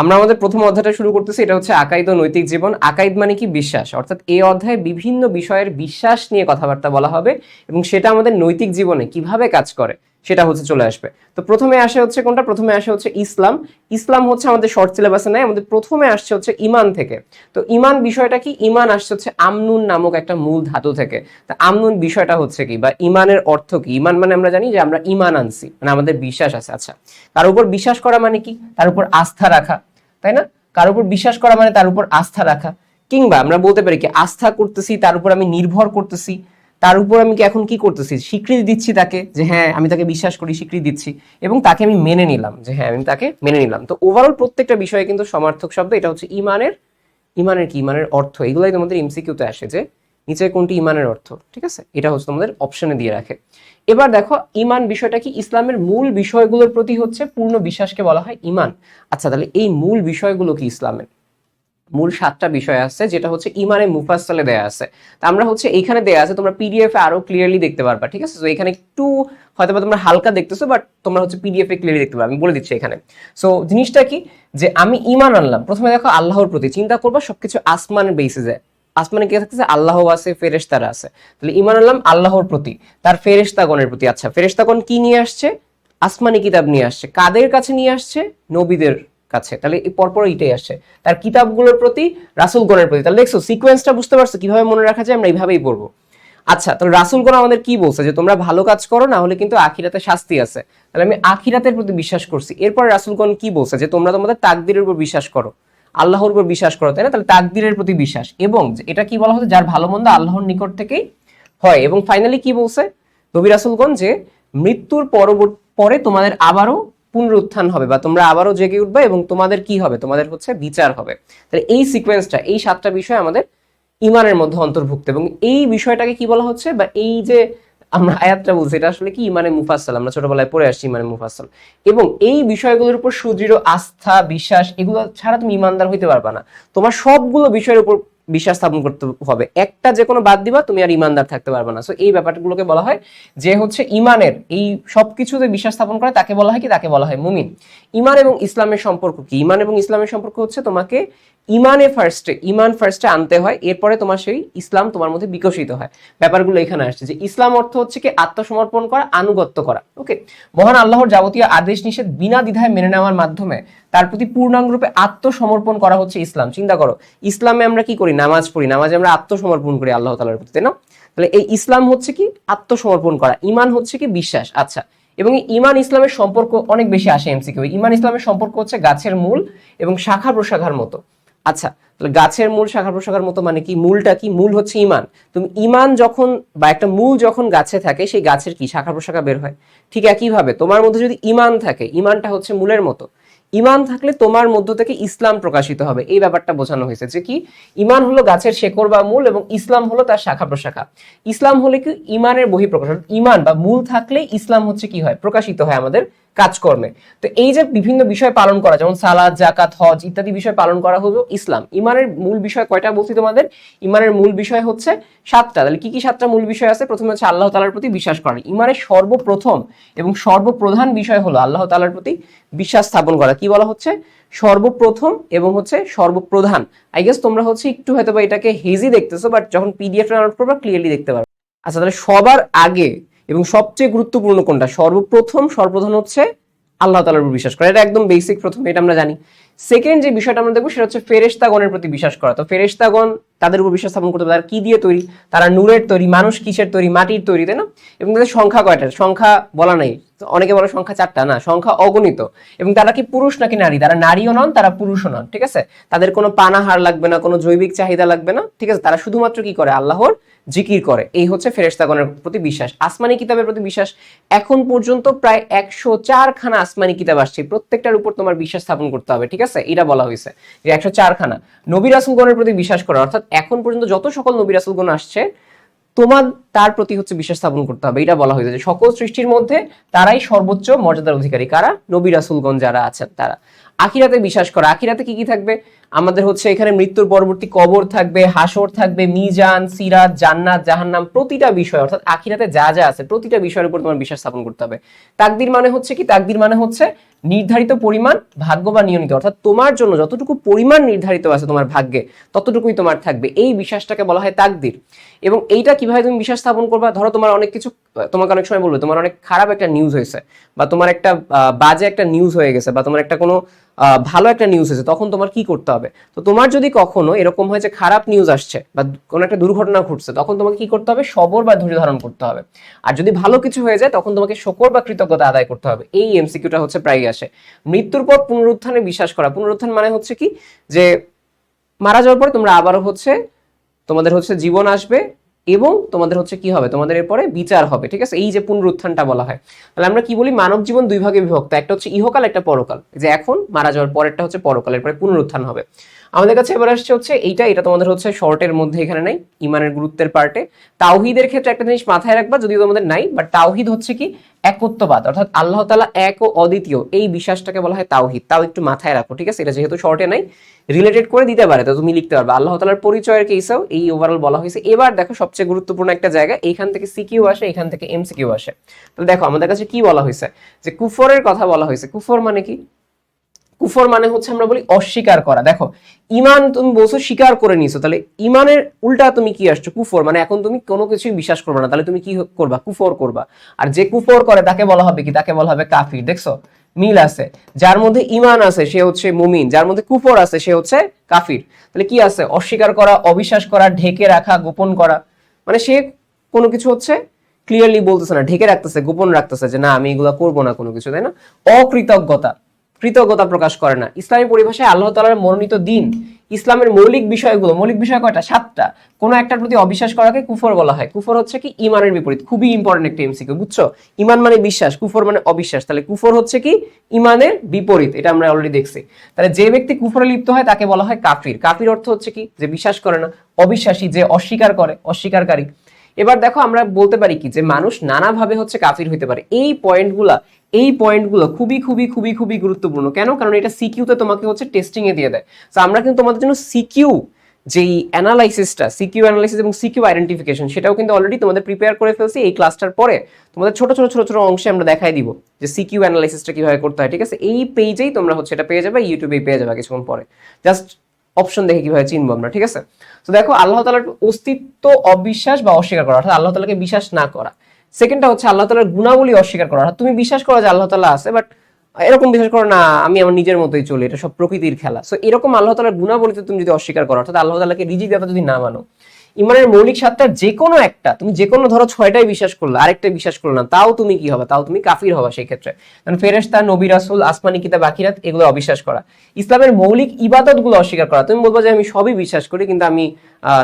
আমরা আমাদের প্রথম অধ্যায়টা শুরু করতেছি, এটা হচ্ছে আকাইদ ও নৈতিক জীবন। আকাইদ মানে কি? বিশ্বাস। অর্থাৎ এই অধ্যায়ে বিভিন্ন বিষয়ের বিশ্বাস নিয়ে কথাবার্তা বলা হবে এবং সেটা আমাদের নৈতিক জীবনে কিভাবে কাজ করে সেটা হচ্ছে চলে আসবে। তো প্রথমে আসে হচ্ছে কোনটা? প্রথমে আসে হচ্ছে ইসলাম। ইসলাম হচ্ছে আমাদের শর্ট সিলেবাসে নাই, আমাদের প্রথমে আসছে হচ্ছে ইমান থেকে। তো ইমান বিষয়টা কি? ইমান আসছে হচ্ছে আমনুন নামক একটা মূল ধাতু থেকে। তা আমনুন বিষয়টা হচ্ছে কি, বা ইমানের অর্থ কি? ইমান মানে আমরা জানি যে আমরা ইমান আনছি, মানে আমাদের বিশ্বাস আছে। আচ্ছা, তার উপর বিশ্বাস করা মানে কি? তার উপর আস্থা রাখা, তাই না? কার উপর বিশ্বাস করা মানে তার উপর আস্থা রাখা। কিংবা আমরা বলতে পারি কি, আস্থা করতেছি, তার উপর আমি নির্ভর করতেছি, তার উপর আমি কি এখন কি করতেছি? স্বীকৃতি দিচ্ছি তাকে, যে হ্যাঁ আমি তাকে বিশ্বাস করি, স্বীকৃতি দিচ্ছি, এবং তাকে আমি মেনে নিলাম, যে হ্যাঁ আমি তাকে মেনে নিলাম। তো ওভারঅল প্রত্যেকটা বিষয়ে কিন্তু সমার্থক শব্দ। এটা হচ্ছে ইমানের, ইমানের কি? ইমানের অর্থ। এগুলাই তোমাদের এমসিকিউতে আসে যে নিচে কোনটি ইমানের অর্থ, ঠিক আছে? এটা হচ্ছে তোমাদের অপশনে দিয়ে রাখে। এবার দেখো ইমান বিষয়টা কি? ইসলামের মূল বিষয়গুলোর প্রতি হচ্ছে পূর্ণ বিশ্বাসকে বলা হয় ইমান। আচ্ছা, তাহলে এই মূল বিষয়গুলো কি? ইসলামের মূল 7টা বিষয় আছে, যেটা হচ্ছে ইমানে মুফাসসালে দেয়া আছে। তা আমরা হচ্ছে এইখানে দেয়া আছে, তোমরা পিডিএফ এ আরো ক্লিয়ারলি দেখতে পারবা, ঠিক আছে? তো এখানে একটু হয়তো তোমরা হালকা দেখতেছো, বাট তোমরা হচ্ছে পিডিএফ এ ক্লিয়ারলি দেখতে পারবে। আমি বলে দিচ্ছি এখানে। সো জিনিসটা কি, যে আমি ইমান আনলাম, প্রথমে দেখো আল্লাহর প্রতি চিন্তা করবা, সবকিছু আসমানের বেসিসে। আসমানে কি থাকতেছে? আল্লাহ আছে, ফেরেশতারা আছে। তাহলে ইমান আনলাম আল্লাহর প্রতি, তার ফেরেশতাগণের প্রতি। আচ্ছা, ফেরেশতাগণ কি নিয়ে আসছে? আসমানি কিতাব নিয়ে আসছে। কাদের কাছে নিয়ে আসছে? নবীদের কাছে। তাহলে এই পরপর এটাই আসছে, তার কিতাবগুলোর প্রতি, রাসূলগণের প্রতি। তাহলে দেখছো সিকোয়েন্সটা বুঝতে পারছো কিভাবে মনে রাখা যায়? আমরা এইভাবেই পড়বো। আচ্ছা, তাহলে রাসূলগণ আমাদের কি বলছে? যে তোমরা ভালো কাজ করো, না হলে কিন্তু আখিরাতে শাস্তি আছে। তাহলে আমি আখিরাতের প্রতি বিশ্বাস করছি। এরপর রাসূলগণ কি বলছে? যে তোমরা তোমাদের তাকদীরের উপর বিশ্বাস করো, আল্লাহর উপর বিশ্বাস করো, তাই না? তাহলে তাকদীরের প্রতি বিশ্বাস, এবং এটা কি বলা হচ্ছে? যার ভালো মন্দ আল্লাহর নিকট থেকেই হয়। এবং ফাইনালি কি বলছে নবী রাসূলগণ? যে মৃত্যুর পরে তোমাদের আবারও পুনরুত্থান হবে, বা তোমরা আবারও জেগে উঠবে, এবং তোমাদের কি হবে? তোমাদের হচ্ছে বিচার হবে। তাহলে এই সিকোয়েন্সটা, এই 7টা বিষয় আমাদের ইমানের মধ্যে অন্তর্ভুক্ত। এবং এই বিষয়টাকে কি বলা হচ্ছে, বা এই যে আমরা আয়াতটা বলছি, এটা আসলে কি? ইমানে মুফাসসাল। আমরা ছোটবেলায় পড়ে আসছি ইমানে মুফাসসাল। এবং এই বিষয়গুলোর উপর সুদৃঢ় আস্থা, বিশ্বাস, এগুলো ছাড়া তুমি ইমানদার হইতে পারবা না। তোমার সবগুলো বিষয়ের উপর বিশ্বাস স্থাপন করতে হবে। একটা যে কোনো বাদ দিবা, তুমি আর ইমানদার থাকতে পারবে না। সো এই ব্যাপারগুলোকে বলা হয় যে হচ্ছে ইমানের এই সবকিছুতে বিশ্বাস স্থাপন করে, তাকে বলা হয় কি? তাকে বলা হয় মুমিন। ইমান এবং ইসলামের সম্পর্ক কি? ইমান এবং ইসলামের সম্পর্ক হচ্ছে তোমাকে ইমান ফার্স্টে আনতে হয়, এরপরে তোমার সেই ইসলাম তোমার মধ্যে বিকশিত হয়। ব্যাপারগুলো এখানে আসছে যে ইসলাম অর্থ হচ্ছে কি? আত্মসমর্পণ করা, আনুগত্য করা। ওকে, মহান আল্লাহর যাবতীয় আদেশ নিষেধ বিনা দ্বিধায় মেনে নেওয়ার মাধ্যমে তার প্রতি পূর্ণাঙ্গরূপে আত্মসমর্পণ করা হচ্ছে ইসলাম। চিন্তা করো, ইসলামে আমরা কি করি? নামাজ পড়ি, নামাজে আমরা আত্মসমর্পণ করি আল্লাহ তাআলার প্রতি, তাই না? তাহলে এই ইসলাম হচ্ছে কি? আত্মসমর্পণ করা। ইমান হচ্ছে কি? বিশ্বাস। আচ্ছা, এবং ইমান ইসলামের সম্পর্ক অনেক বেশি আসে এমসিকিউ। ইমান ইসলামের সম্পর্ক হচ্ছে গাছের মূল এবং শাখা প্রশাখার মতো। আচ্ছা, তাহলে গাছের মূল শাখা প্রশাখার মতো মানে কি? মূলটা কি? মূল হচ্ছে ইমান। তুমি ইমান যখন, বা একটা মূল যখন গাছে থাকে, সেই গাছের কি? শাখা প্রশাখা বের হয়। ঠিক একইভাবে তোমার মধ্যে যদি ইমান থাকে, ইমানটা হচ্ছে মূলের মতো। ইমান থাকলে তোমার মধ্য থেকে ইসলাম প্রকাশিত হবে। এই ব্যাপারটা বোঝানো হয়েছে যে কি? ইমান হলো গাছের শেকড় বা মূল, এবং ইসলাম হলো তার শাখা প্রশাখা। ইসলাম হলে কি? ইমানের বহিঃপ্রকাশ। ইমান বা মূল থাকলে ইসলাম হচ্ছে কি হয়? প্রকাশিত হয় আমাদের কাজকর্মে। তো এই যে বিভিন্ন বিষয় পালন করা, যেমন সালাত, জাকাত, হজ ইত্যাদি বিষয় পালন করা হলো ইসলাম। ইমানের মূল বিষয় কয়টা বলছি তোমাদের? ইমানের মূল বিষয় হচ্ছে 7টা। তাহলে কি কি 7টা মূল বিষয় আছে? প্রথমে হচ্ছে আল্লাহ তাআলার প্রতি বিশ্বাস করা। ইমানের সর্বপ্রথম এবং সর্বপ্রধান বিষয় হলো আল্লাহ তাআলার প্রতি বিশ্বাস স্থাপন করা। কি বলা হচ্ছে? সর্বপ্রথম এবং হচ্ছে সর্বপ্রধান। আই গেস তোমরা হচ্ছে একটু হয়তো বা এটাকে হেজি দেখতেছো, বাট যখন পিডিএফ ডাউনলোড করবা ক্লিয়ারলি দেখতে পারবে। আচ্ছা, তাহলে সবার আগে এবং সবচেয়ে গুরুত্বপূর্ণ কোনটা? সর্বপ্রথম সর্বপ্রধান হচ্ছে আল্লাহ তাআলার উপর বিশ্বাস করা। এটা একদম বেসিক, প্রথম এটা আমরা জানি। সেকেন্ড যে বিষয়টা আমরা দেখবো, সেটা হচ্ছে ফেরেশতাগণের প্রতি বিশ্বাস করা। তো ফেরেশতাগণ, তাদের উপর বিশ্বাস স্থাপন করতে হবে। তারা কি দিয়ে তৈরি? তারা নূরের তৈরি। মানুষ কিসের তৈরি? মাটির তৈরি, তাই না? এবং তাদের সংখ্যা কয়টা? সংখ্যা বলা নাই। অনেকে বলে সংখ্যা 4টা, না, সংখ্যা অগণিত। এবং তারা কি পুরুষ নাকি নারী? তারা নারীও নন, তারা পুরুষও নন, ঠিক আছে? তাদের কোনো পানাহার লাগবে না, কোনো জৈবিক চাহিদা লাগবে না, ঠিক আছে? তারা শুধুমাত্র কি করে? আল্লাহর জিকির করে। এই হচ্ছে ফেরেশতাগণের প্রতি বিশ্বাস। আসমানি কিতাবের প্রতি বিশ্বাস। এখন পর্যন্ত প্রায় 104খানা আসমানি কিতাব আসছে, প্রত্যেকটার উপর তোমার বিশ্বাস স্থাপন করতে হবে, ঠিক আছে? এটা বলা হয়েছে যে 104খানা। নবী রাসূলগণের প্রতি বিশ্বাস করা, অর্থাৎ এখন পর্যন্ত যত সকল নবী রাসূলগণ আসছে, তোমার তার প্রতি হচ্ছে বিশ্বাস স্থাপন করতে হবে। এটা বলা হয়েছে যে সকল সৃষ্টির মধ্যে তারাই সর্বোচ্চ মর্যাদার অধিকারী। কারা? নবী রাসূলগণ যারা আছেন তারা। আখিরাতে বিশ্বাস করা, আখিরাতে কি কি থাকবে, আমাদের হচ্ছে এখানে মৃত্যুর পরবর্তী কবর থাকবে, হাসর থাকবে, মিজান, সিরাত, জান্নাত, জাহান্নাম, প্রতিটা বিষয় অর্থাৎ আখিরাতে যা যা আছে প্রতিটা বিষয়ের উপর তোমার বিশ্বাস স্থাপন করতে হবে। তাকদির মানে হচ্ছে কি, তাকদির মানে হচ্ছে নির্ধারিত পরিমাণ ভাগ্য বা নিয়মিত, অর্থাৎ তোমার জন্য যতটুকু পরিমাণ নির্ধারিত আছে তোমার ভাগ্যে ততটুকুই তোমার থাকবে, এই বিশ্বাসটাকে বলা হয় তাকদির। এবং এইটা কিভাবে তুমি বিশ্বাস স্থাপন করবা, ধরো তোমার অনেক কিছু, তোমাকে অনেক সময় বলবে তোমার অনেক খারাপ একটা নিউজ হয়েছে, বা তোমার একটা বাজে একটা নিউজ হয়ে গেছে, বা তোমার একটা কোনো ভালো একটা নিউজ হয়েছে, তখন তোমার কি করতে হবে। তো তোমার যদি কখনো এরকম হয় যে খারাপ নিউজ আসছে বা কোনো একটা দুর্ঘটনা ঘটছে, তখন তোমাকে কি করতে হবে, সবর বা ধৈর্য ধারণ করতে হবে। আর যদি ভালো কিছু হয়ে যায় তখন তোমাকে শকর বা কৃতজ্ঞতা আদায় করতে হবে। এই এমসিকিউটা হচ্ছে প্রায় আসে। মৃত্যুর পর পুনরুত্থানে বিশ্বাস করা, পুনরুত্থান মানে হচ্ছে কি, যে মারা যাওয়ার পরে তোমরা আবারও হচ্ছে তোমাদের হচ্ছে জীবন আসবে এবং তোমাদের হচ্ছে কি হবে, তোমাদের এরপরে বিচার হবে, ঠিক আছে, এই যে পুনরুত্থানটা বলা হয়। তাহলে আমরা কি বলি, মানব জীবন দুই ভাগে বিভক্ত, একটা হচ্ছে ইহকাল, একটা পরকাল, যে এখন মারা যাওয়ার পরেরটা হচ্ছে পরকাল, এরপরে পুনরুত্থান হবে। আমাদের কাছে এবার আসছে হচ্ছে এটা তোমাদের হচ্ছে শর্টের মধ্যে এখানে নাই, ইমানের গুরুত্বের পার্টে। তাওহীদের ক্ষেত্রে একটা জিনিস মাথায় রাখবা, যদিও তোমাদের নাই, বাট তাওহীদ হচ্ছে কি একত্ববাদ, অর্থাৎ আল্লাহ তাআলা এক ও অদ্বিতীয়, এই বিশ্বাসটাকে বলা হয় তাওহীদ। তাও একটু মাথায় রাখো, ঠিক আছে, এটা যেহেতু শর্টে নাই রিলেটেড করে দিতে পারে, তো তুমি লিখতে পারবে। আল্লাহ তাআলার পরিচয়ের কেসেও এই ওভারঅল বলা হয়েছে। এবার দেখো সবচেয়ে গুরুত্বপূর্ণ একটা জায়গা, এইখান থেকে সিকিউ আসে, এখান থেকে এমসিকিউ আসে। তাহলে দেখো আমাদের কাছে কি বলা হয়েছে, যে কুফরের কথা বলা হয়েছে। কুফর মানে কি, কুফর মানে হচ্ছে আমরা বলি অস্বীকার করা। দেখো ইমান তুমি বলছো স্বীকার করে নিছো, তাহলে ইমানের উল্টা তুমি কি আসছো, কুফর, মানে এখন তুমি কোনো কিছুই বিশ্বাস করবে না, তাহলে তুমি কি করবা, কুফর করবা। আর যে কুফর করে তাকে বলা হবে কি, তাকে বলা হবে কাফির। দেখছো মিল আছে, যার মধ্যে ইমান আছে সে হচ্ছে মুমিন, যার মধ্যে কুফর আছে সে হচ্ছে কাফির। তাহলে কি আছে, অস্বীকার করা, অবিশ্বাস করা, ঢেকে রাখা, গোপন করা, মানে সে কোনো কিছু হচ্ছে ক্লিয়ারলি বলতেছে না, ঢেকে রাখতেছে, গোপন রাখতেছে, যে না আমি এগুলা করবো না কোনো কিছু, তাই না। অকৃতজ্ঞতা, কৃতজ্ঞতা প্রকাশ করে না। ইসলামী পরিভাষায় আল্লাহ তাআলার মনোনীত দিন, ইসলামের মৌলিক বিষয়গুলো, মৌলিক বিষয় কয়টা, 7টা, কোনো একটার প্রতি অবিশ্বাস করাকে কুফর বলা হয়। কুফর হচ্ছে কি, ইমানের বিপরীত। খুবই ইম্পর্টেন্ট একটা এমসিকিউ, বুঝছো, ইমান মানে বিশ্বাস, কুফর মানে অবিশ্বাস, তাহলে কুফর হচ্ছে কি ইমানের বিপরীত, এটা আমরা অলরেডি দেখছি। তাহলে যে ব্যক্তি কুফরে লিপ্ত হয় তাকে বলা হয় কাফির। কাফির অর্থ হচ্ছে কি, যে বিশ্বাস করে না, অবিশ্বাসী, যে অস্বীকার করে, অস্বীকারী। এবার দেখো আমরা বলতে পারি কি, যে মানুষ নানাভাবে হচ্ছে কাফির হইতে পারে। এই পয়েন্টগুলো খুবই খুবই খুবই খুবই গুরুত্বপূর্ণ। কেন, কারণ এটা সিকিউতে তোমাকে হচ্ছে টেস্টিং এ দিয়ে দেয়। তো আমরা কিন্তু তোমাদের জন্য সিকিউ যেই অ্যানালাইসিসটা, সিকিউ অ্যানালাইসিস এবং সিকিউ আইডেন্টিফিকেশন, সেটাও কিন্তু অলরেডি তোমাদের প্রিপেয়ার করে ফেলছি। এই ক্লাসটার পরে তোমাদের ছোট ছোট ছোট ছোট অংশে আমরা দেখাই দিব যে সিকিউ অ্যানালাইসিসটা কিভাবে করতে হয়, ঠিক আছে। এই পেজেই তোমরা হচ্ছে এটা পেয়ে যাবে, ইউটিউবেই পেয়ে যাবে কিছুক্ষণ পরে। জাস্ট অপশন দেখে কিভাবে চিনবো আমরা, ঠিক আছে। তো দেখো আল্লাহ তাআলার অস্তিত্ব অবিশ্বাস বা অস্বীকার করা, অর্থাৎ আল্লাহ তাআলাকে বিশ্বাস না করা। সেকেন্ডটা হচ্ছে আল্লাহ তাআলার গুণাবলী অস্বীকার করা, অর্থাৎ তুমি বিশ্বাস করো যে আল্লাহ তাআলা আছে, বাট এরকম বিশ্বাস করো না আমি আমার নিজের মতোই চলি, এটা সব প্রকৃতির খেলা। সো এরকম আল্লাহ তাআলার গুণাবলীতে তুমি যদি অস্বীকার করো, অর্থাৎ আল্লাহ তাআলাকে রিজিক দাতা যদি না মানো, ইমানের মৌলিক 7টার যে কোনো একটা, তুমি যে কোনো ধরো 6টাই বিশ্বাস করলে, আরেকটা বিশ্বাস করলো না, তাও তুমি কি হবে, তাও তুমি কাফির হবা সেই ক্ষেত্রে। কারণ ফেরেশতা, নবী, রাসূল, আসমানি কিতাব, আখিরাত, এগুলো অবিশ্বাস করা। ইসলামের মৌলিক ইবাদতগুলো অস্বীকার করা, তুমি বলবো যে আমি সবই বিশ্বাস করি কিন্তু আমি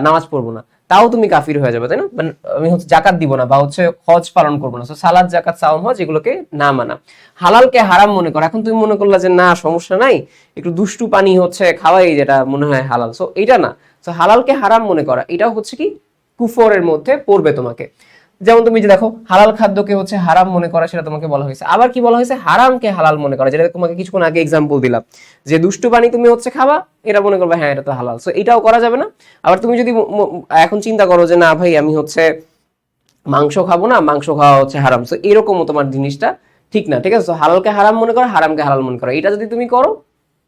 নামাজ পড়বো না, তাও তুমি কাফির হয়ে যাবে, তাই না। মানে আমি হচ্ছে জাকাত দিব না, বা হচ্ছে হজ পালন করবো না, সালাত, জাকাত, সাওম, হজ, এগুলোকে না মানা। হালালকে হারাম মনে করো, এখন তুমি মনে করলা যে না সমস্যা নাই, একটু দুষ্টু পানি হচ্ছে খাওয়াই যেটা মনে হয় হালাল, সো এটা না। সো হালালকে হারাম মনে করা, এটাও হচ্ছে কি কুফরের মধ্যে পড়বে তোমাকে। যেমন তুমি যে দেখো হালাল খাদ্যকে হচ্ছে হারাম মনে করা, সেটা তোমাকে বলা হয়েছে। আবার কি বলা হয়েছে, হারামকে হালাল মনে করা, যেটা তোমাকে কিছুক্ষণ আগে এক্সাম্পল দিলাম, যে দুষ্টু পানি তুমি হচ্ছে খাবা, এটা মনে করবে হ্যাঁ এটা তো হালাল, সো এটাও করা যাবে না। আবার তুমি যদি এখন চিন্তা করো যে না ভাই আমি হচ্ছে মাংস খাবো না, মাংস খাওয়া হচ্ছে হারাম, সো এরকমও তোমার জিনিসটা ঠিক না, ঠিক আছে। তো হালালকে হারাম মনে করো, হারামকে হালাল মনে করো, এটা যদি তুমি করো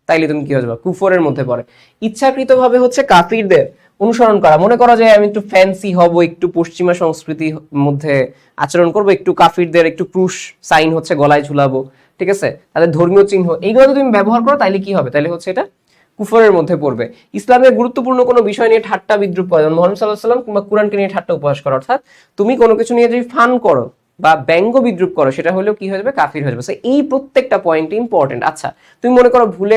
তাইলে তুমি কি হয়ে যাবে, কুফরের মধ্যে পড়ে। ইচ্ছাকৃতভাবে হচ্ছে কাফিরদের অনুসরণ করা, মনে করো যে আমি একটু ফ্যান্সি হব, একটু পশ্চিমা সংস্কৃতির মধ্যে আচরণ করব, একটু কাফিরদের একটু ক্রুশ সাইন হচ্ছে গলায় ঝুলাবো, ঠিক আছে, তাদের ধর্মীয় চিহ্ন, এইগুলো যদি তুমি ব্যবহার করো তাইলে কি হবে, তাইলে হচ্ছে এটা কুফরের মধ্যে পড়বে। ইসলামের গুরুত্বপূর্ণ কোনো বিষয় নিয়ে ঠাট্টা বিদ্রুপ করা, যেমন মুহাম্মদ সাল্লাল্লাহু আলাইহি ওয়াসাল্লাম কিংবা কোরআনকে নিয়ে ঠাট্টা উপহাস করা, অর্থাৎ তুমি কোনো কিছু নিয়ে যদি ফান করো বা ব্যঙ্গ বিদ্রুপ করো, সেটা হলেও কি হয়ে যাবে, কাফির হয়ে যাবে। এই প্রত্যেকটা পয়েন্ট ইম্পর্টেন্ট। আচ্ছা তুমি মনে করো ভুলে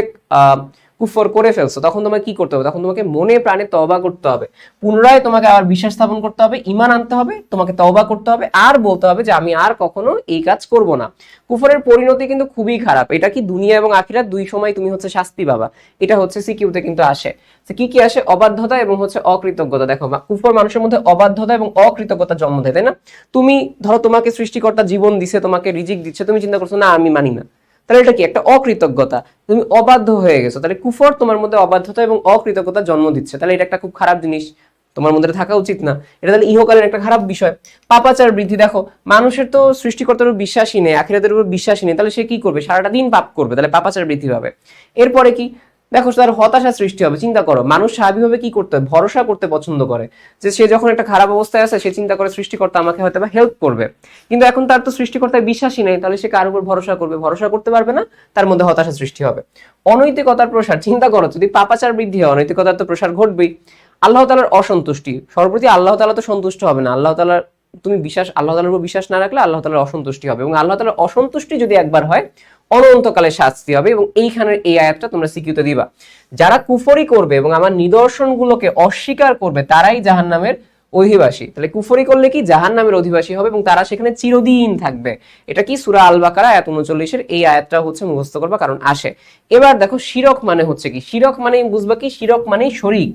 কুফর করে ফেলছো, তখন তোমাকে কি করতে হবে, তখন তোমাকে মনে প্রাণে তওবা করতে হবে, পুনরায় তোমাকে আবার বিশ্বাস স্থাপন করতে হবে, ঈমান আনতে হবে, তোমাকে তওবা করতে হবে, আর বলতে হবে যে আমি আর কখনো এই কাজ করব না। কুফরের পরিণতি কিন্তু খুবই খারাপ, এটা কি দুনিয়া এবং আখিরাত দুই সময় তুমি হচ্ছে শাস্তি পাবা, এটা হচ্ছে সিকিউতে কিন্তু আসে। কি কি আসে, অবাধ্যতা এবং হচ্ছে অকৃতজ্ঞতা। দেখো কুফর মানুষের মধ্যে অবাধ্যতা এবং অকৃতজ্ঞতা জন্ম দেয়, তাই না। তুমি ধরো তোমাকে সৃষ্টিকর্তা জীবন দিছে, তোমাকে রিজিক দিচ্ছে, তুমি চিন্তা করছো না আমি মানি না, তাহলে এটা কি একটা অকৃতজ্ঞতা, তুমি অবাধ্য হয়ে গেছো। তাহলে কুফর তোমার মধ্যে অবাধ্যতা এবং অকৃতজ্ঞতা জন্ম দিচ্ছে, তাহলে এটা একটা খুব খারাপ জিনিস, তোমার মধ্যে থাকা উচিত না। এটা তাহলে ইহকালের একটা খারাপ বিষয়। পাপাচার বৃদ্ধি, দেখো মানুষের তো সৃষ্টিকর্তার উপর বিশ্বাসই নেই, আখিরাতের উপর বিশ্বাসই নেই, তাহলে সে কি করবে, সারাটা দিন পাপ করবে, তাহলে পাপাচার বৃদ্ধি পাবে। এরপরে কি, দেখো তার হতাশা সৃষ্টি হবে। চিন্তা করো, মানুষ স্বাভাবিকভাবে কি করতে হয়, ভরসা করতে পছন্দ করে, যে সে যখন একটা খারাপ অবস্থায় আছে সে চিন্তা করে সৃষ্টিকর্তা আমাকে হয়তো বা হেল্প করবে। কিন্তু এখন তার তো সৃষ্টিকর্তার বিশ্বাসই নেই, তাহলে সে কার উপর ভরসা করবে, ভরসা করতে পারবে না, তার মধ্যে হতাশা সৃষ্টি হবে। অনৈতিকতার প্রসার, চিন্তা করো যদি পাপাচার বৃদ্ধি হয় অনৈতিকতার তো প্রসার ঘটবেই। আল্লাহ তাআলার অসন্তুষ্টি, সর্বপ্রতি আল্লাহ তাআলা তো সন্তুষ্ট হবে না, আল্লাহ তাআলার তুমি বিশ্বাস, আল্লাহ তাআলার উপর বিশ্বাস না রাখলে আল্লাহ তাআলার অসন্তুষ্টি হবে, এবং আল্লাহ তাআলার অসন্তুষ্টি যদি একবার হয় অনন্তকালে শাস্তি হবে। এবং এইখানের এই আয়াতটা তোমরা সিকিউতে দিবা, যারা কুফরি করবে এবং আমার নিদর্শনগুলোকে অস্বীকার করবে তারাই জাহান্নামের অধিবাসী। তাহলে কুফরি করলে কি জাহান্নামের অধিবাসী হবে এবং তারা সেখানে চিরদিন থাকবে। এটা কি সূরা আল বাকারা আয়াত 39-এর এই আয়াতটা হচ্ছে মুখস্থ করবা, কারণ আসে। এবার দেখো শিরক মানে হচ্ছে কি, শিরক মানেই বুঝবা কি, শিরক মানেই শরীক।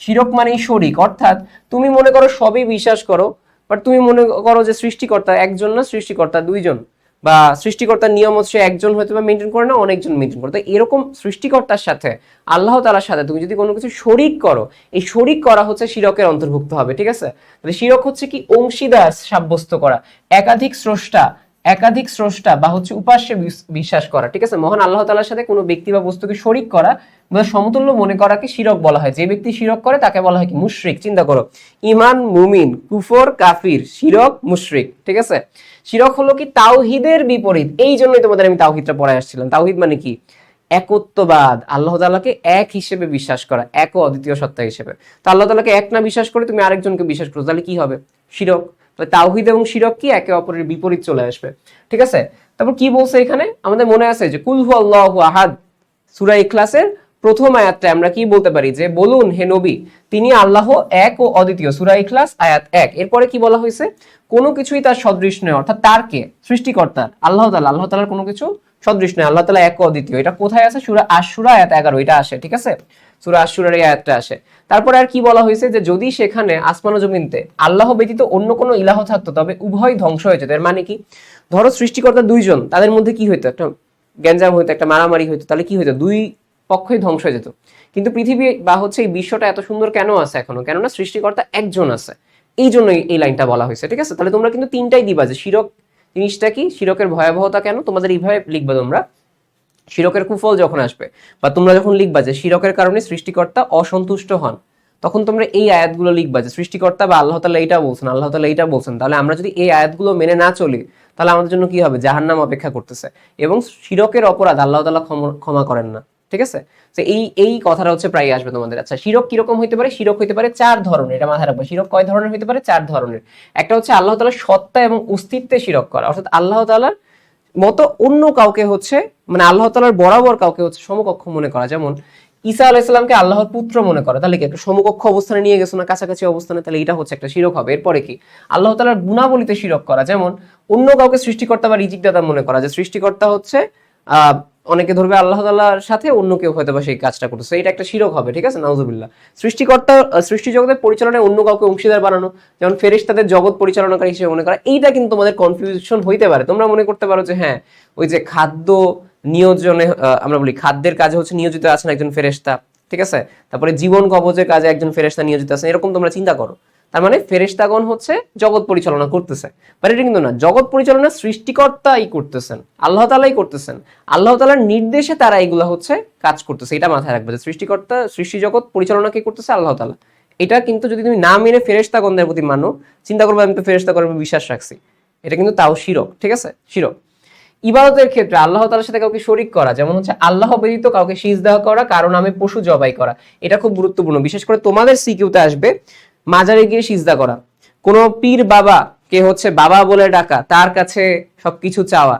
শিরক মানেই শরীক, অর্থাৎ তুমি মনে করো সবই বিশ্বাস করো, বাট তুমি মনে করো যে সৃষ্টিকর্তা একজন না, সৃষ্টিকর্তা দুইজন, বা সৃষ্টিকর্তার নিয়ম হচ্ছে একজন হয়তো বা মেনটেন করে না, অনেকজন মেনটেন করে। তো এরকম সৃষ্টিকর্তার সাথে আল্লাহ তাআলার সাথে তুমি যদি কোনো কিছু শরীক করো, এই শরীক করা হচ্ছে শিরকের অন্তর্ভুক্ত হবে, ঠিক আছে। তাহলে শিরক হচ্ছে কি, অংশীদার সাব্যস্ত করা, একাধিক স্রষ্টা বা হচ্ছে উপাস্যে বিশ্বাস করা, ঠিক আছে। মহান আল্লাহ তাআলার সাথে কোনো ব্যক্তি বা বস্তুকে শরীক করা বা সমতুল্য মনে করাকে শিরক বলা হয়। যে ব্যক্তি শিরক করে তাকে বলা হয় কি, মুশরিক। চিন্তা করো, ইমান, মুমিন, কুফর, কাফির, শিরক, মুশরিক, ঠিক আছে। শিরক হলো কি তাওহীদের বিপরীত। এই জন্যই তোমাদের আমি তাওহীদটা পড়ায় আসছিলাম। তাওহীদ মানে কি, একত্ববাদ, আল্লাহ তাআলাকে এক হিসেবে বিশ্বাস করা, এক ও অদ্বিতীয় সত্তা হিসেবে। তো আল্লাহ তাআলাকে এক না বিশ্বাস করে তুমি আরেকজনকে বিশ্বাস করো, তাহলে কি হবে, শিরক। তাহলে তাওহীদ এবং শিরক কি একে অপরের বিপরীত চলে আসবে, ঠিক আছে। তারপর কি বলছে এখানে, আমাদের মনে আছে যে কুল হুয়াল্লাহু আহাদ, সূরা ইখলাসের প্রথম আয়াতটা আমরা কি বলতে পারি, যে বলুন হে নবী তিনি আল্লাহ এক ও অদ্বিতীয়, সূরা ইখলাস আয়াত 1। এরপরে কি বলা হয়েছে, কোনো কিছুই তার সদৃশ নয়, অর্থাৎ তার কে, সৃষ্টিকর্তার আল্লাহ তাআলার কোনো কিছু সদৃশ নয়, আল্লাহ তাআলা এক ও অদ্বিতীয়। এটা কোথায় আছে, সূরা আশ-শূরা আয়াত 11 এটা আসে, ঠিক আছে। সূরা আশ-শূরার এই আয়াতটা আসে। তারপরে আর কি বলা হয়েছে, যে যদি সেখানে আসমান ও জমিনতে আল্লাহ ব্যতীত অন্য কোনো ইলাহ থাকতো তবে উভয় ধ্বংস হয়ে যেত। এর মানে কি, ধরো সৃষ্টিকর্তা দুইজন, তাদের মধ্যে কি হইতো, একটা গ্যাঞ্জাম হইতো, একটা মারামারি হইতো, তাহলে কি হইতো, দুই পক্ষই ধ্বংস হয়ে যেত। কিন্তু পৃথিবী বা হচ্ছে এই বিশ্বটা এত সুন্দর কেন আছে এখনো, কেননা সৃষ্টিকর্তা একজন আছে, এই জন্যই এই লাইনটা বলা হয়েছে, ঠিক আছে। তাহলে তোমরা কিন্তু তিনটাই দিবা, যে শিরক জিনিসটা কি, শিরকের ভয়াবহতা কেন, তোমাদের এইভাবে লিখবা তোমরা। শিরকের কুফল যখন আসবে, বা তোমরা যখন লিখবা যে শিরকের কারণে সৃষ্টিকর্তা অসন্তুষ্ট হন, তখন তোমরা এই আয়াতগুলো লিখবা, যে সৃষ্টিকর্তা বা আল্লাহ তাআলা এইটা বলছেন, আল্লাহ তাআলা এইটা বলছেন। তাহলে আমরা যদি এই আয়াতগুলো মেনে না চলি, তাহলে আমাদের জন্য কি হবে, জাহান্নাম অপেক্ষা করতেছে। এবং শিরকের অপরাধ আল্লাহ তাআলা ক্ষমা করেন না, ঠিক আছে। তো এই কথাটা হচ্ছে প্রায় আসবে তোমাদের। আচ্ছা, শিরক কিরকম হইতে পারে, শিরক হইতে পারে 4 ধরনের, এটা মাথায় রাখবে। শিরক কয় ধরনের হইতে পারে, 4 ধরনের। একটা হচ্ছে আল্লাহ তাআলার সত্তা এবং অস্তিত্বে শিরক করা, অর্থাৎ আল্লাহ তাআলার মতো অন্য কাউকে হচ্ছে, মানে আল্লাহ তাআলার বরাবর কাউকে হচ্ছে সমকক্ষ মনে করা। যেমন ঈসা আলাইহিস সালামকে আল্লাহর পুত্র মনে করা, তাহলে কি একটা সমকক্ষ অবস্থানে নিয়ে গেছো না, কাছাকাছি অবস্থানে, তাহলে এটা হচ্ছে একটা শিরক হবে। এরপরে কি, আল্লাহ তাআলার গুণাবলীতে শিরক করা, যেমন অন্য কাউকে সৃষ্টিকর্তা বা রিজিক দাতা মনে করা, যে সৃষ্টিকর্তা হচ্ছে আহ অনেকে ধরবে আল্লাহ তাআলার সাথে অন্য কেউ হয়তো বা সেই কাজটা করতেছে, এটা একটা শিরক হবে, ঠিক আছে, নাউজুবিল্লাহ। সৃষ্টিকর্তা সৃষ্টি জগতের পরিচালনায় অন্য কাউকে অংশীদার বানানো, যেমন ফেরেশতাদের জগৎ পরিচালনাকারী হিসেবে মনে করা, এইটা কিন্তু তোমাদের কনফিউশন হইতে পারে। তোমরা মনে করতে পারো যে হ্যাঁ, ওই যে খাদ্য নিয়োজনে আমরা বলি খাদ্যের কাজে হচ্ছে নিয়োজিত আছেন একজন ফেরেশতা, ঠিক আছে, তারপরে জীবন কবজের কাজে একজন ফেরেশতা নিয়োজিত আছেন, এরকম তোমরা চিন্তা করো। তার মানে ফেরেশতাগণ হচ্ছে জগৎ পরিচালনা করতেছে, বাট এটা কিন্তু না, জগৎ পরিচালনা সৃষ্টিকর্তাই করতেছেন, আল্লাহ তাআলাই করতেছেন, আল্লাহ তাআলার নির্দেশে তারা এগুলা হচ্ছে কাজ করতেছে। এটা মাথায় রাখবে যে সৃষ্টিকর্তা, সৃষ্টি জগৎ পরিচালনা কে করতেছে, আল্লাহ তাআলা। এটা কিন্তু যদি তুমি না মেনে ফেরেশতাগণদের প্রতি মানো, চিন্তা করবে আমি তো ফেরেশতাগণের উপর বিশ্বাস রাখছি, এটা কিন্তু তাও শিরক, ঠিক আছে, শিরক। ইবাদতের ক্ষেত্রে আল্লাহ তাআলার সাথে কাউকে শরীক করা, যেমন হচ্ছে আল্লাহ ব্যতীত কাউকে সিজদা করা, কারণ আমি পশু জবাই করা, এটা খুব গুরুত্বপূর্ণ। বিশেষ করে তোমাদের সিকিউতে আসবে মাজারে গিয়ে সিজদা করা, কোন পীর বাবা কে হচ্ছে বাবা বলে ডাকা, তার কাছে সবকিছু চাওয়া,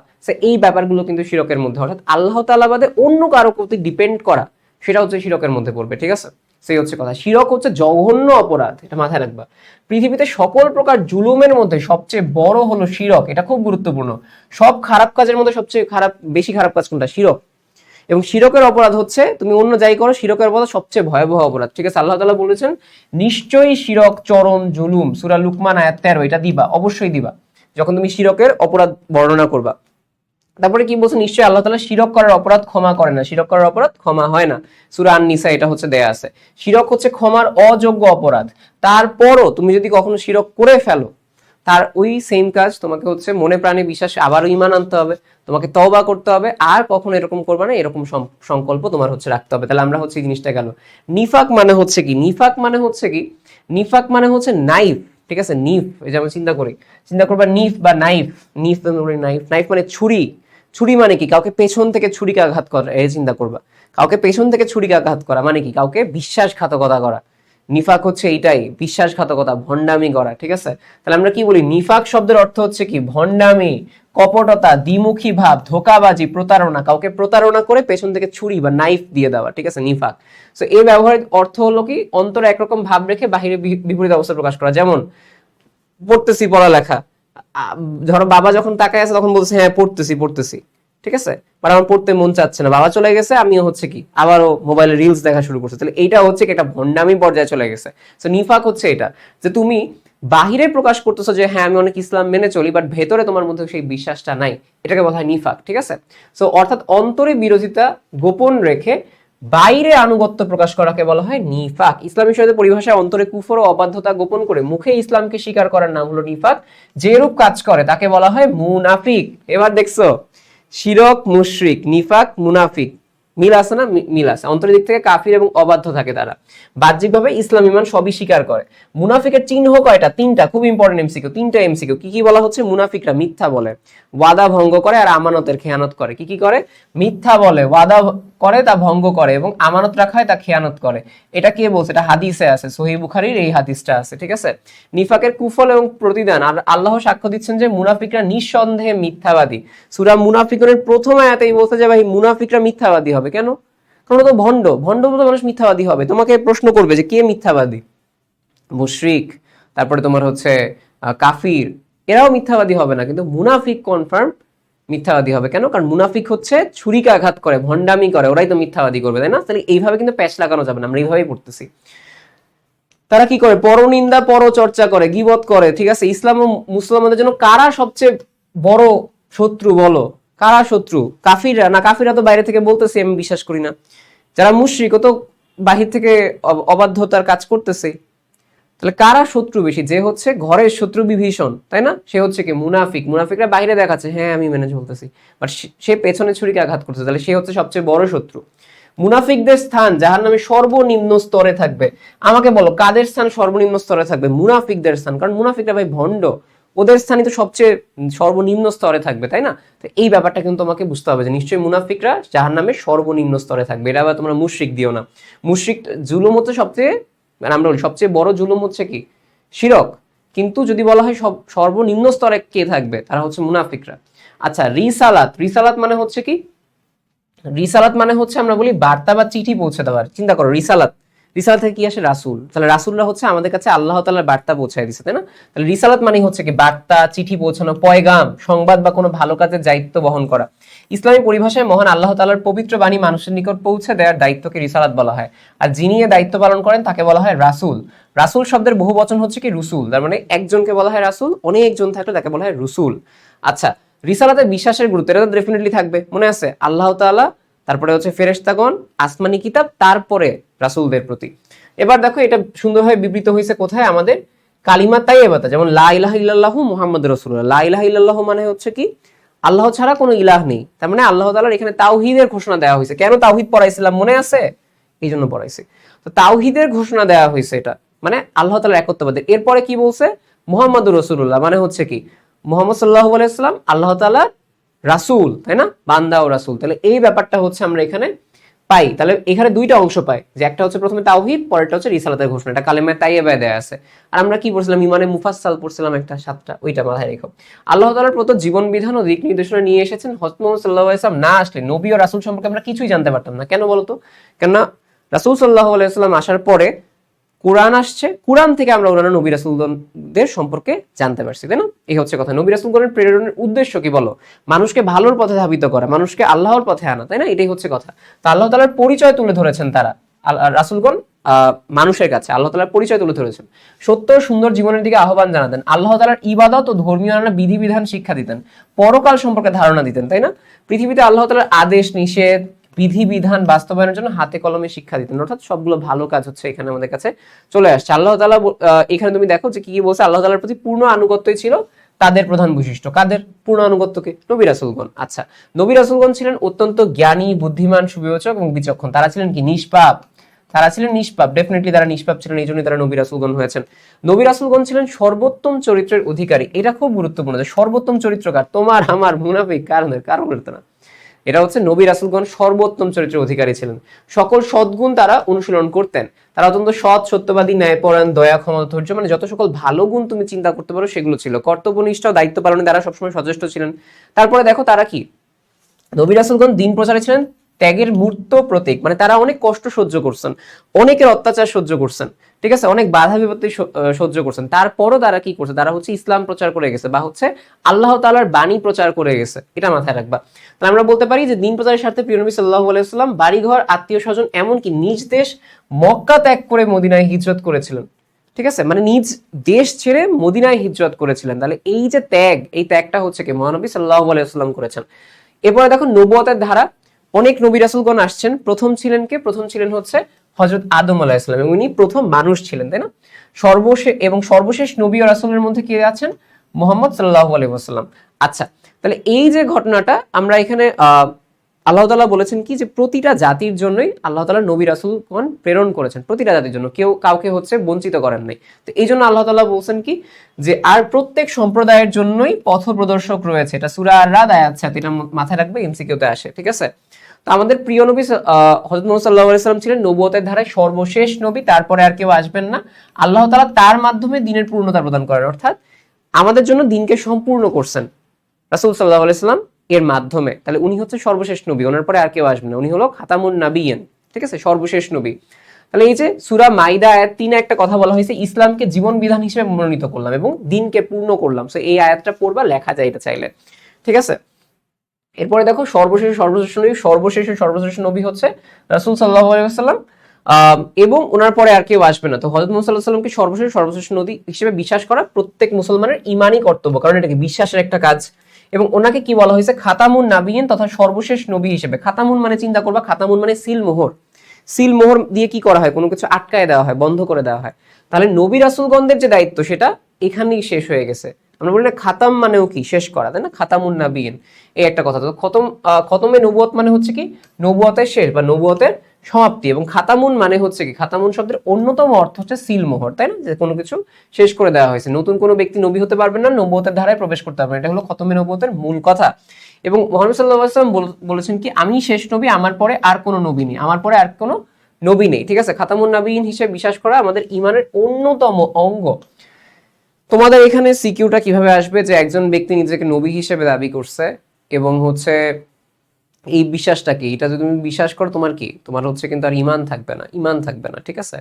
এই ব্যাপারগুলো কিন্তু শিরকের মধ্যে, অর্থাৎ আল্লাহ তাআলা বাদে অন্য কারো প্রতি ডিপেন্ড করা, সেটা হচ্ছে শিরকের মধ্যে পড়বে, ঠিক আছে। সেই হচ্ছে কথা। শিরক হচ্ছে জঘন্য অপরাধ, এটা মাথায় রাখবা। পৃথিবীতে সকল প্রকার জুলুমের মধ্যে সবচেয়ে বড় হলো শিরক, এটা খুব গুরুত্বপূর্ণ। সব খারাপ কাজের মধ্যে সবচেয়ে বেশি খারাপ কাজ কোনটা, শিরক। এবং শিরকের অপরাধ হচ্ছে তুমি অন্য যাই করো, শিরকের অপরাধ সবচেয়ে ভয়াবহ অপরাধ, ঠিক আছে। আল্লাহ তাআলা বলেছেন নিশ্চয়ই শিরক চরম জুলুম, সূরা লুকমান আয়াত 13, এটা দিবা, অবশ্যই দিবা যখন তুমি শিরকের অপরাধ বর্ণনা করবা। তারপরে কি বলছে, নিশ্চয়ই আল্লাহ তাআলা শিরক করার অপরাধ ক্ষমা করে না, শিরক করার অপরাধ ক্ষমা হয় না। সূরা আন-নিসা এটা হচ্ছে দেয়া আছে। শিরক হচ্ছে ক্ষমার অযোগ্য অপরাধ। তারপরও তুমি যদি কখনো শিরক করে ফেলো, তার ওই সেম কাজ তোমাকে হচ্ছে মনে প্রাণে বিশ্বাস আবারও ঈমান আনতে হবে, তোমাকে তওবা করতে হবে, আর কখনো এরকম করবে না, এরকম সংকল্প তোমার হচ্ছে রাখতে হবে। তাহলে আমরা হচ্ছে এই জিনিসটা গেল। নিফাক মানে হচ্ছে কি? নিফাক মানে হচ্ছে কি? নিফাক মানে হচ্ছে নাইফ, ঠিক আছে? নিফ, এই যে আমরা চিন্তা করবা নিফ বা নাইফ, নিফ নাইফ, নাইফ মানে ছুরি। ছুরি মানে কি? কাউকে পেছন থেকে ছুরিকে আঘাত করা, এই চিন্তা করবা। কাউকে পেছন থেকে ছুরিকে আঘাত করা মানে কি? কাউকে বিশ্বাসঘাতকতা করা। নিফাক হচ্ছে এইটাই, বিশ্বাসঘাতকতা, ভণ্ডামি করা, ঠিক আছে? তাহলে আমরা কি বলি? নিফাক শব্দের অর্থ হচ্ছে কি? ভণ্ডামি, কপটতা, দ্বিমুখী ভাব, ধোঁকাবাজি, প্রতারণা, কাউকে প্রতারণা করে পেছন থেকে ছুরি বা নাইফ দিয়ে দেওয়া, ঠিক আছে? নিফাক। সো এই ব্যবহারের অর্থ হলো কি? অন্তরে একরকম ভাব রেখে বাহিরে বিপরীত অবস্থা প্রকাশ করা। যেমন পড়তেছি, পড়ালেখা, ধরো বাবা যখন তাকায় আছে তখন বলছে হ্যাঁ পড়তেছি, ঠিক আছে, বাট আমার পড়তে মন চাচ্ছে না, বাবা চলে গেছে, আমিও হচ্ছে কি আবারও মোবাইলে রিলস দেখা শুরু করছে। তাহলে এইটা হচ্ছে কি একটা ভণ্ডামি পর্যায়ে চলে গেছে। তো নিফাক হচ্ছে এটা, যে তুমি বাহিরে প্রকাশ করতেছো যে হ্যাঁ আমি অনেক ইসলাম মেনে চলি, বাট ভেতরে তোমার মধ্যে সেই বিশ্বাসটা নাই, এটাকে বলা হয় নিফাক, ঠিক আছে? সো অর্থাৎ অন্তরে বিরোধিতা গোপন রেখে বাইরে আনুগত্য প্রকাশ করাকে বলা হয় নিফাক। ইসলামী শরীয়তের পরিভাষায় অন্তরে কুফর ও অবাধ্যতা গোপন করে মুখে ইসলামকে স্বীকার করার নাম হলো নিফাক। যেরূপ কাজ করে তাকে বলা হয় মুনাফিক। এবার দেখছো, শিরক মুশরিক, নিফাক মুনাফিক, মিল আছে না? মিল আছে। অন্তরের দিক থেকে কাফির এবং অবাধ্য থাকে তারা, বাহ্যিকভাবে ইসলাম ইমান সবই স্বীকার করে। মুনাফিকের চিহ্ন কয়টা? তিনটা, খুব ইম্পর্টেন্ট এমসিকিউ, তিনটা এমসিকিউ। কি কি বলা হচ্ছে? মুনাফিকরা মিথ্যা বলে, ওয়াদা ভঙ্গ করে, আর আমানতের খেয়ানত করে। কি কি করে? মিথ্যা বলে, ওয়াদা করে, তা ভঙ্গ করে, এবং আমানত রাখা হয় তা খেয়ানত করে। এটা কে বলছে? এটা হাদিসে আছে, সহিহ বুখারীর এই হাদিসটা আছে, ঠিক আছে? নিফাকের কুফল এবং প্রতিদান, আর আল্লাহ সাক্ষ্য দিচ্ছেন যে মুনাফিকরা নিঃসন্দেহে মিথ্যাবাদী। সূরা মুনাফিকুনের প্রথম আয়াতেই বলছে যে ভাই মুনাফিকরা মিথ্যাবাদী হবে। কেন? কারণ তো ভণ্ড, ভণ্ড বলতে মানুষ মিথ্যাবাদী হবে। তোমাকে প্রশ্ন করবে যে কে মিথ্যাবাদী? মুশরিক, তারপরে তোমার হচ্ছে কাফির, এরাও মিথ্যাবাদী হবে না, কিন্তু মুনাফিক কনফার্ম মিথ্যাবাদী হবে। কেন? কারণ মুনাফিক হচ্ছে ছুরিকে আঘাত করে, ভণ্ডামি করে, ওরাই তো মিথ্যাবাদী করবে, তাই না? তাহলে এইভাবে কিন্তু প্যাচ লাগানো যাবে না, আমরা এইভাবেই পড়তেছি। তারা কি করে? পরনিন্দা, পরচর্চা করে, গীবত করে, ঠিক আছে? ইসলাম ও মুসলমানদের জন্য কারা সবচেয়ে বড় শত্রু বলো? কারা শত্রু? কাফিররা না? কাফিররা তো বাইরে থেকে বলতেছে আমি বিশ্বাস করি না। যারা মুশরিক ও তো বাহির থেকে অবাধ্যতার কাজ করতেছে। তাহলে কারা শত্রু বেশি? যে হচ্ছে ঘরের শত্রু বিভীষণ, তাই না? সে হচ্ছে কি? মুনাফিক। মুনাফিকরা বাইরে দেখাচ্ছে হ্যাঁ আমি মেনে চলতেছি, বাট সে পেছনে ছুরিকে আঘাত করছে, তাহলে সে হচ্ছে সবচেয়ে বড় শত্রু। মুনাফিকদের স্থান জাহান্নামে সর্বনিম্ন স্তরে থাকবে। আমাকে বলো কাদের স্থান সর্বনিম্ন স্তরে থাকবে? মুনাফিকদের স্থান, কারণ মুনাফিকরা ভাই ভণ্ড, ওদের স্থানই তো সবচেয়ে সর্বনিম্ন স্তরে থাকবে, তাই না? তো এই ব্যাপারটা কিন্তু তোমাকে বুঝতে হবে যে নিশ্চয়ই মুনাফিকরা জাহান্নামের সর্বনিম্ন স্তরে থাকবে। এটা আবার তোমরা মুশরিক দিও না। মুশরিক জুলুম হচ্ছে সবচেয়ে, মানে আমরা বলি সবচেয়ে বড় জুলুম হচ্ছে কি? শিরক। কিন্তু যদি বলা হয় সর্বনিম্ন স্তরে কে থাকবে, তারা হচ্ছে মুনাফিকরা। আচ্ছা, রিসালাত, রিসালাত মানে হচ্ছে কি? রিসালাত মানে হচ্ছে আমরা বলি বার্তা বা চিঠি পৌঁছে দেওয়ার। চিন্তা করো, রিসালাত, রিসালাত থেকে কি আসে? রাসূল। তাহলে রাসূলরা হচ্ছে আমাদের কাছে আল্লাহ তাআলার বার্তা পৌঁছায় দিচ্ছে, তাই না? তাহলে রিসালাত মানে হচ্ছে কি? বার্তা, চিঠি পৌঁছানো, পয়গাম, সংবাদ বা কোনো ভালো কাজের দায়িত্ব বহন করা। ইসলামী পরিভাষায় মহান আল্লাহ তাআলার পবিত্র বাণী মানুষের নিকট পৌঁছে দেওয়ার দায়িত্বকে রিসালাত বলা হয়। আর যিনি এ দায়িত্ব পালন করেন তাকে বলা হয় রাসূল। রাসূল শব্দের বহু বচন হচ্ছে কি? রুসুল। তার মানে একজনকে বলা হয় রাসূল, অনেকজন থাকলে তাকে বলা হয় রুসুল। আচ্ছা, রিসালাতের বিশ্বাসের গুরুত্ব এটা তো ডেফিনেটলি থাকবে, মনে আছে? আল্লাহ তাআলা, তারপরে হচ্ছে ফেরেশতাগণ, আসমানি কিতাব, তারপরে রাসূলদের প্রতি। এবার দেখো এটা সুন্দরভাবে বিবৃত হয়েছে কোথায়? আমাদের কালিমা তাইয়্যিবাতে, যেমন লা ইলাহা ইল্লাল্লাহু মুহাম্মাদুর রাসূলুল্লাহ। লা ইলাহা ইল্লাল্লাহু মানে হচ্ছে কি? আল্লাহ ছাড়া কোনো ইলাহ নেই। তার মানে আল্লাহ তাআলার এখানে তাওহীদের ঘোষণা দেওয়া হয়েছে। কেন তাওহীদ পড়াইছিলাম মনে আছে? এই জন্য পড়াইছি। তো তাওহীদের ঘোষণা দেওয়া হয়েছে, এটা মানে আল্লাহ তাআলার একত্ববাদের। এরপরে কি বলছে? মুহাম্মাদুর রাসূলুল্লাহ মানে হচ্ছে কি? মুহাম্মদ সাল্লাল্লাহু আলাইহি ওয়াসাল্লাম আল্লাহ তাআলার রাসূল, তাই না? বান্দা ও রাসূল। তাহলে এই ব্যাপারটা হচ্ছে আমরা এখানে পাই। তাহলে এখানে দুইটা অংশ পাই, যে একটা হচ্ছে প্রথমে তাওহীদ, পরেরটা হচ্ছে রিসালাতের ঘোষণা। এটা কালেমা তাইয়্যিবায় দেয়া আছে। আর আমরা কি পড়ছিলাম? ইমানে মুফাসসাল পড়ছিলাম একটা 7টা, ওইটা মাথায় রেখো। আল্লাহ তাআলার প্রদত্ত জীবন বিধান ও দিক নির্দেশনা নিয়ে এসেছেন। হযরত মুহাম্মদ সাল্লাল্লাহু আলাইহি ওয়াসাল্লাম না আসলে নবী ও রাসূল সম্পর্কে আমরা কিছুই জানতে পারতাম না। কেন বলতো? কেননা রাসূল সাল্লাল্লাহু আলাইহি ওয়াসাল্লাম আসার পরে কোরআন আসছে, কোরআন থেকে আমরা অন্যান্য নবী রাসূলদের সম্পর্কে জানতে পারছি, তাই না? এই হচ্ছে কথা। নবী রাসূলগণের প্রেরণের উদ্দেশ্য কি বলো? মানুষকে ভালোর পথে ধাবিত করা, মানুষকে আল্লাহর পথে আনা, তাই না? এটাই হচ্ছে কথা। তা আল্লাহ তাআলার পরিচয় তুলে ধরেছেন তারা, রাসূলগণ মানুষের কাছে আল্লাহ তাআলার পরিচয় তুলে ধরেছেন, সত্য সুন্দর জীবনের দিকে আহ্বান জানাতেন, আল্লাহ তাআলার ইবাদত ও ধর্মীয় নানা বিধিবিধান শিক্ষা দিতেন, পরকাল সম্পর্কে ধারণা দিতেন, তাই না? পৃথিবীতে আল্লাহ তাআলার আদেশ নিষেধ বিধিবিধান বাস্তবায়নের জন্য হাতে কলমে শিক্ষা দিতেন, অর্থাৎ সবগুলো ভালো কাজ হচ্ছে এখানে আমাদের কাছে চলে আসছে। আল্লাহ তাআলা এখানে তুমি দেখো যে কি কি বলছে, আল্লাহ তাআলার প্রতি পূর্ণ আনুগত্যই ছিল তাদের প্রধান বৈশিষ্ট্য। কাদের পূর্ণ আনুগত্যকে? নবী রাসূলগণ। আচ্ছা, নবী রাসূলগণ ছিলেন অত্যন্ত জ্ঞানী, বুদ্ধিমান, সুবিবেচক এবং বিচক্ষণ। তারা ছিলেন কি? নিষ্পাপ। তারা ছিলেন নিষ্পাপ, ডেফিনেটলি তারা নিষ্পাপ ছিলেন, এই জন্যই তারা নবী রাসূলগণ হয়েছেন। নবী রাসূলগণ ছিলেন সর্বোত্তম চরিত্রের অধিকারী। এটা খুব গুরুত্বপূর্ণ যে সর্বোত্তম চরিত্রকার, তোমার আমার মুনাফিক কারো বলতে না, এটা হচ্ছে নবী রাসূলগণ সর্বোত্তম চরিত্রের অধিকারী ছিলেন। সকল সদ্গুণ তারা অনুশীলন করতেন। তারা অত্যন্ত সৎ, সত্যবাদী, ন্যায়পরায়ণ, দয়া, ক্ষমা, ধৈর্য, মানে যত সকল ভালো গুণ তুমি চিন্তা করতে পারো সেগুলো ছিল। কর্তব্যনিষ্ঠ, দায়িত্ব পালনে তারা সবসময় সচেষ্ট ছিলেন। তারপরে দেখো তারা কি? নবী রাসূলগণ দিন প্রচারে ছিলেন ত্যাগের মূর্ত প্রতীক, মানে তারা অনেক কষ্ট সহ্য করছেন, অনেকের অত্যাচার সহ্য করছেন, ঠিক আছে, অনেক বাধা বিপত্তি সহ্য করছেন। তারপরও তারা কি করছে? তারা হচ্ছে ইসলাম প্রচার করে গেছে, বা হচ্ছে আল্লাহ তাআলার বাণী প্রচার করে গেছে। এটা মাথায় রাখবা। তাহলে আমরা বলতে পারি যে দিন প্রচারের স্বার্থে প্রিয় নবী সাল্লাল্লাহু আলাইহি ওয়াসাল্লাম বাড়িঘর, আত্মীয় স্বজন, এমনকি নিজ দেশ মক্কা ত্যাগ করে মদিনায় হিজরত করেছিলেন, ঠিক আছে, মানে নিজ দেশ ছেড়ে মদিনায় হিজরত করেছিলেন। তাহলে এই যে ত্যাগ, এই ত্যাগটা হচ্ছে কি মহানবী সাল্লাল্লাহু আলাইহি ওয়াসাল্লাম করেছেন। এরপরে দেখো নবুয়তের ধারা, অনেক নবী রাসূলগণ আসছেন। প্রথম ছিলেন কে? প্রথম ছিলেন হচ্ছে হযরত আদম আলাইহিস সালাম, এবং উনি প্রথম মানুষ ছিলেন, তাই না? সর্বশেষ নবী ও রাসূলের মধ্যে কে আছেন? মুহাম্মদ সাল্লাল্লাহু আলাইহি ওয়াসাল্লাম। আচ্ছা, তাহলে এই যে ঘটনাটা আমরা এখানে আল্লাহ তাআলা বলেছেন কি যে প্রতিটা জাতির জন্যই আল্লাহ তাআলা নবী রাসূলগণ প্রেরণ করেছেন, প্রতিটা জাতির জন্য, কেউ কাউকে হচ্ছে বঞ্চিত করেন নাই। তো এই জন্য আল্লাহ তাআলা বলছেন কি যে আর প্রত্যেক সম্প্রদায়ের জন্যই পথ প্রদর্শক রয়েছে। এটা সূরা আর-রাদ আয়াত 7, এটা মাথায় রাখবে, এমসিকিউতে আসে, ঠিক আছে? তো আমাদের প্রিয় নবী হযরত মুহাম্মদ সাল্লাল্লাহু আলাইহি ওয়াসাল্লাম ছিলেন নবুয়তের ধারায় সর্বশেষ নবী, তারপরে আর কেউ আসবেন না। আল্লাহ তাআলা তার মাধ্যমে দ্বীনের পূর্ণতা প্রদান করেন, অর্থাৎ আমাদের জন্য দ্বীনকে সম্পূর্ণ করছেন রাসূল সাল্লাল্লাহু আলাইহি ওয়াসাল্লাম এর মাধ্যমে। তাহলে উনি হচ্ছে সর্বশেষ নবী, ওনার পরে আর কেউ আসবে না, উনি হলো খাতামুন নাবিয়্যিন, ঠিক আছে, সর্বশেষ নবী। তাহলে এই যে সূরা মাইদা আয়াত 3 একটা কথা বলা হয়েছে, ইসলামকে জীবন বিধান হিসেবে মনোনীত করলাম এবং দ্বীনকে পূর্ণ করলাম। সো এই আয়াতটা পড়বা, লেখা যায় এটা চাইলে, ঠিক আছে? এরপরে দেখো সর্বশেষ নবী হচ্ছে রাসূল সাল্লাল্লাহু আলাইহি ওয়াসাল্লাম, এবং ওনার পরে আর কেউ আসবে না। তো হযরত মুহাম্মদ সাল্লাল্লাহু আলাইহি ওয়াসাল্লামকে সর্বশেষ নবী হিসেবে বিশ্বাস করা প্রত্যেক মুসলমানের ঈমানি কর্তব্য, কারণ এটা কি বিশ্বাসের একটা কাজ। এবং ওনাকে কি বলা হয়েছে? খাতামুন নাবিয়্যিন, তথা সর্বশেষ নবী হিসেবে। খাতামুন মানে চিন্তা করবা, খাতামুন মানে সিল মোহর। সিল মোহর দিয়ে কি করা হয়? কোনো কিছু আটকায় দেওয়া হয়, বন্ধ করে দেওয়া হয়। তাহলে নবী রাসূলগণদের যে দায়িত্ব সেটা এখানেই শেষ হয়ে গেছে। আমরা বলি না খাতাম মানেও কি? শেষ করা, তাই না? খাতামুন নাবিয়্যিন, এই একটা কথা। তো খতমে নবুয়ত মানে হচ্ছে কি? নবুয়তের শেষ বা নবুয়তের সমাপ্তি। এবং খাতামুন মানে হচ্ছে কি? খাতামুন শব্দের অন্যতম অর্থ হচ্ছে সিল মোহর, তাই না? যে কোনো কিছু শেষ করে দেওয়া হয়েছে। নতুন কোনো ব্যক্তি নবী হতে পারবেন না, নবুয়তের ধারায় প্রবেশ করতে পারবেন, এটা হলো খতমে নবুয়তের মূল কথা। এবং মুহাম্মদ সাল্লাল্লাহু আলাইহি ওয়াসাল্লাম বলেছেন কি, আমি শেষ নবী, আমার পরে আর কোনো নবী নেই, আমার পরে আর কোনো নবী নেই, ঠিক আছে? খাতামুন নাবিয়্যিন হিসেবে বিশ্বাস করা আমাদের ঈমানের অন্যতম অঙ্গ। তোমাদের এখানে সিকিউটা কিভাবে আসবে যে একজন ব্যক্তি নিজেকে নবী হিসেবে দাবি করছে, এবং হচ্ছে এই বিশ্বাসটা কি? এটা যদি তুমি বিশ্বাস করো, তোমার কি? তোমার হচ্ছে কিন্তু আর ঈমান থাকবে না, ঈমান থাকবে না, ঠিক আছে?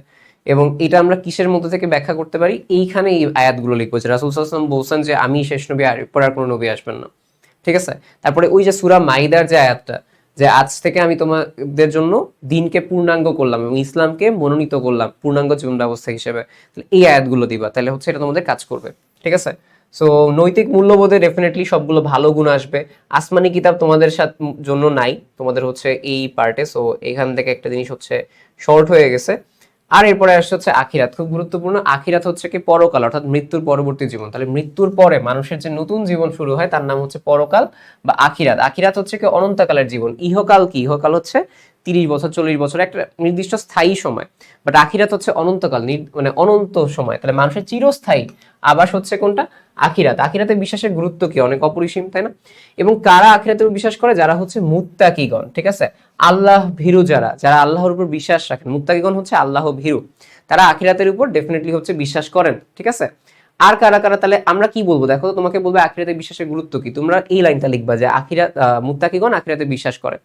এবং এটা আমরা কিসের মধ্যে থেকে ব্যাখ্যা করতে পারি? এইখানে এই আয়াতগুলো লিখবো যে রাসূল সাল্লাল্লাহু আলাইহি ওয়াসাল্লাম বলছেন যে আমি শেষ নবী, আর পরে আর কোনো নবী আসবেন না, ঠিক আছে? তারপরে ওই যে সূরা মাইদার যে আয়াতটা, যে আজ থেকে আমি তোমাদের জন্য দ্বীনকে পূর্ণাঙ্গ করলাম এবং ইসলামকে মনোনীত করলাম পূর্ণাঙ্গ জীবন ব্যবস্থা হিসেবে, তাহলে এই আয়াতগুলো দিবা, তাহলে হচ্ছে এটা তোমাদের কাজ করবে, ঠিক আছে? সো নৈতিক মূল্যবোধে ডেফিনেটলি সবগুলো ভালো গুণ আসবে। আসমানি কিতাব তোমাদের জন্য নাই, তোমাদের হচ্ছে এই পার্টে। সো এখান থেকে একটা জিনিস হচ্ছে শর্ট হয়ে গেছে। আর এরপরে আসছে হচ্ছে আখিরাত, খুব গুরুত্বপূর্ণ। আখিরাত হচ্ছে কি? পরকাল, অর্থাৎ মৃত্যুর পরবর্তী জীবন। তাহলে মৃত্যুর পরে মানুষের যে নতুন জীবন শুরু হয় তার নাম হচ্ছে পরকাল বা আখিরাত। আখিরাত হচ্ছে কি? অনন্তকালের জীবন। ইহকাল কি? ইহকাল হচ্ছে 30 বছর 40 বছর, একটা নির্দিষ্ট স্থায়ী সময়। বাট আখিরাত হচ্ছে অনন্তকাল, মানে অনন্ত সময়। তাহলে মানুষের চিরস্থায়ী আবাস হচ্ছে কোনটা? আখিরাত। আখিরাতের বিশ্বাসের গুরুত্ব কি? অনেক অপরিসীম, তাই না? এবং কারা আখিরাতের বিশ্বাস করে? যারা হচ্ছে মুত্তাকিগণ, ঠিক আছে, আল্লাহ ভীরু, যারা আল্লাহর উপর বিশ্বাস রাখেন। মুত্তাকিগণ হচ্ছে আল্লাহ ভীরু, তারা আখিরাতের উপর ডেফিনেটলি হচ্ছে বিশ্বাস করেন, ঠিক আছে? আর কারা কারা? তাহলে আমরা কি বলবো? দেখো, তোমাকে বলবে আখিরাতে বিশ্বাসের গুরুত্ব কি। তোমরা এই লাইনটা লিখবা যে মুত্তাকিগণ আখিরাতে বিশ্বাস করে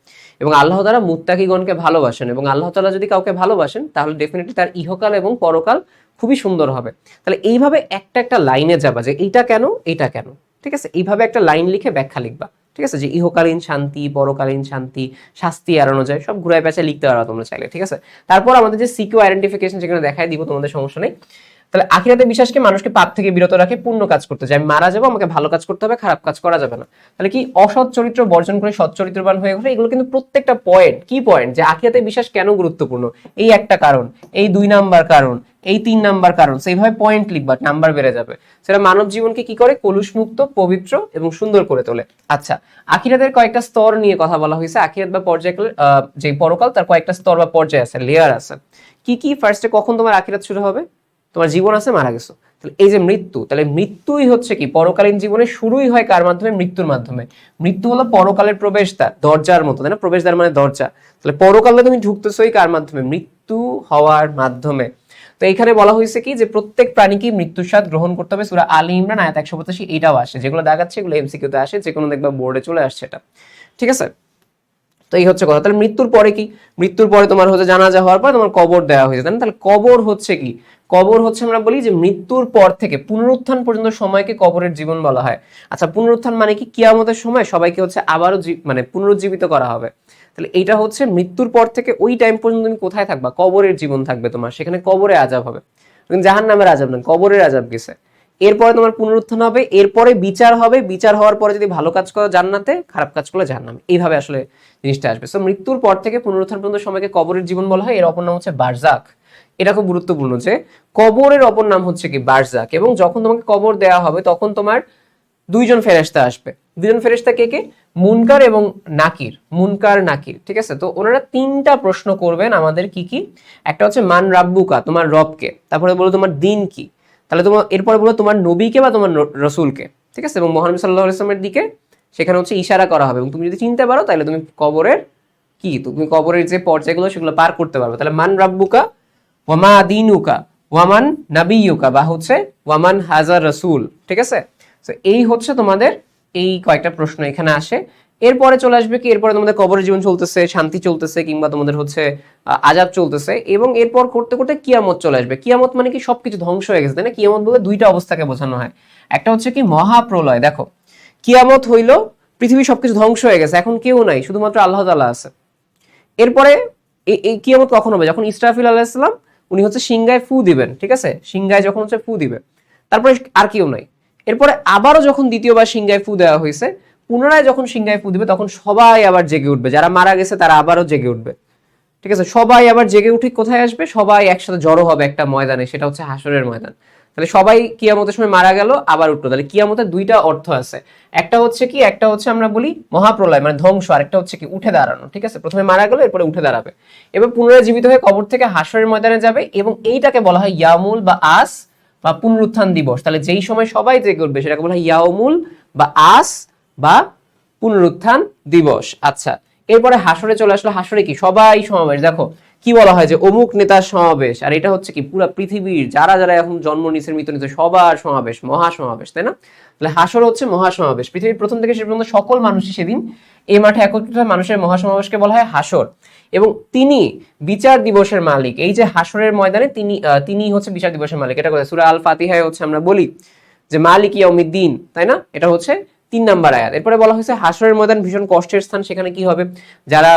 এবং আল্লাহ তাআলা মুত্তাকিগণকে ভালোবাসেন। এবং আল্লাহ তাআলা যদি কাউকে ভালোবাসেন তাহলে ডেফিনেটলি তার ইহকাল এবং পরকাল খুবই সুন্দর হবে। তাহলে এইভাবে একটা একটা লাইনে যাবা যে এইটা কেন, এটা কেন, ঠিক আছে? এইভাবে একটা লাইন লিখে ব্যাখ্যা লিখবা, ঠিক আছে? ঠিক আছে, যে ইহকালীন শান্তি, পরকালীন শান্তি, শাস্তি এড়ানো যায়, সব ঘুরায় পেঁচায় লিখতে পারো তোমরা চাইলে। ঠিক আছে, তারপর আমাদের যে সিকিউ আইডেন্টিফিকেশন যেখানে দেখাই দিব, তোমাদের সমস্যা নেই। তাহলে আখিরাতে বিশ্বাসকে মানুষকে পাপ থেকে বিরত রাখে, পূর্ণ কাজ করতে চায়। আমি মারা যাবো, আমাকে ভালো কাজ করতে হবে, খারাপ কাজ করা যাবে না। তাহলে কি অসৎ চরিত্র বর্জন করে সৎ চরিত্রবান হয়ে ওঠে। এগুলো কিন্তু প্রত্যেকটা পয়েন্ট, কি পয়েন্ট, যে আখিরাতে বিশ্বাস কেন গুরুত্বপূর্ণ, এই একটা কারণ, এই 2 নাম্বার কারণ, এই 3 নাম্বার কারণ, সেইভাবে পয়েন্ট লিখবা, নাম্বার বেড়ে যাবে। সেটা মানব জীবনকে কি করে, কলুষমুক্ত, পবিত্র এবং সুন্দর করে তোলে। আচ্ছা, আখিরাতের কয়েকটা স্তর নিয়ে কথা বলা হয়েছে। আখিরাত বা পর্যায়, যে পরকাল, তার কয়েকটা স্তর বা পর্যায় আছে, লেয়ার আছে। কি কি? ফার্স্টে কখন তোমার আখিরাত শুরু হবে? তোমার জীবন আছে, মারা গেছো, তাহলে এই যে মৃত্যু, তাহলে মৃত্যুই হচ্ছে কি পরকালীন জীবনের শুরুই হয় কার মাধ্যমে? মৃত্যুর মাধ্যমে। মৃত্যু হলো পরকালের প্রবেশদ্বার, দরজার মতো, তাই না? প্রবেশদ্বার মানে দরজা। তাহলে পরকালে তুমি ঢুকতেছোই কার মাধ্যমে? মৃত্যু হওয়ার মাধ্যমে। তো এখানে বলা হয়েছে কি যে প্রত্যেক প্রাণীকে মৃত্যুর স্বাদ গ্রহণ করতে হবে। সূরা আলী ইমরান আয়াত 185 এটাও আসে, যেগুলো দেখাচ্ছে এগুলো এমসিকিউতে আসে, যে কোনো দেখবা বোর্ডে চলে আসছে এটা। ঠিক আছে, তো এই হচ্ছে কথা। তাহলে মৃত্যুর পরে কি? মৃত্যুর পরে তোমার হচ্ছে জানাজা হওয়ার পর তোমার কবর দেওয়া হয়েছে, তাই না? তাহলে কবর হচ্ছে কি? কবর হচ্ছে, আমরা বলি যে মৃত্যুর পর থেকে পুনরুত্থান পর্যন্ত সময়কে কবরের জীবন বলা হয়। আচ্ছা, পুনরুত্থান মানে কি? কিয়ামতের সময় সবাইকে হচ্ছে আবারও মানে পুনরুজ্জীবিত করা হবে। তাহলে এইটা হচ্ছে মৃত্যুর পর থেকে ওই টাইম পর্যন্ত তুমি কোথায় থাকবা? কবরের জীবন থাকবে তোমার, সেখানে কবরে আযাব হবে। জাহান্নামের আযাব না, কবরের আযাব গেছে। এরপরে তোমার পুনরুত্থান হবে, এরপরে বিচার হবে, বিচার হওয়ার পরে যদি ভালো কাজ করো জান্নাতে, খারাপ কাজ করলে জাহান্নামে। এইভাবে আসলে জিনিসটা আসবে। সো মৃত্যুর পর থেকে পুনরুত্থান পর্যন্ত সময়কে কবরের জীবন বলা হয়। এর অপর নাম হচ্ছে বারজাক। এটা খুব গুরুত্বপূর্ণ যে কবরের অপর নাম হচ্ছে কি বারজাক। এবং যখন তোমাকে কবর দেওয়া হবে তখন তোমার 2জন ফেরেশতা আসবে। 2জন ফেরেশতা কে কে? মুনকার এবং নাকির। মুনকার, নাকির। ঠিক আছে, তো ওনারা 3টা প্রশ্ন করবেন আমাদের। কি কি? একটা হচ্ছে মান রাব্বুকা, তোমার রবকে। তারপরে বলো তোমার দিন কি। তাহলে তোমার এরপরে বলো তোমার নবীকে বা তোমার রসুলকে। ঠিক আছে, এবং মহানবী সাল্লাল্লাহু আলাইহি ওয়াসাল্লামের দিকে সেখানে হচ্ছে ইশারা করা হবে। এবং তুমি যদি চিনতে পারো তাহলে তুমি কবরের কি, তুমি কবরের যে পর্যায়গুলো সেগুলো পার করতে পারবে। তাহলে মান রাব্বুকা ওয়ামা দিনুকা ওয়ামান নাবিয়ুকা, বা হচ্ছে ওয়ামান হাজার রসুল। ঠিক আছে, তো এই হচ্ছে তোমাদের এই কয়েকটা প্রশ্ন এখানে আসে। এরপরে চলে আসবে কি? এরপরে তোমাদের কবরের জীবন চলতেছে, শান্তি চলতেছে, কিংবা তোমাদের হচ্ছে আযাব চলতেছে, এবং এরপর করতে করতে কিয়ামত চলে আসবে। কিয়ামত মানে কি? সবকিছু ধ্বংস হয়ে গেছে, তাই না? কিয়ামত বলতে 2টা অবস্থাকে বোঝানো হয়। একটা হচ্ছে কি মহাপ্রলয়। দেখো, কিয়ামত হইলো পৃথিবী সবকিছু ধ্বংস হয়ে গেছে, এখন কেউ নাই, শুধুমাত্র আল্লাহ তাআলা আছে। এরপরে এই কিয়ামত কখন হবে? যখন ইসরাফিল আলাইহিস সালাম উনি হচ্ছে সিংহায় ফু দিবেন। ঠিক আছে, সিংহায় যখন হচ্ছে ফু দিবে, তারপরে আর কেউ নাই। এরপরে আবারও যখন দ্বিতীয়বার সিংহায় ফু দেওয়া হয়েছে, পুনরায় যখন সিংহায় ফু দিবে তখন সবাই আবার জেগে উঠবে, যারা মারা গেছে তারা আবারও জেগে উঠবে। ঠিক আছে, সবাই আবার জেগে উঠে কোথায় আসবে? সবাই একসাথে জড়ো হবে একটা ময়দানে, সেটা হচ্ছে হাসরের ময়দান। তাহলে সবাই কিয়ামতের সময় মারা গেল, আবার উঠলো। তাহলে কিয়ামতের 2টা অর্থ আছে। একটা হচ্ছে কি? একটা হচ্ছে আমরা বলি মহাপ্রলয় মানে ধ্বংস, আর একটা হচ্ছে কি? উঠে দাঁড়ানো। ঠিক আছে, প্রথমে মারা গেল, এরপরে উঠে দাঁড়াবে, এবার পুনরায় জীবিত হয়ে কবর থেকে হাসরের ময়দানে যাবে। এবং এইটাকে বলা হয় ইয়ামুল বা আস বা পুনরুত্থান দিবস। তাহলে যেই সময় সবাই জেগে উঠবে সেটাকে বলা হয় ইয়াউমুল বা আস বা পুনরুত্থান দিবস। আচ্ছা, এরপরে হাসরে চলে আসলো। হাসরে কি? সবাই সমাবেশ। দেখো কি বলা হয় যে অমুক নেতার সমাবেশ, আর এটা হচ্ছে কি? পুরো পৃথিবীর যারা যারা এখন জন্ম নিচ্ছে, মৃত্যু নিচ্ছে, সবার সমাবেশ, মহাসমাবেশ, তাই না? তাহলে হাসর হচ্ছে মহাসমাবেশ। পৃথিবীর প্রথম থেকে শেষ পর্যন্ত সকল মানুষই সেদিন এই মাঠে একত্রিত হয়, মানুষের মহাসমাবেশকে বলা হয় হাসর। এবং তিনি বিচার দিবসের মালিক। এই যে হাসরের ময়দানে তিনি হচ্ছে বিচার দিবসের মালিক। এটা কথা সূরা আল ফাতিহায় হচ্ছে আমরা বলি যে মালিক ইয়াউমিদ্দিন, তাই না? এটা হচ্ছে 3 নাম্বার আয়াত। এরপরে বলা হয়েছে হাসরের ময়দান ভীষণ কষ্টের স্থান। সেখানে কি হবে? যারা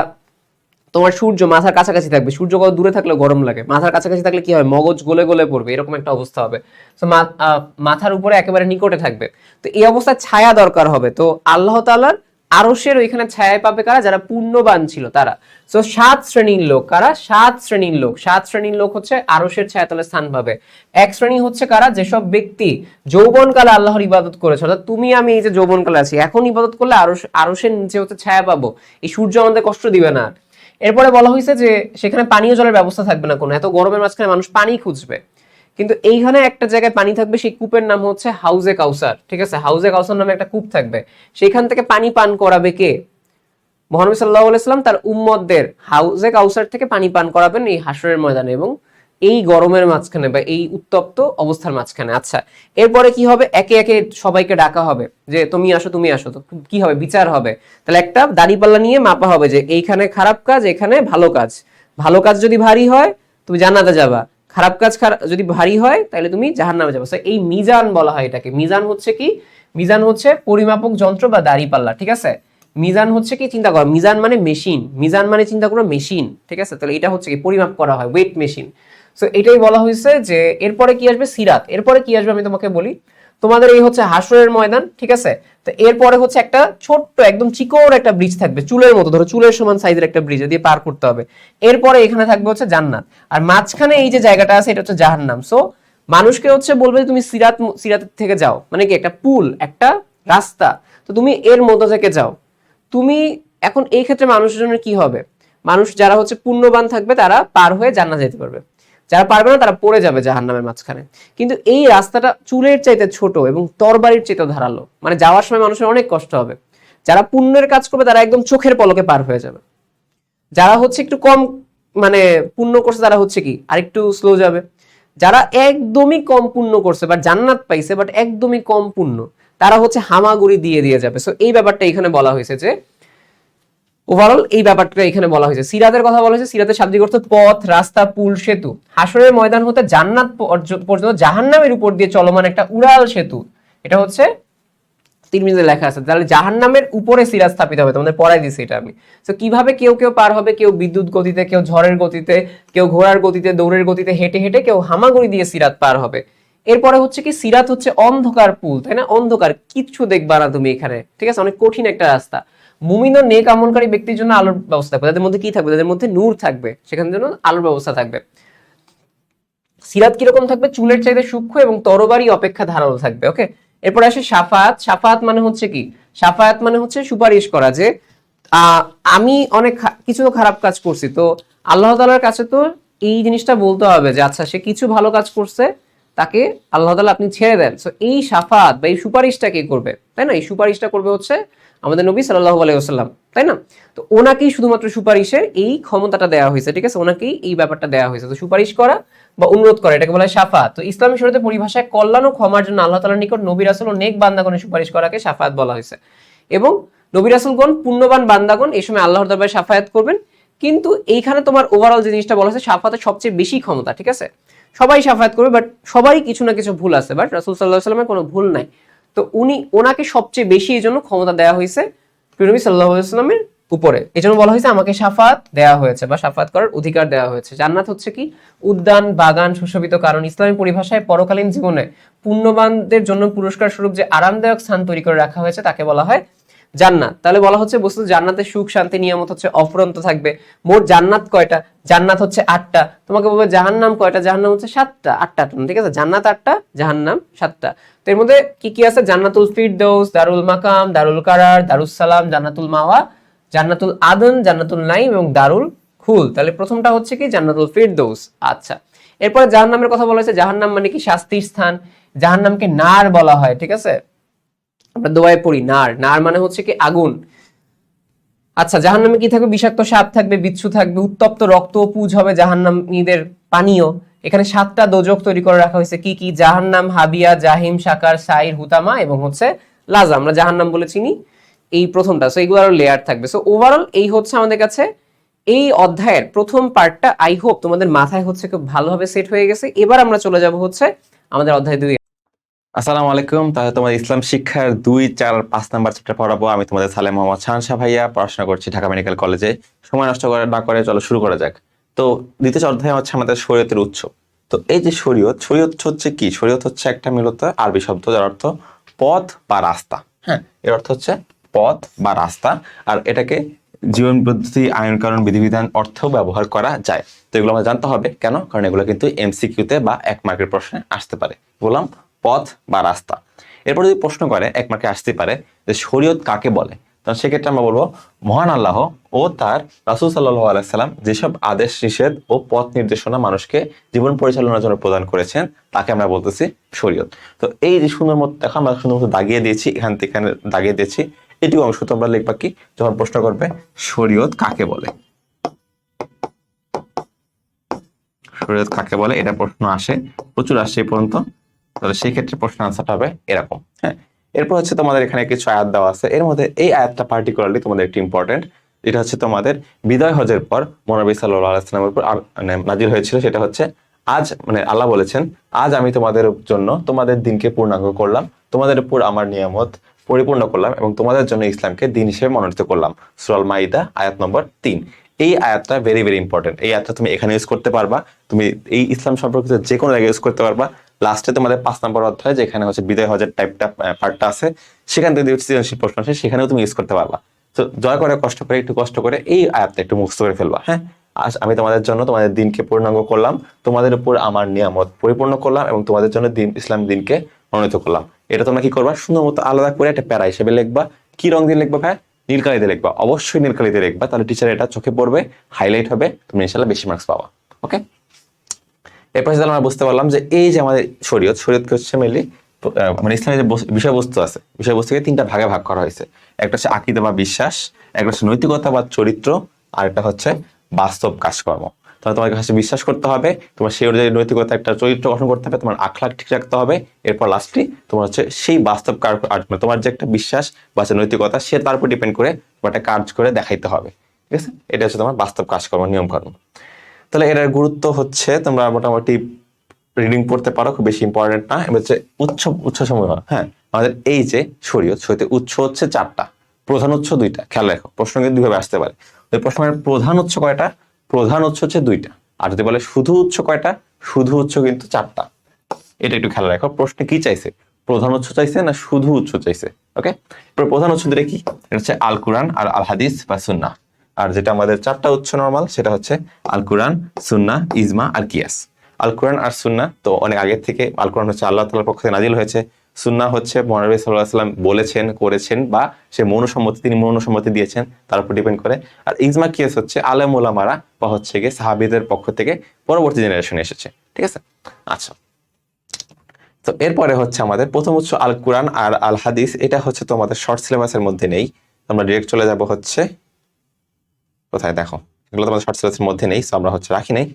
তোমার সূর্য মাথার কাছাকাছি থাকবে, সূর্য কত দূরে থাকলে গরম লাগে, মাথার কাছাকাছি থাকলে কি হয়? মগজ গলে গলে পড়বে, এরকম একটা অবস্থা হবে। তো মাথার উপরে একেবারে নিকটে থাকবে। তো এই অবস্থায় ছায়া দরকার হবে। তো আল্লাহ তাআলার আরশের ওইখানে ছায়া পাবে কারা? যারা পুণ্যবান ছিল তারা। তো 7 শ্রেণীর লোক কারা? 7 শ্রেণীর লোক। 7 শ্রেণীর লোক হচ্ছে আরশের ছায়াতলে স্থান পাবে। এক শ্রেণী হচ্ছে কারা? যেসব ব্যক্তি যৌবনকালে আল্লাহর ইবাদত করেছে, অর্থাৎ তুমি আমি এই যে যৌবনকালে আছি, এখন ইবাদত করলে আরশের নিচে হচ্ছে ছায়া পাবো, এই সূর্য আমাদের কষ্ট দিবে না। এরপরে বলা হয়েছে যে সেখানে পানীয় জলের ব্যবস্থা থাকবে না কোনো, এত গরমের মাঝখানে মানুষ পানি খুঁজবে, কিন্তু এইখানে একটা জায়গায় পানি থাকবে, সেই কূপের নাম হচ্ছে হাউজে কাউসার। ঠিক আছে, হাউজে কাউসার নামে একটা কূপ থাকবে, সেখান থেকে পানি পান করাবে কে? মহানবী সাল্লাল্লাহু আলাইহি সাল্লাম তার উম্মতদের হাউজে কাউসার থেকে পানি পান করাবেন এই হাসরের ময়দানে, এবং এই গরমের মাঝখানে বা এই উত্তপ্ত অবস্থার মাঝখানে। আচ্ছা, এরপরে কি হবে? একে একে সবাইকে ডাকা হবে যে তুমি আসো, তুমি আসো। তো কি হবে? বিচার হবে। তাহলে একটা দাড়িপাল্লা নিয়ে মাপা হবে যে এইখানে খারাপ কাজ, এখানে ভালো কাজ। ভালো কাজ যদি ভারী হয় তুমি জান্নাতে যাবা, খারাপ কাজ যদি ভারী হয় তাহলে তুমি জাহান্নামে যাবে। এই মিজান বলা হয় এটাকে। মিজান হচ্ছে কি? মিজান হচ্ছে পরিমাপক যন্ত্র বা দাড়িপাল্লা। ঠিক আছে, মিজান হচ্ছে কি, চিন্তা করো, মিজান মানে মেশিন, মিজান মানে চিন্তা করো মেশিন, ঠিক আছে? তাহলে এটা হচ্ছে কি পরিমাপ করা হয়, ওয়েট মেশিন। সো এটাই বলা হয়েছে যে এরপরে কি আসবে, সিরাত। এরপরে কি আসবে আমি তোমাকে বলি, তোমাদের এই হচ্ছে হাসরের ময়দান, ঠিক আছে? তো এরপরে হচ্ছে একটা ছোট্ট একদম চিকন একটা ব্রিজ থাকবে, চুলের মতো, ধরো চুলের সমান সাইজের একটা ব্রিজ দিয়ে পার করতে হবে। এরপরে এখানে থাকবে হচ্ছে জান্নাত, আর মাঝখানে এই যে জায়গাটা আছে এটা হচ্ছে জাহান্নাম। সো মানুষকে হচ্ছে বলবে তুমি সিরাত থেকে যাও, মানে কি একটা পুল, একটা রাস্তা, তো তুমি এর মধ্যে থেকে যাও। তুমি এখন এই ক্ষেত্রে মানুষের জন্য কি হবে, মানুষ যারা হচ্ছে পুণ্যবান থাকবে তারা পার হয়ে জান্নাত যেতে পারবে, যারা পারবে না তারা পড়ে যাবে জাহান্নামের মাঝখানে। কিন্তু এই রাস্তাটা চুলের চাইতে ছোট এবং তরবারির চাইতে ধারালো, মানে যাওয়ার সময় মানুষের অনেক কষ্ট হবে। যারা পুণ্যের কাজ করবে তারা একদম চোখের পলকে পার হয়ে যাবে, যারা হচ্ছে একটু কম মানে পুণ্য করছে তারা হচ্ছে কি আরেকটু স্লো যাবে। যারা একদমই কম পুণ্য করছে বাট জান্নাত পাইছে বাট একদমই কম পুণ্য, তারা হচ্ছে হামাগুড়ি দিয়ে দিয়ে যাবে। সো এই ব্যাপারটা এখানে বলা হয়েছে যে ওভারঅল এই ব্যাপারটা এখানে বলা হয়েছে। সিরাতের কথা বলা হয়েছে, সিরাতের শাব্দিক অর্থ পথ, রাস্তা, পুল, সেতু। হাসরের ময়দান হতে জান্নাত পর্যন্ত জাহান্নামের উপর দিয়ে চলমান একটা উড়াল সেতু, এটা হচ্ছে তিরমিজিতে লেখা আছে। তাহলে জাহান্নামের উপরে সিরাত স্থাপিত হবে, তোমাদের পড়াই দিছি এটা আমি। তো কিভাবে কেউ কেউ পার হবে, কেউ বিদ্যুৎ গতিতে, কেউ ঝড়ের গতিতে, কেউ ঘোড়ার গতিতে, দৌড়ের গতিতে, হেঁটে হেঁটে, কেউ হামাগুড়ি দিয়ে সিরাত পার হবে। এরপরে হচ্ছে কি সিরাত হচ্ছে অন্ধকার পুল, তাই না? অন্ধকার, কিচ্ছু দেখবা না তুমি এখানে, ঠিক আছে? অনেক কঠিন একটা রাস্তা। মুমিন ও নেক আমলকারী ব্যক্তির জন্য আলোর ব্যবস্থা থাকবে, তাদের মধ্যে কি থাকবে, তাদের মধ্যে নূর থাকবে, সেখানে জন্য আলোর ব্যবস্থা থাকবে। সিরাত কিরকম থাকবে, চুলের চাইতে সূক্ষ্ম এবং তরবারি অপেক্ষা ধারালো থাকবে। ওকে, এরপরে আসে সাফাত। সাফাত মানে হচ্ছে কি, সাফায়াত মানে হচ্ছে সুপারিশ করা, যে আমি অনেক কিছু খারাপ কাজ করছি, তো আল্লাহ তাআলার কাছে তো এই জিনিসটা বলতে হবে যে আচ্ছা সে কিছু ভালো কাজ করছে, তাকে আল্লাহ তাআলা আপনি ছেড়ে দেন। সো এই সাফাত বা এই সুপারিশটা কে করবে, তাই না? এই সুপারিশটা করবে হচ্ছে আমাদের নবী সাল্লাল্লাহু আলাইহি ওয়াসাল্লাম, তাই না? তো ওনাকেই শুধুমাত্র সুপারিশের এই ক্ষমতাটা দেওয়া হয়েছে, ঠিক আছে? ওনাকেই এই ব্যাপারটা দেওয়া হয়েছে। তো সুপারিশ করা বা অনুরোধ করা এটাকে বলা হয় শাফাত। তো ইসলামী শরীয়তের পরিভাষায় কল্যাণ ও ক্ষমার জন্য আল্লাহ তাআলার নিকট নবী রাসূল ও নেক বান্দাগণের সুপারিশ করাকে শাফাত বলা হয়েছে। এবং নবী রাসূলগণ পুণ্যবান বান্দাগণ এই সময় আল্লাহর দরবারে শাফায়াত করবেন। কিন্তু এইখানে তোমার ওভারঅল যে জিনিসটা বলা হয়েছে, শাফাতের সবচেয়ে বেশি ক্ষমতা, ঠিক আছে? সবাই শাফায়াত করবে, বাট সবারই কিছু না কিছু ভুল আছে, বাট রাসূল সাল্লাল্লাহু আলাইহি ওয়াসাল্লামের কোনো ভুল নাই। তো ওনাকে সবচেয়ে বেশি এই জন্য ক্ষমতা দেওয়া হয়েছে নবী সাল্লাল্লাহু আলাইহি ওয়াসাল্লামের উপরে। এই জন্য বলা হয়েছে আমাকে শাফাত দেওয়া হয়েছে বা শাফাত করার অধিকার দেওয়া হয়েছে। জান্নাত হচ্ছে কি উদ্যান, বাগান, সুশোভিত। কারণ ইসলামী পরিভাষায় পরকালীন জীবনে পুণ্যবানদের জন্য পুরস্কার স্বরূপ যে আরামদায়ক স্থান তৈরি করে রাখা হয়েছে তাকে বলা হয় জান্নাত। তাহলে বলা হচ্ছে বস্তুত জান্নাতের সুখ শান্তি নিয়ামত হচ্ছে অফুরন্ত থাকবে। মোট জান্নাত কয়টা, জান্নাত হচ্ছে 8টা। তোমাকে বলবে জাহান্নাম কয়টা, জাহান্নাম হচ্ছে 7টা। 8টা, ঠিক আছে? জান্নাত 8টা, জাহান্নাম 7টা। তো এর মধ্যে কি কি আছে, জান্নাতুল ফিরদৌস, দারুল মাকাম, দারুল কারার, দারুস সালাম, জান্নাতুল মাওয়া, জান্নাতুল আদন, জান্নাতুল নাইম এবং দারুল খুল। তাহলে প্রথমটা হচ্ছে কি জান্নাতুল ফিরদৌস। আচ্ছা, এরপরে জাহান্নামের কথা বলা হয়েছে। জাহান্নাম মানে কি শাস্তির স্থান। জাহান্নামকে নার বলা হয়, ঠিক আছে? আমরা দোয়ায় পড়ি নার, নার মানে হচ্ছে কি আগুন। আচ্ছা, জাহান্নামে কি থাকবে, বিষাক্ত সাপ থাকবে, বিচ্ছু থাকবে, উত্তপ্ত রক্ত ও পুজ হবে জাহান্নামীদের পানীয়। এখানে 7টা দোজক তৈরি করে রাখা হয়েছে। কি কি, জাহান্নাম, হাবিয়া, জাহিম, সাকার, সাইর, হুতামা এবং হচ্ছে লাজা। আমরা জাহান্নাম বলে চিনি এই প্রথমটা। সো এগুলো আরো লেয়ার থাকবে। সো ওভারঅল এই হচ্ছে আমাদের কাছে এই অধ্যায়ের প্রথম পার্টটা। আই হোপ তোমাদের মাথায় হচ্ছে খুব ভালোভাবে সেট হয়ে গেছে। এবার আমরা চলে যাব হচ্ছে আমাদের অধ্যায় 2। আসসালামু আলাইকুম। তাহলে তোমাদের ইসলাম শিক্ষার 2, 4, 5 নাম্বার চ্যাপ্টার পড়াবো। আমি তোমাদের সালেম মোহাম্মদ শাহনশাহ ভাইয়া, পড়াশোনা করছি ঢাকা মেডিকেল কলেজে। সময় নষ্ট করে না করে চলো শুরু করা যাক। তো দ্বিতীয় অধ্যায় হচ্ছে আমাদের শরীয়তের উৎস। তো এই যে শরীয়ত হচ্ছে কি, শরীয়ত হচ্ছে একটা মূলত আরবি শব্দ যার অর্থ পথ বা রাস্তা। হ্যাঁ, এর অর্থ হচ্ছে পথ বা রাস্তা। আর এটাকে জীবন পদ্ধতি, আইন কানুন, বিধিবিধান অর্থেও ব্যবহার করা যায়। তো এগুলো আমরা জানতে হবে কেন, কারণ এগুলো কিন্তু এমসিকিউতে বা 1 মার্কের প্রশ্নে আসতে পারে। বললাম পথ বা রাস্তা। এরপর যদি প্রশ্ন করে 1 মার্কে আসতে পারে যে শরীয়ত কাকে বলে, তখন সেক্ষেত্রে আমরা বলবো মহান আল্লাহ ও তার রাসূল সাল্লাল্লাহু আলাইহি সাল্লাম যেসব আদেশ নিষেধ ও পথ নির্দেশনা মানুষকে জীবন পরিচালনার জন্য প্রদান করেছেন তাকে আমরা বলতেছি শরীয়ত। তো এই যে সুন্দর মতো দেখো, আমরা সুন্দর মতো দাগিয়ে দিয়েছি, এখান থেকে এখানে দাগিয়ে দিয়েছি। এটুকু অংশ তোমরা লিখবা কি, যখন প্রশ্ন করবে শরীয়ত কাকে বলে, শরীয়ত কাকে বলে, এটা প্রশ্ন আসে, প্রচুর আসে এই পর্যন্ত। তাহলে সেই ক্ষেত্রে প্রশ্ন আনসারটা হবে এরকম। হ্যাঁ, এরপর হচ্ছে তোমাদের এখানে কিছু আয়াত দেওয়া আছে। এর মধ্যে এই আয়াতটা পার্টিকুলারলি তোমাদের একটু ইম্পর্টেন্ট। এটা হচ্ছে তোমাদের বিদায় হজের পর মহানবী সাল্লাল্লাহু আলাইহি ওয়াসাল্লামের উপর নাজিল হয়েছিল। সেটা হচ্ছে আজ, মানে আল্লাহ বলেছেন, আজ আমি তোমাদের জন্য তোমাদের দিনকে পূর্ণাঙ্গ করলাম, তোমাদের উপর আমার নিয়ামত পরিপূর্ণ করলাম এবং তোমাদের জন্য ইসলামকে দিন হিসেবে মনোনীত করলাম। সূরা আল মাইদা আয়াত নম্বর 3। এই আয়াতটা ভেরি ভেরি ইম্পর্টেন্ট। এই আয়াতটা তুমি এখানে ইউজ করতে পারবা, তুমি এই ইসলাম সম্পর্কিত যে কোনো জায়গায় ইউজ করতে পারবা। লাস্টে তোমাদের 5 নম্বর অধ্যায় যেখানে হচ্ছে বিদায় হজের টাইপটা পার্টটা আছে, সেখান থেকে সৃজনশীল প্রশ্ন আছে, সেখানেও তুমি ইউজ করতে পারবা। তো দয়া করে একটু কষ্ট করে এই আয়াতটা একটু মুখস্থ করে ফেলবা। হ্যাঁ, আজ আমি তোমাদের জন্য তোমাদের দিনকে পূর্ণাঙ্গ করলাম, তোমাদের উপর আমার নিয়ামত পরিপূর্ণ করলাম এবং তোমাদের জন্য দিন ইসলাম দিনকে মনোনীত করলাম। এটা তোমরা কি করবা, সুন্দর মতো আলাদা করে একটা প্যারা হিসেবে লিখবা। কি রং দিয়ে লিখবা ভাই? নীলকালিতে লিখবা, অবশ্যই নীলকালিতে লিখবা, তাহলে টিচার এটা চোখে পড়বে, হাইলাইট হবে, তুমি ইনশাল্লাহ বেশি মার্কস পাবা। ওকে, এরপর আমরা বুঝতে পারলাম যে এই যে আমাদের শরীয়তকে হচ্ছে মেনলি মানে ইসলামের যে বিষয়বস্তু আছে, বিষয়বস্তুকে 3টা ভাগে ভাগ করা হয়েছে। একটা হচ্ছে আকীদা বা বিশ্বাস, একটা হচ্ছে নৈতিকতা বা চরিত্র, আর একটা হচ্ছে বাস্তব কাজকর্ম। তাহলে তোমার কাছে বিশ্বাস করতে হবে, তোমার সেই অনুযায়ী নৈতিকতা একটা চরিত্র গঠন করতে হবে, তোমার আখলাক ঠিক রাখতে হবে। এরপর লাস্টলি তোমার হচ্ছে সেই বাস্তব তোমার যে একটা বিশ্বাস বা নৈতিকতা, সে তার উপর ডিপেন্ড করে তোমার একটা কাজ করে দেখাইতে হবে। ঠিক আছে, এটা হচ্ছে তোমার বাস্তব কাজকর্ম, নিয়মকর্ম। তাহলে এটার গুরুত্ব হচ্ছে তোমরা মোটামুটি রিডিং পড়তে পারো, খুব বেশি ইম্পর্টেন্ট না। এবার হচ্ছে উৎস সমূহ। হ্যাঁ, আমাদের এই যে শরীয়তে উৎস হচ্ছে 4টা, প্রধান উৎস 2টা। খেয়াল রাখো, প্রশ্ন কিন্তু 2ভাবে আসতে পারে। ওই প্রশ্নের প্রধান উৎস কয়টা? প্রধান উৎস হচ্ছে 2টা। আর যদি বলে শুধু উৎস কয়টা? শুধু উৎস কিন্তু 4টা। এটা একটু খেয়াল রাখো, প্রশ্নে কি চাইছে, প্রধান উৎস চাইছে না শুধু উৎস চাইছে। ওকে, প্রধান উৎস দুটো কি? এটা হচ্ছে আল কুরআন আর আল হাদিস বা সুন্নাহ। আর যেটা আমাদের 4টা উৎস নরমাল, সেটা হচ্ছে আল কুরআন, সুন্নাহ, ইজমা আর কিয়াস। আল কোরআন আর সুন্নাহ তো অনেক আগের থেকে, আল কোরআন হচ্ছে আল্লাহ তাআলার পক্ষ থেকে নাজিল হয়েছে, সুন্নাহ হচ্ছে মহানবী সাল্লাল্লাহু আলাইহি ওয়াসাল্লাম বলেছেন, করেছেন, বা তিনি মৌনসম্মতি দিয়েছেন, তার উপর ডিপেন্ড করে। আর ইজমা কিয়াস হচ্ছে আলেম ওলামারা বা হচ্ছে গিয়ে সাহাবীদের পক্ষ থেকে পরবর্তী জেনারেশনে এসেছে। ঠিক আছে, আচ্ছা। তো এরপরে হচ্ছে আমাদের প্রথম উৎস আল কোরআন আর আল হাদিস। এটা হচ্ছে তোমাদের শর্ট সিলেবাসের মধ্যে নেই, আমরা ডিরেক্ট চলে যাব হচ্ছে কোথায়, দেখো এগুলো তোমাদের শর্ট সিলেবাসের মধ্যে নেই, আমরা হচ্ছে রাখি নাই।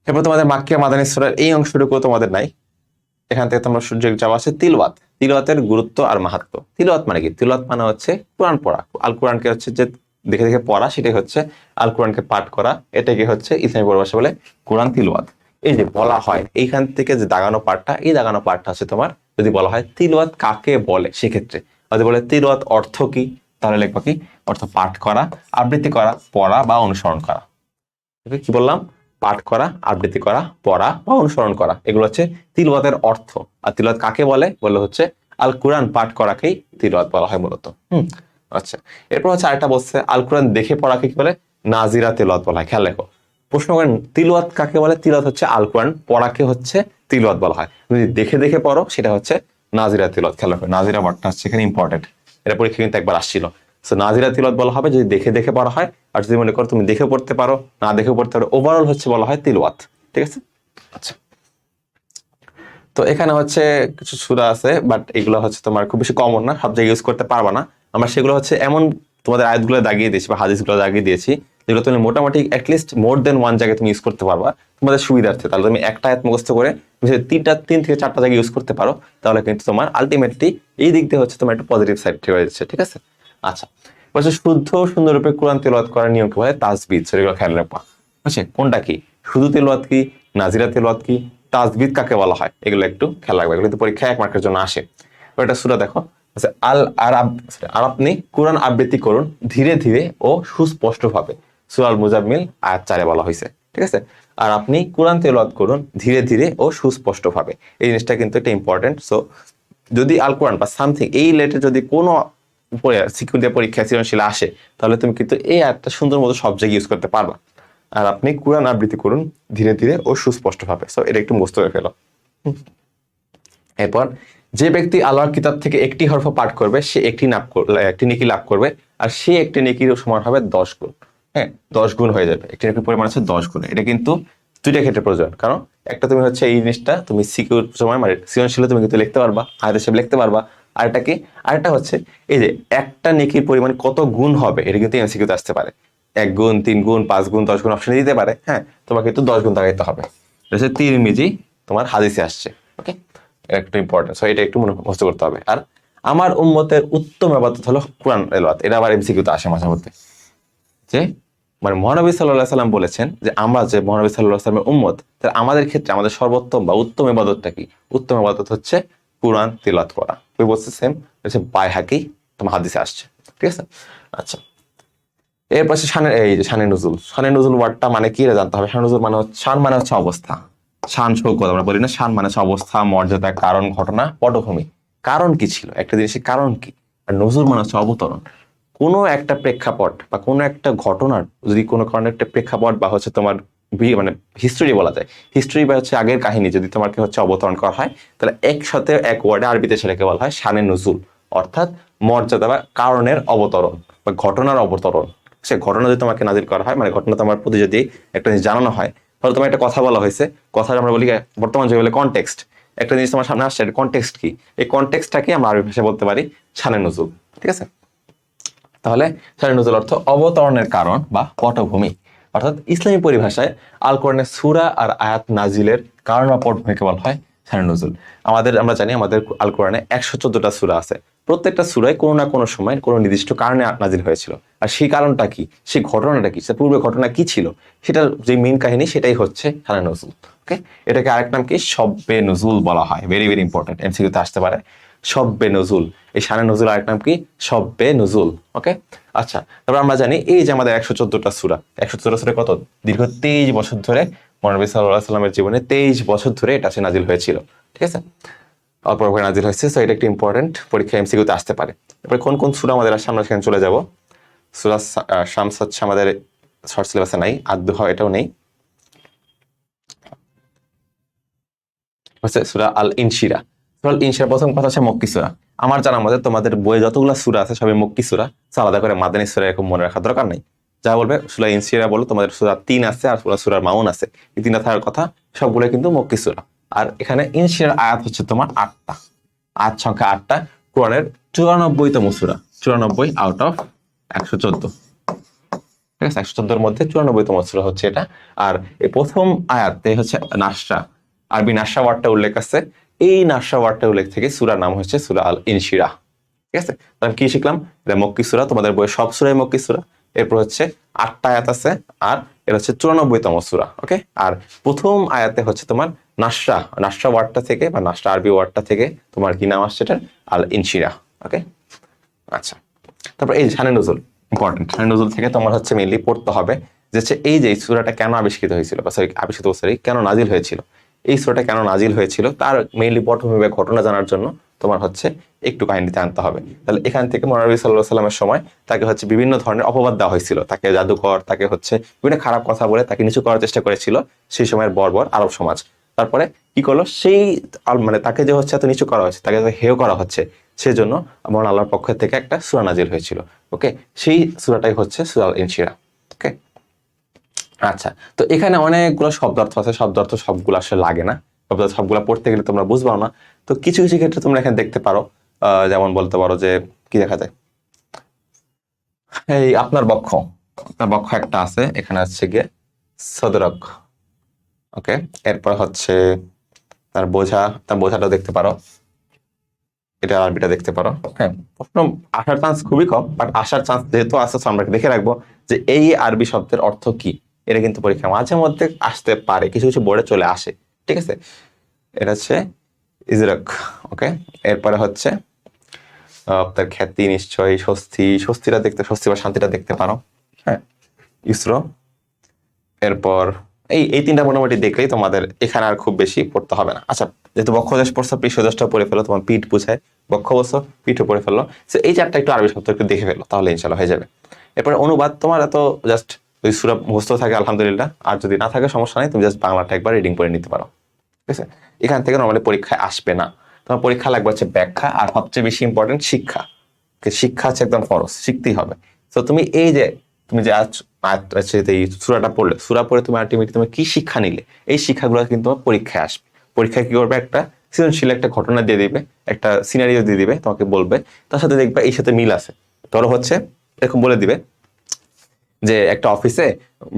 এরপর তোমাদের মাক্কিয়া মাদানী সূরার এই অংশটুকু তোমাদের নাই। এখান থেকে তোমরা সুযোগ যাওয়া আছে তিলওয়াতের গুরুত্ব আর মাহাত্ম্য। তিলওয়াত মানে কি? তিলওয়াত মানে হচ্ছে কোরআন পড়া। আল কোরআনকে হচ্ছে যে দেখে দেখে পড়া, সেটাই হচ্ছে আল কোরআনকে পাঠ করা, এটাকে হচ্ছে ইসলামী পরিভাষা বলে কোরআন তিলওয়াত। এই যে বলা হয় এইখান থেকে যে দাগানো পাঠটা, এই দাগানো পাঠটা হচ্ছে তোমার, যদি বলা হয় তিলওয়াত কাকে বলে, সেক্ষেত্রে যদি বলে তিলওয়াত অর্থ কি, তাহলে লিখবা কি? অর্থ পাঠ করা, আবৃত্তি করা, পড়া বা অনুসরণ করা। কি বললাম? পাঠ করা, আবৃত্তি করা, পড়া বা অনুসরণ করা, এগুলো হচ্ছে তিলওয়াতের অর্থ। আর তিলওয়াত কাকে বলে? বলে হচ্ছে আল কোরআন পাঠ করাকেই তিলওয়াত বলা হয় মূলত। আচ্ছা, এরপর হচ্ছে আরেকটা বলছে আল কোরআন দেখে পড়াকে কি বলে? নাজিরা তিলওয়াত বলা হয়। খেয়াল রেখো, প্রশ্ন করেন তিলওয়াত কাকে বলে? তিলওয়াত হচ্ছে আল কোরআন পড়াকে হচ্ছে তিলওয়াত বলা হয়। যদি দেখে দেখে পড়ো সেটা হচ্ছে নাজিরা তিলওয়াত। খেয়াল রাখো, নাজিরা ওয়ার্ডটা হচ্ছে এখানে ইম্পর্টেন্ট, এটা পরীক্ষা কিন্তু একবার আসছিল। নাজিরা তিলওয়াত বলা হবে যদি দেখে দেখে পড়া হয়, আর যদি মনে করো তুমি দেখে পড়তে পারো, না দেখে পড়তে পারো, ওভারঅল হচ্ছে বলা হয় তিলওয়াত। ঠিক আছে, আচ্ছা। তো এখানে হচ্ছে কিছু সূরা আছে, বাট এগুলো হচ্ছে তোমার খুব বেশি কমন না, সব জায়গায় ইউজ করতে পারবা না। আমরা সেগুলো হচ্ছে এমন তোমাদের আয়াতগুলো দাগিয়ে দিয়েছি বা হাদিসগুলো দাগিয়ে দিয়েছি, যেগুলো তুমি মোটামুটি অ্যাটলিস্ট মোর দেন ওয়ান জায়গায় তুমি ইউজ করতে পারবা তোমাদের সুবিধার্থে। তাহলে তুমি একটা আয়াত মুখস্থ করে তুমি যদি 3 থেকে 4টা জায়গায় ইউজ করতে পারো, তাহলে কিন্তু তোমার আলটিমেটলি এই দিক দিয়ে হচ্ছে তোমার একটা পজিটিভ সাইড হয়ে যাচ্ছে। ঠিক আছে, আচ্ছা। বলছে শুদ্ধ সুন্দররূপে কোরআন তেলাওয়াত করার নিয়মকে বলে তাজবিদ। সেগুলো খেয়াল রাখবা। আচ্ছা, কোনটা কি? শুধু তেলাওয়াত কি, নাজিরা তেলাওয়াত কি, তাজবিদ কাকে বলা হয়, এগুলো একটু খেয়াল রাখবে। এগুলো কিন্তু পরীক্ষায় 1 মার্কের জন্য আসে। এটা সূরা দেখো, আর আপনি কোরআন আবৃত্তি করুন ধীরে ধীরে ও সুস্পষ্টভাবে। সূরা আল মুজাম্মিল আয়াত 4-এ বলা হয়েছে। ঠিক আছে, আর আপনি কোরআন তেলাওয়াত করুন ধীরে ধীরে ও সুস্পষ্টভাবে। এই জিনিসটা কিন্তু একটা ইম্পর্টেন্ট। সো যদি আল কোরআন বা সামথিং এই রিলেটেড যদি কোনো সিকিউরিটি পরীক্ষা সৃজনশীল আসে, তাহলে তুমি কিন্তু এই আয়াতটা সুন্দর মতো সব জায়গায় ইউজ করতে পারবা। আর আপনি কোরআন আবৃত্তি করুন ধীরে ধীরে ও সুস্পষ্টভাবে। সো এটা একটু মুখস্থ করে ফেলো। এরপর যে ব্যক্তি আল্লাহর কিতাব থেকে একটি হরফ পাঠ করবে সে একটি নেকি লাভ করবে, আর সে একটি নেকির সমান হবে 10 গুণ। হ্যাঁ, 10 গুণ হয়ে যাবে। একটি নেকির পরিমাণ হচ্ছে 10 গুণ। এটা কিন্তু 2টা ক্ষেত্রে প্রয়োজন। কারণ একটা তুমি হচ্ছে এই জিনিসটা তুমি সিকিউর সময় মানে সৃজনশীল তুমি কিন্তু লিখতে পারবা, আয়াত হিসেবে লিখতে পারবা। আরেকটা হচ্ছে এই যে একটা নেকির পরিমাণ কত গুণ হবে, এটা কিন্তু এমসিকিউতে আসতে পারে। 1 গুণ, 3 গুণ, 5 গুণ, 10 গুণ অপশনে দিতে পারে। হ্যাঁ, তোমাকে কিন্তু 10 গুণ দাঁড়াইতে হবে। এটা হচ্ছে তিরমিজি তোমার হাদিসে আসছে। ওকে, একটু ইম্পর্টেন্ট। সো এটা একটু মুখস্থ করতে হবে। আর আমার উম্মতের উত্তম ইবাদত হলো কোরআন তেলাওয়াত। এটা আবার এমসিকিউতে আসে মাঝে মধ্যে, যে মানে মহানবী সাল্লাল্লাহু আলাইহি সাল্লাম বলেছেন যে আমরা যে মহানবী সাল্লাল্লাহু আলাইহি সাল্লামের উম্মত, তাহলে আমাদের ক্ষেত্রে আমাদের সর্বোত্তম বা উত্তম ইবাদতটা কি? উত্তম ইবাদত হচ্ছে কোরআন তিলাওয়াত করা। তুমি বলছে সেম, হচ্ছে বাইহাকি তোমার হাদিসে আসছে, ঠিক আছে। আচ্ছা, এর পাশে এই যে শানে নুজুল। শানে নুজুল ওয়ার্ডটা মানে কি এটা জানতে হবে। শানে নুজুল মানে হচ্ছে, শান মানে হচ্ছে অবস্থা, শান শৌকত আমরা বলি না, শান মানে হচ্ছে অবস্থা, মর্যাদা, কারণ, ঘটনা, পটভূমি। কারণ কি ছিল একটা জিনিসের কারণ কি, আর নজুল মানে হচ্ছে অবতরণ। কোনো একটা প্রেক্ষাপট বা কোনো একটা ঘটনার যদি কোনো কারণে একটা প্রেক্ষাপট বা হচ্ছে তোমার মানে হিস্ট্রি বলা যায়, হিস্ট্রি বা হচ্ছে আগের কাহিনী যদি তোমাকে হচ্ছে অবতরণ করা হয়, তাহলে একসাথে এক ওয়ার্ডে আরবিতে সেটাকে বলা হয় শানে নুজুল, অর্থাৎ মর্যাদা বা কারণের অবতরণ বা ঘটনার অবতরণ। সে ঘটনা যদি তোমাকে নাজিল করা হয়, মানে ঘটনা তোমার প্রতি যদি একটা জিনিস জানানো হয়, তাহলে তোমার একটা কথা বলা হয়েছে, কথা আমরা বলি বর্তমান যুগে বলে কনটেক্সট। একটা জিনিস তোমার সামনে আসছে, কনটেক্সট কি, এই কনটেক্সটটাকে আমরা আরবি ভাষায় বলতে পারি শানে নুজুল, ঠিক আছে। তাহলে শানে নুজুল অর্থ অবতরণের কারণ বা পটভূমি। অর্থাৎ ইসলামী পরিভাষায় আল কোরআনের সূরা আর আয়াত নাজিলের কারণ বা পটভূমিকে বলা হয় শানে নুজুল। আমরা জানি আমাদের আল কোরআনে 114টা সূরা আছে। প্রত্যেকটা সূরায় কোনো না কোনো সময় কোনো নির্দিষ্ট কারণে নাজিল হয়েছিল, আর সেই কারণটা কি, সেই ঘটনাটা কি, সে পূর্বে ঘটনা কি ছিল, সেটার যে মেইন কাহিনী সেটাই হচ্ছে শানে নুজুল। ওকে, এটাকে আরেক নাম কি, শব্বে নুজুল বলা হয়। ভেরি ভেরি ইম্পর্টেন্ট, এমসিকিউতে আসতে পারে শব্বে নজুল। এই শানে নজুল আরেক নাম কি, শব্বে নজুল। ওকে, আচ্ছা, তারপর আমরা জানি এই যে আমাদের 114টা সূরা, 114টা সূরা কত, দীর্ঘ 23 বছর ধরে মহানবী সাল্লাল্লাহু আলাইহি সাল্লামের জীবনে 23 বছর ধরে এটা সে নাজিল হয়েছিল, ঠিক আছে, অল্প অল্প নাজিল হয়েছে। সো এটা একটা ইম্পর্টেন্ট, পরীক্ষা এমসিকিউতে আসতে পারে। এরপরে কোন কোন সূরা আমাদের আসছে আমরা সেখানে চলে যাব। সূরা শামস হচ্ছে আমাদের শর্ট সিলেবাসে নাই, আদ-দুহা এটাও নেই, হচ্ছে সূরা আল ইনশিরা। সূরা আল ইনশিরা প্রথম কথা হচ্ছে মক্কি সূরা। আমার জানার মতে তোমাদের বইয়ে যতগুলো সূরা আছে সবই মক্কি সূরা, আলাদা করে মাদানী সূরা এরকম মনে রাখার দরকার নেই। যা বলবে সূরা ইনশিরা বলো, তোমাদের সূরা 3 আছে আর সূরা মাউন আছে, এই তিনটা থাকার কথা, সবগুলো কিন্তু মক্কি সূরা। আর এখানে ইনশিরার আয়াত হচ্ছে তোমার 8টা, আয়াত সংখ্যা 8টা, কোরআনের 94তম সূরা, 94 আউট অফ 114, ঠিক আছে, 114-এর মধ্যে 94তম সূরা হচ্ছে এটা। আর এই প্রথম আয়াতে হচ্ছে নাসরা, আরবি নাসরা ওয়ার্ডটা উল্লেখ আছে, এই নাসরা ওয়ার্ডটা উল্লেখ থেকে সূরার নাম হচ্ছে সূরা আল ইনশিরা, ঠিক আছে। তাহলে কি শিখলাম, এটা মক্কি সূরা, তোমাদের বইয়ে সব সূরাই মক্কি সূরা। এরপর হচ্ছে 8টা আয়াত আছে, আর এটা হচ্ছে 94তম সূরা। ওকে, আর প্রথম আয়াতে হচ্ছে তোমার নাসরা, নাসরা ওয়ার্ডটা থেকে বা নাসরা আরবি ওয়ার্ডটা থেকে তোমার কি নাম আসছে, এটা আল ইনশিরা। ওকে, আচ্ছা, তারপর এই শানে নুজুল ইম্পর্টেন্ট। শানে নুজুল থেকে তোমার হচ্ছে মেইনলি পড়তে হবে যে এই যে সূরাটা কেন আবিষ্কৃত হয়েছিল, বা সরি কেন নাজিল হয়েছিল, এই সূরাটা কেন নাজিল হয়েছিল তার মেইনলি পটভূমি বা ঘটনা জানার জন্য তোমার হচ্ছে একটু কাহিনীতে আনতে হবে। তাহলে এখান থেকে মহানবী সাল্লাল্লাহু আলাইহি সাল্লামের সময় তাকে হচ্ছে বিভিন্ন ধরনের অপবাদ দেওয়া হয়েছিল, তাকে জাদুকর, তাকে হচ্ছে বিভিন্ন খারাপ কথা বলে তাকে নিচু করার চেষ্টা করেছিল সেই সময়ের বর্বর আরব সমাজ। তারপরে কি করলো, সেই মানে তাকে যে হচ্ছে এত নিচু করা হচ্ছে, তাকে হেয় করা হচ্ছে, সেজন্য মহান আল্লাহর পক্ষ থেকে একটা সূরা নাজিল হয়েছিল। ওকে, সেই সূরাটাই হচ্ছে সূরা আল ইনশিরা। ওকে, আচ্ছা, তো এখানে অনেকগুলো শব্দার্থ আছে, শব্দার্থ সবগুলো আসলে লাগে না, শব্দার্থ সবগুলো পড়তে গেলে তোমরা বুঝবাও না। তো কিছু কিছু ক্ষেত্রে তোমরা এখানে দেখতে পারো, যেমন বলতে পারো যে কি দেখা যায়, এই আপনার বক্ষ, আপনার বক্ষ একটা আছে, এখানে হচ্ছে গিয়ে সদরক। ওকে, এরপর হচ্ছে তার বোঝা, তার বোঝাটা দেখতে পারো, এটা আরবিটা দেখতে পারো। হ্যাঁ, প্রশ্ন আসার চান্স খুবই কম, বাট আসার চান্স যেহেতু আছে আমরা দেখে রাখবো যে এই আরবি শব্দের অর্থ কি। এটা কিন্তু পরীক্ষা মাঝে মধ্যে আসতে পারে, কিছু কিছু বোর্ডে চলে আসে, ঠিক আছে। এটা হচ্ছে ইজরাক। ওকে, এরপরে হচ্ছে আপনার খ্যাতি, নিশ্চয়ই স্বস্তি, স্বস্তিটা দেখতে, স্বস্তি বা শান্তিটা দেখতে পারো। হ্যাঁ, ইসরো। এরপর এই তিনটা মোটামুটি দেখলেই তোমাদের এখানে আর খুব বেশি পড়তে হবে না। আচ্ছা, যেহেতু বক্ষদেশ পড়ছো, পৃষ্ঠদেশটা পড়ে ফেলো, তোমার পিঠ বুঝায়, বক্ষ বসো, পিঠও পড়ে ফেললো, এই চারটা একটু আরবি শব্দ একটু দেখে ফেলো, তাহলে ইনশাল্লাহ হয়ে যাবে। এরপরে অনুবাদ তোমার এত জাস্ট ওই সূরা মুখস্থ থাকে আলহামদুলিল্লাহ, আর যদি না থাকে সমস্যা নাই, তুমি জাস্ট বাংলাটা একবার রিডিং করে নিতে পারো, ঠিক আছে। এখান থেকে নর্মালি পরীক্ষায় আসবে না, তোমার পরীক্ষা লাগবে হচ্ছে ব্যাখ্যা, আর সবচেয়ে বেশি ইম্পর্টেন্ট শিক্ষা। শিক্ষা হচ্ছে একদম ফরজ, শিখতেই হবে। তো তুমি এই যে তুমি যে আজ এই সূরাটা পড়লে, সূরা পড়ে তুমি আলটিমেটলি তুমি কি শিক্ষা নিলে, এই শিক্ষাগুলো কিন্তু তোমার পরীক্ষায় আসবে। পরীক্ষায় কি করবে, একটা সৃজনশীল একটা ঘটনা দিয়ে দিবে, একটা সিনারিও দিয়ে দিবে, তোমাকে বলবে, তার সাথে দেখবে এই সাথে মিল আছে। ধরো হচ্ছে এরকম বলে দিবে যে একটা অফিসে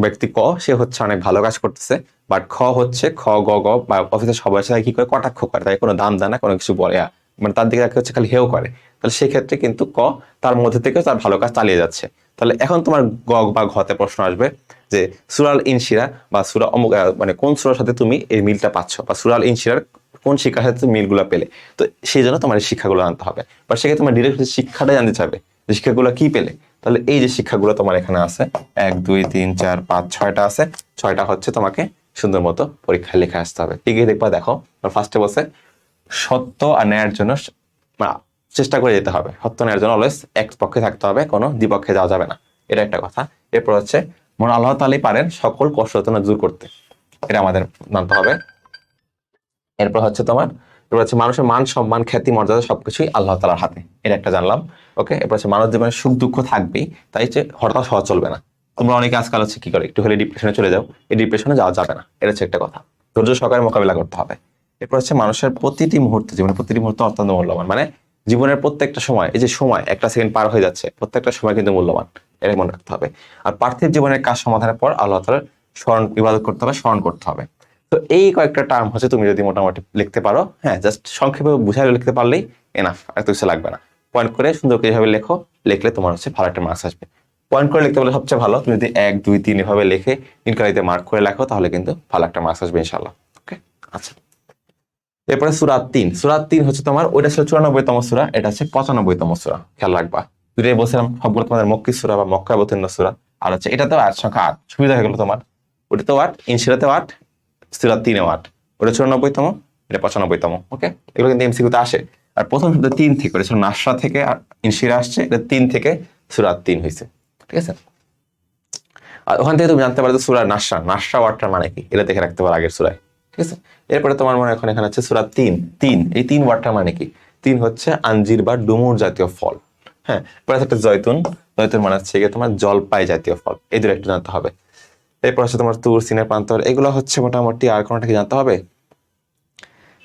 ব্যক্তি ক, সে হচ্ছে অনেক ভালো কাজ করতেছে, বাট খ হচ্ছে খ গ গ বা অফিসের সবার সাথে কি করে কটাক্ষ করে, তাই কোনো দাম দেয় না, কোনো কিছু বলে, মানে তার দিকে তাকে হচ্ছে খালি হেও করে। তাহলে সেক্ষেত্রে কিন্তু ক তার মধ্যে থেকে তার ভালো কাজ চালিয়ে যাচ্ছে। তাহলে এখন তোমার গ বা ঘতে প্রশ্ন আসবে যে সূরা আল ইনশিরা বা সূরা অমুক, মানে কোন সূরার সাথে তুমি এই মিলটা পাচ্ছ, বা সূরা আল ইনশিরার কোন শিক্ষার সাথে মিলগুলো পেলে। তো সেই জন্য তোমার এই শিক্ষাগুলো জানতে হবে, বা সেক্ষেত্রে তোমার ডিরেক্ট শিক্ষাটা জানতে চাবে যে শিক্ষাগুলো কি পেলে। তাহলে এই যে শিক্ষাগুলো তোমার এখানে আছে 1 2 3 4 5 6টা আছে, 6টা হচ্ছে তোমাকে সুন্দর মতো পরীক্ষায় লিখে আসতে হবে। ঠিক আছে, দেখবা দেখো ফার্স্টে বলছে সত্য আর ন্যায়ের জন্য চেষ্টা করে যেতে হবে। সত্য ন্যায়ের জন্য অলওয়েজ এক পক্ষে থাকতে হবে, কোনো দ্বিপক্ষে যাওয়া যাবে না, এটা একটা কথা। এরপর হচ্ছে মনে আল্লাহ তাআলাই পারেন সকল কষ্ট যাতনা দূর করতে, এটা আমাদের জানতে হবে। এরপর হচ্ছে মানুষের মান সম্মান খ্যাতি মর্যাদা সবকিছুই আল্লাহ তাআলার হাতে, এটা একটা জানলাম। ওকে, এরপর হচ্ছে মানব জীবনে সুখ দুঃখ থাকবেই, তাই যে হঠাৎ হওয়া চলবে না। তোমরা অনেকে আজকাল হচ্ছে কি করে, একটু হলে ডিপ্রেশনে চলে যাও, এই ডিপ্রেশনে যাওয়া যাবে না, এটা হচ্ছে একটা কথা। ধৈর্য সহকারে মোকাবিলা করতে হবে। এরপর হচ্ছে মানুষের প্রতিটি মুহূর্তে, জীবনের প্রতিটি মুহূর্ত অত্যন্ত মূল্যবান, মানে জীবনের প্রত্যেকটা সময়, এই যে সময় একটা সেকেন্ড পার হয়ে যাচ্ছে, প্রত্যেকটা সময় কিন্তু মূল্যবান, এটা মনে রাখতে হবে। আর পার্থিব জীবনের কাজ সমাধানের পর আল্লাহ তাআলার ইবাদত করতে হবে, স্মরণ করতে হবে। তো এই কয়েকটা টার্ম হচ্ছে তুমি যদি মোটামুটি লিখতে পারো, হ্যাঁ, জাস্ট সংক্ষেপে বুঝাই লিখতে পারলেই এনাফ, আর কিছু লাগবে না। পয়েন্ট করে সুন্দর করে এইভাবে লেখো, লিখলে তোমার হচ্ছে ভালো একটা মার্কস আসবে। পয়েন্ট করে লিখতে পারলে সবচেয়ে ভালো। তুমি যদি 1 2 3 এভাবে লিখে ইনকারিতে মার্ক করে লেখো, তাহলে কিন্তু ভালো একটা মার্কস আসবে ইনশাআল্লাহ। ওকে, আচ্ছা। এরপরে সূরা 3, সূরা 3 হচ্ছে তোমার, ওইটা ছিল 94তম সূরা, এটা হচ্ছে 95তম সূরা। খেয়াল রাখবা, দুইটাই বলছিলাম সবগুলো তোমাদের মক্কি সূরা বা মক্কায় অবতীর্ণ সূরা। আর হচ্ছে এটাতেও আয়াত সংখ্যা 8, সুবিধা হয়ে গেল তোমার। ওটাতেও 8, ইনশিরাতেও 8, সূরা 3-এও 8। ওটা 94তম, এটা 95তম। ওকে, এগুলো কিন্তু এমসিকিউতে আসে। আর প্রথম শব্দ 3 থেকে, ওটা ছিল নাসরা থেকে, আর ইনশিরা আসছে, এটা 3 থেকে সূরা 3 হয়েছে। ঠিক আছে, আর ওখান থেকে তুমি জানতে পারো যে সূরা নাসরা, নাসরা ওয়ার্ডটার মানে কি, এটা দেখে রাখতে পারো আগের সূরায়। ঠিক আছে, এরপরে তোমার মনে এখন এখানে হচ্ছে সূরা 3, এই 3 ওয়ার্ডটার মানে কি? 3 হচ্ছে আঞ্জির বা ডুমুর জাতীয় ফল। হ্যাঁ, পরে একটা জয়তুন, জয়তুন মানে হচ্ছে গিয়ে তোমার জলপাই জাতীয় ফল, এই দুটো একটু জানতে হবে। এরপর হচ্ছে তোমার তুর, সিনের প্রান্তর, এগুলো হচ্ছে মোটামুটি, আর কোনটা কি জানতে হবে?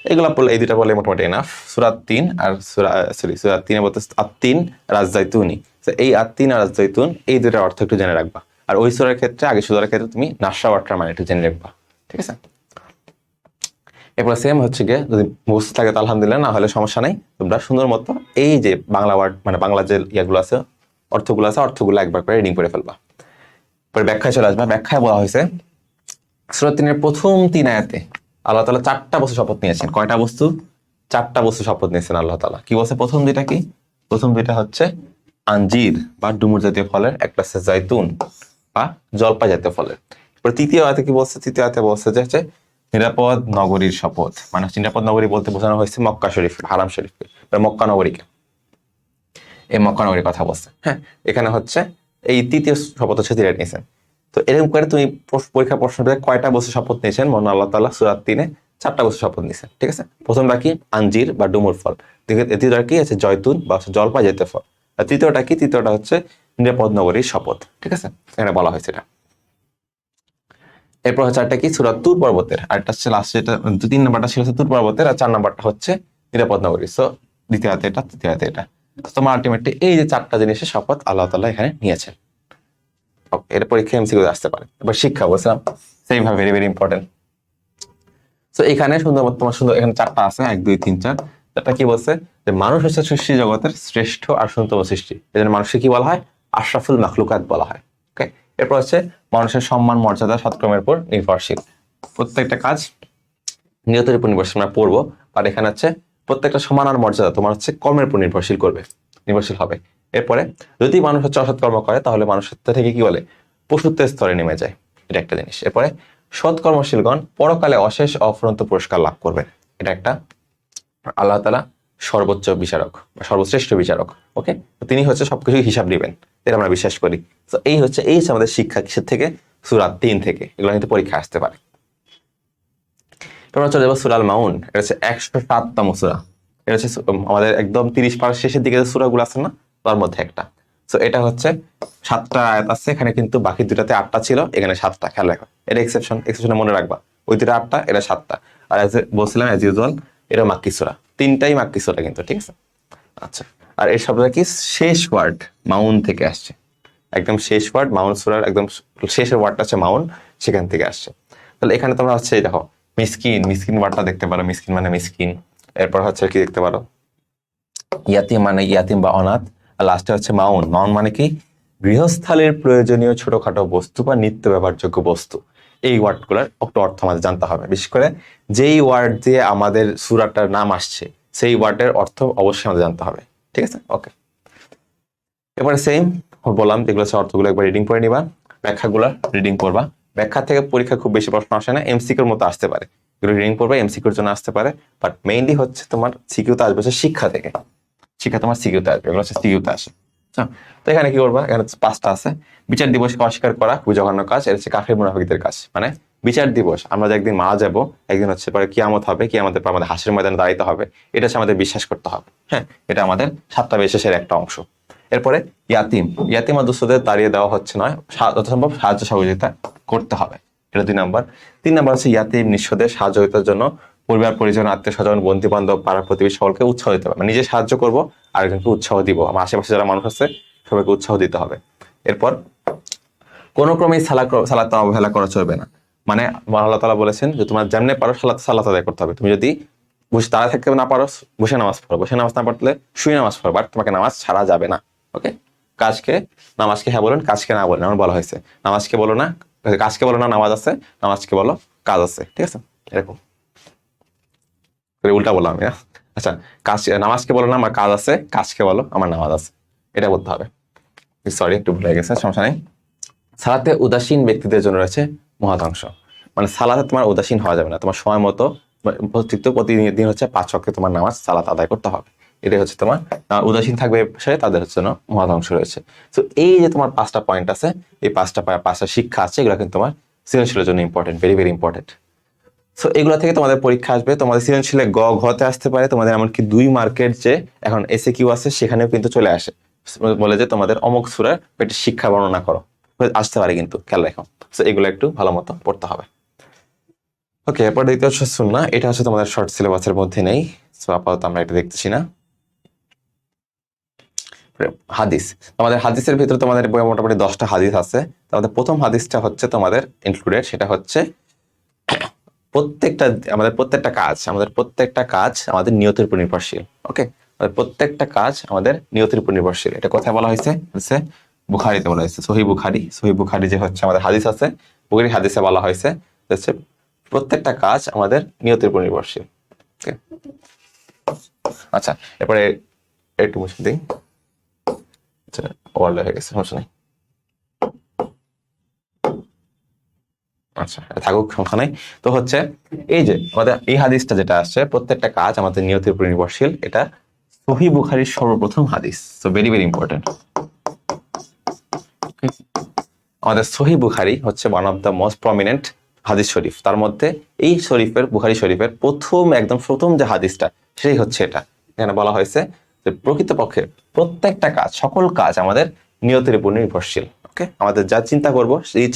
এগুলো পড়লে, এই দুটা পড়লে মোটামুটি এনাফ। সূরা 3 আর সূরা 3 এ বলতে আত-তিন আর আজ-জাইতুনি, এই আত-তিন আর আজ-জাইতুন, এই দুটার অর্থ একটু জেনে রাখবা। আর ওই সূরার ক্ষেত্রে, আগে সূরার ক্ষেত্রে তুমি নাসরা ওয়ার্ডটার মানে একটু জেনে রাখবা। ঠিক আছে, এরপর সেম হচ্ছে গিয়ে যদি মুখস্থ থাকে তো আলহামদুলিল্লাহ, না হলে সমস্যা নাই। তোমরা সুন্দর মতো এই যে বাংলা ওয়ার্ড, মানে বাংলা যে ইয়াগুলো আছে, অর্থগুলো আছে, অর্থগুলো একবার করে রিডিং করে ফেলবা। পরে ব্যাখ্যায় চলে আসবা। ব্যাখ্যায় বলা হয়েছে সূরা 3 এর প্রথম 3 আয়াতে আল্লাহ তাআলা 4টা বস্তু শপথ নিয়েছেন। কয়টা বস্তু? 4টা বস্তু শপথ নিয়েছেন আল্লাহ তাআলা। কি বলছে? প্রথম দুইটা কি? প্রথম দুইটা হচ্ছে আঞ্জির বা ডুমুর জাতীয় ফলের, একটা হচ্ছে জাইতুন বা জলপাই জাতীয় ফলের। এরপর তৃতীয় আয়াতে কি বলছে? তৃতীয় আয়াতে বলছে যে হচ্ছে নিরাপদ নগরীর শপথ, মানে নিরাপদ নগরী বলতে বোঝানো হয়েছে মক্কা শরীফ, হারাম শরীফকে, মক্কা নগরীকে, এই মক্কা নগরীর কথা বলছে। হ্যাঁ, এখানে হচ্ছে এই তৃতীয় শপথ হচ্ছে তিনি নিয়েছেন। তো এরকম করে তুমি পরীক্ষা প্রশ্ন পেয়ে কয়টা বস্তু শপথ নিয়েছেন? মহান আল্লাহ তাআলা সূরা 3-এ 4টা বস্তু শপথ নিয়েছেন। ঠিক আছে, প্রথমটা কি? আঞ্জির বা ডুমুর ফল। দ্বিতীয়টা কি আছে? জয়তুন বা জলপাই জাতীয় ফল। আর তৃতীয়টা কি? তৃতীয়টা হচ্ছে নিরাপদ নগরীর শপথ। ঠিক আছে, এখানে বলা হয়েছে এটা। এরপর হচ্ছে আরেকটা কি? সূরা তুর পর্বতের, আরেকটা হচ্ছে লাস্ট, যেটা 3 নাম্বারটা ছিল তুর পর্বতের, আর 4 নাম্বারটা হচ্ছে নিরাপদ নগরী। সো দ্বিতীয় হাতে এটা, তৃতীয় হাতে এটা। তোমার আলটিমেটলি এই যে 4টা জিনিসের শপথ আল্লাহ তাআলা এখানে নিয়েছেন। এর পরীক্ষা এমসিকিউ আসতে পারে। এবার শিক্ষা বলছিলাম সেম ভাবে, ভেরি ভেরি ইম্পর্টেন্ট। তো এখানে সুন্দর, তোমার সুন্দর এখানে 4টা আছে, 1 2 3 4। এটা কি বলছে? যে মানুষ হচ্ছে সৃষ্টি জগতের শ্রেষ্ঠ আর সুন্দরতম সৃষ্টি, এজন্য মানুষকে কি বলা হয়? আশরাফুল মাখলুকাত বলা হয়। ওকে, এরপর হচ্ছে মানুষের সম্মান মর্যাদা সৎকর্মের উপর নির্ভরশীল। প্রত্যেকটা কাজ নিয়তের উপর নির্ভরশীল, আমরা পড়বো। আর এখানে হচ্ছে প্রত্যেকটা সম্মান আর মর্যাদা তোমার হচ্ছে কর্মের উপর নির্ভরশীল হবে। এরপরে যদি মানুষ হচ্ছে অসৎ কর্ম করে, তাহলে মানুষের থেকে কি বলে? পশুত্বের স্তরে নেমে যায়, এটা একটা জিনিস। এরপরে সৎকর্মশীলগণ পরকালে অশেষ অফুরন্ত পুরস্কার লাভ করবেন, এটা একটা। আল্লাহ তাআলা সর্বোচ্চ বিচারক বা সর্বশ্রেষ্ঠ বিচারক। ওকে, তিনি হচ্ছে সবকিছু হিসাব দিবেন, এটা আমরা বিশ্বাস করি। তো এই হচ্ছে আমাদের শিক্ষা, কিসের থেকে? সূরা 3 থেকে। এগুলো কিন্তু পরীক্ষা আসতে পারে। তোমরা চলে যাবো সূরা আল মাউন, এটা হচ্ছে 107তম সূরা। এটা হচ্ছে আমাদের একদম 30 পারার শেষের দিকে যে সূরাগুলো আছে না, তার মধ্যে একটা। তো এটা হচ্ছে 7টা আয়াত আছে এখানে, কিন্তু বাকি দুটাতে 8টা ছিল, এখানে 7টা। খেয়াল রাখো, এটা এক্সেপশনে মনে রাখবা। ওই দুটা 8টা, এটা 7টা। আর বলছিলাম অ্যাজ ইউজুয়াল এটা মাক্কি সূরা, 3টাই মাক্কি সূরা কিন্তু। ঠিক আছে, আচ্ছা। আর এর শব্দটা কি? শেষ ওয়ার্ড মাউন থেকে আসছে, একদম শেষ ওয়ার্ড মাউন সূরার একদম শেষের ওয়ার্ডটা হচ্ছে মাউন, সেখান থেকে আসছে। তাহলে এখানে তোমরা হচ্ছে দেখো মিসকিন ওয়ার্ডটা দেখতে পারো, মিসকিন মানে মিসকিন। এরপর হচ্ছে কি দেখতে পারো? ইয়াতিম মানে ইয়াতিম বা অনাথ। আর লাস্টে হচ্ছে মাউন মানে কি? গৃহস্থালির প্রয়োজনীয় ছোটখাটো বস্তু বা নিত্য ব্যবহারযোগ্য বস্তু। এই ওয়ার্ডগুলোর একটু অর্থ আমাদের জানতে হবে, বিশেষ করে যেই ওয়ার্ড দিয়ে আমাদের সূরাটার নাম আসছে সেই ওয়ার্ডের অর্থ অবশ্যই আমাদের জানতে হবে। ঠিক আছে, ওকে। এবারে সেম বললাম, যেগুলো হচ্ছে অর্থগুলো একবার রিডিং করে নিবা, ব্যাখ্যাগুলো রিডিং করবা। ব্যাখ্যা থেকে পরীক্ষা খুব বেশি প্রশ্ন আসে না, এমসিকিউর মতো আসতে পারে, এগুলো রিডিং করবে, এমসিকিউর জন্য আসতে পারে। বাট মেইনলি হচ্ছে তোমার সিকিউতে আসবে হচ্ছে শিক্ষা থেকে, শিক্ষা তোমার সিকিউতে আসবে, এগুলো হচ্ছে সিকিউতে আসে। তো এখানে কি করবা, এখানে 5টা আছে। বিচার দিবসকে অস্বীকার করা খুবই জঘন্য কাজ, এটা হচ্ছে কাফির মুনাফিকদের কাজ। মানে বিচার দিবস, আমরা যে একদিন মারা যাব, একদিন হচ্ছে পরে কিয়ামত হবে, কিয়ামতের পর আমাদের হাসির ময়দানে দাঁড়াইতে হবে, এটা হচ্ছে আমাদের বিশ্বাস করতে হবে। হ্যাঁ, এটা আমাদের 7টা বিশ্বাসের একটা অংশ। এরপরে ইয়াতিম, ইয়াতিম আর দুস্থদের তাড়িয়ে দেওয়া হচ্ছে নয়, যথাসম্ভব সাহায্য সহযোগিতা করতে হবে, এটা 2 নম্বর। 3 নম্বর হচ্ছে ইয়াতিম নিঃস্বদের সাহায্যের জন্য পরিবার পরিজন আত্মীয় স্বজন বন্ধু বান্ধব পাড়া প্রতিবেশী সকলকে উৎসাহ দিতে হবে, মানে নিজে সাহায্য করবো আরেকজনকে উৎসাহ দিব, আমার আশেপাশে যারা মানুষ আছে সবাইকে উৎসাহ দিতে হবে। এরপর কোনো ক্রমেই সালাত অবহেলা করা চলবে না, মানে আল্লাহ তাআলা বলেছেন যে তোমার যেমনে পারো সালাত আদায় করতে হবে। তুমি যদি বসে দাঁড়ায় থাকতে না পারো, বসে নামাজ পড়ো, বসে নামাজ না পড়লে শুয়ে নামাজ পড়ো, বাট তোমাকে নামাজ ছাড়া যাবে না। ওকে, নামাজকে হ্যাঁ বলুন, কাজকে না বলেন, এমন বলা হয়েছে। নামাজকে বলো না, কাজকে বলো না নামাজ আছে, নামাজকে বলো কাজ আছে। ঠিক আছে, এরকম উল্টা বললাম আমি। আচ্ছা, নামাজকে বলো না আমার কাজ আছে, কাজকে বলো আমার নামাজ আছে, এটা বলতে হবে। সরি, একটু ভুলে গেছে, সমস্যা নেই। সালাতে উদাসীন ব্যক্তিদের জন্য রয়েছে মহৎ। মানে সালাতে তোমার উদাসীন হওয়া যাবে না, তোমার সময় মতো প্রতিদিন হচ্ছে 5 ওয়াক্তে তোমার নামাজ সালাত আদায় করতে হবে। এটাই হচ্ছে তোমার উদাসীন থাকবে সে, তাদের হচ্ছে মহৎ রয়েছে। তো এই যে তোমার 5টা পয়েন্ট আছে, এই 5টা শিক্ষা আছে, এগুলো কিন্তু তোমার সৃজনশীলের জন্য important, very very important. So এগুলো থেকে তোমাদের পরীক্ষা আসবে, তোমাদের সৃজনশীলে ঘতে আসতে পারে, তোমাদের এমনকি 2 মার্কের যে এখন এসএকিউ আছে সেখানেও কিন্তু চলে আসে, বলে যে তোমাদের অমুক সূরার একটি শিক্ষা বর্ণনা করো, আসতে পারে, কিন্তু খেয়াল রাখো। সো এগুলো একটু ভালো মতো পড়তে হবে। ওকে, এরপর দ্বিতীয় হচ্ছে সুন্নাহ, এটা হচ্ছে তোমাদের শর্ট সিলেবাসের মধ্যে নেই, সো আপাতত আমরা এটা দেখতেছি না। হাদিস, তোমাদের হাদিসের ভিতরে তোমাদের বইয়ে মোটামুটি 10টা হাদিস আছে। তোমাদের প্রথম হাদিসটা হচ্ছে তোমাদের ইনক্লুডেড, সেটা হচ্ছে আমাদের প্রত্যেকটা কাজ আমাদের নিয়তের উপর নির্ভরশীল। ওকে, প্রত্যেকটা কাজ আমাদের নিয়তের উপর নির্ভরশীল। এটা কোথায় বলা হয়েছে? বুখারীতে বলা হয়েছে, সহিহ বুখারী যে হচ্ছে আমাদের হাদিস আছে, বুখারী হাদিসে বলা হয়েছে হচ্ছে প্রত্যেকটা কাজ আমাদের নিয়তের উপর নির্ভরশীল। ওকে, আচ্ছা, এরপরে একটু মুছে দিই, আচ্ছা ওয়ার্ল্ড হয়ে গেছে, সমস্যা নেই। আচ্ছা, থাকুক, সমস্যা নাই। তো হচ্ছে এই যে আমাদের এই হাদিসটা যেটা আসছে, প্রত্যেকটা কাজ আমাদের নিয়তের উপর নির্ভরশীল, এটা সহিহ বুখারীর সর্বপ্রথম হাদিস। So very very important. আমাদের সহিহ বুখারী হচ্ছে one of the most prominent হাদিস শরীফ। তার মধ্যে এই বুখারী শরীফের একদম প্রথম যে হাদিসটা, সেই হচ্ছে এটা। এখানে বলা হয়েছে যে প্রকৃতপক্ষে প্রত্যেকটা কাজ, সকল কাজ আমাদের নিয়তের উপর নির্ভরশীল। ওকে, আমাদের যা চিন্তা করব, সেই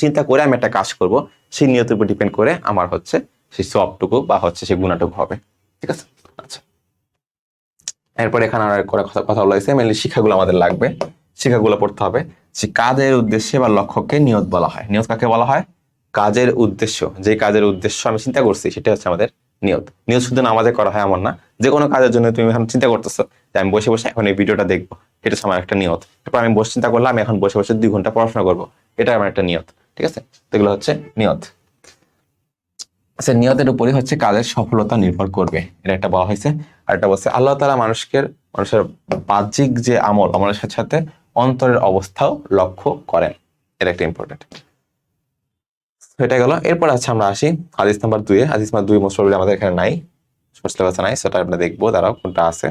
চিন্তা করে আমি একটা কাজ করব, সেই নিয়তের উপর ডিপেন্ড করে আমার হচ্ছে সেই সওয়াবটুকু বা হচ্ছে সেই গুনাহটুকু হবে। ঠিক আছে, আচ্ছা। এরপর এখানে আর করে কথা বলা হয়েছে, মেনলি শিক্ষাগুলো আমাদের লাগবে, শিক্ষাগুলো পড়তে হবে। যে কাজের উদ্দেশ্যে বা লক্ষ্যকে নিয়ত বলা হয়। নিয়ত কাকে বলা হয়? কাজের উদ্দেশ্য, যে কাজের উদ্দেশ্য আমি চিন্তা করছি সেটা হচ্ছে আমাদের নিয়ত। নিয়ত শুধু নামাজে করা হয় এমন না, যে কোনো কাজের জন্য তুমি এখন চিন্তা করতেছো যে আমি বসে বসে এখন এই ভিডিওটা দেখবো, এটা হচ্ছে আমার একটা নিয়ত। এরপর আমি চিন্তা করলাম আমি এখন বসে বসে 2 ঘন্টা পড়াশোনা করবো, এটা আমার একটা নিয়ত। ঠিক আছে, তো এগুলো হচ্ছে নিয়ত। আচ্ছা, নিয়তের উপরই হচ্ছে কাজের সফলতা নির্ভর করবে, এটা একটা বলা হয়েছে। আর একটা বলছে আল্লাহ তাআলা মানুষের বাহ্যিক যে আমলের সাথে সাথে অন্তরের অবস্থাও লক্ষ্য করেন, এটা একটা ইম্পর্টেন্ট। এটা গেল। এরপর আছে আমরা আসি হাদিস নাম্বার 2 এ। হাদিস নাম্বার 2 মোস্ট প্রবাবলি আমাদের এখানে নাই, শর্ট সিলেবাসে নাই, সেটা আমরা দেখবো, দাঁড়াও কোনটা আছে।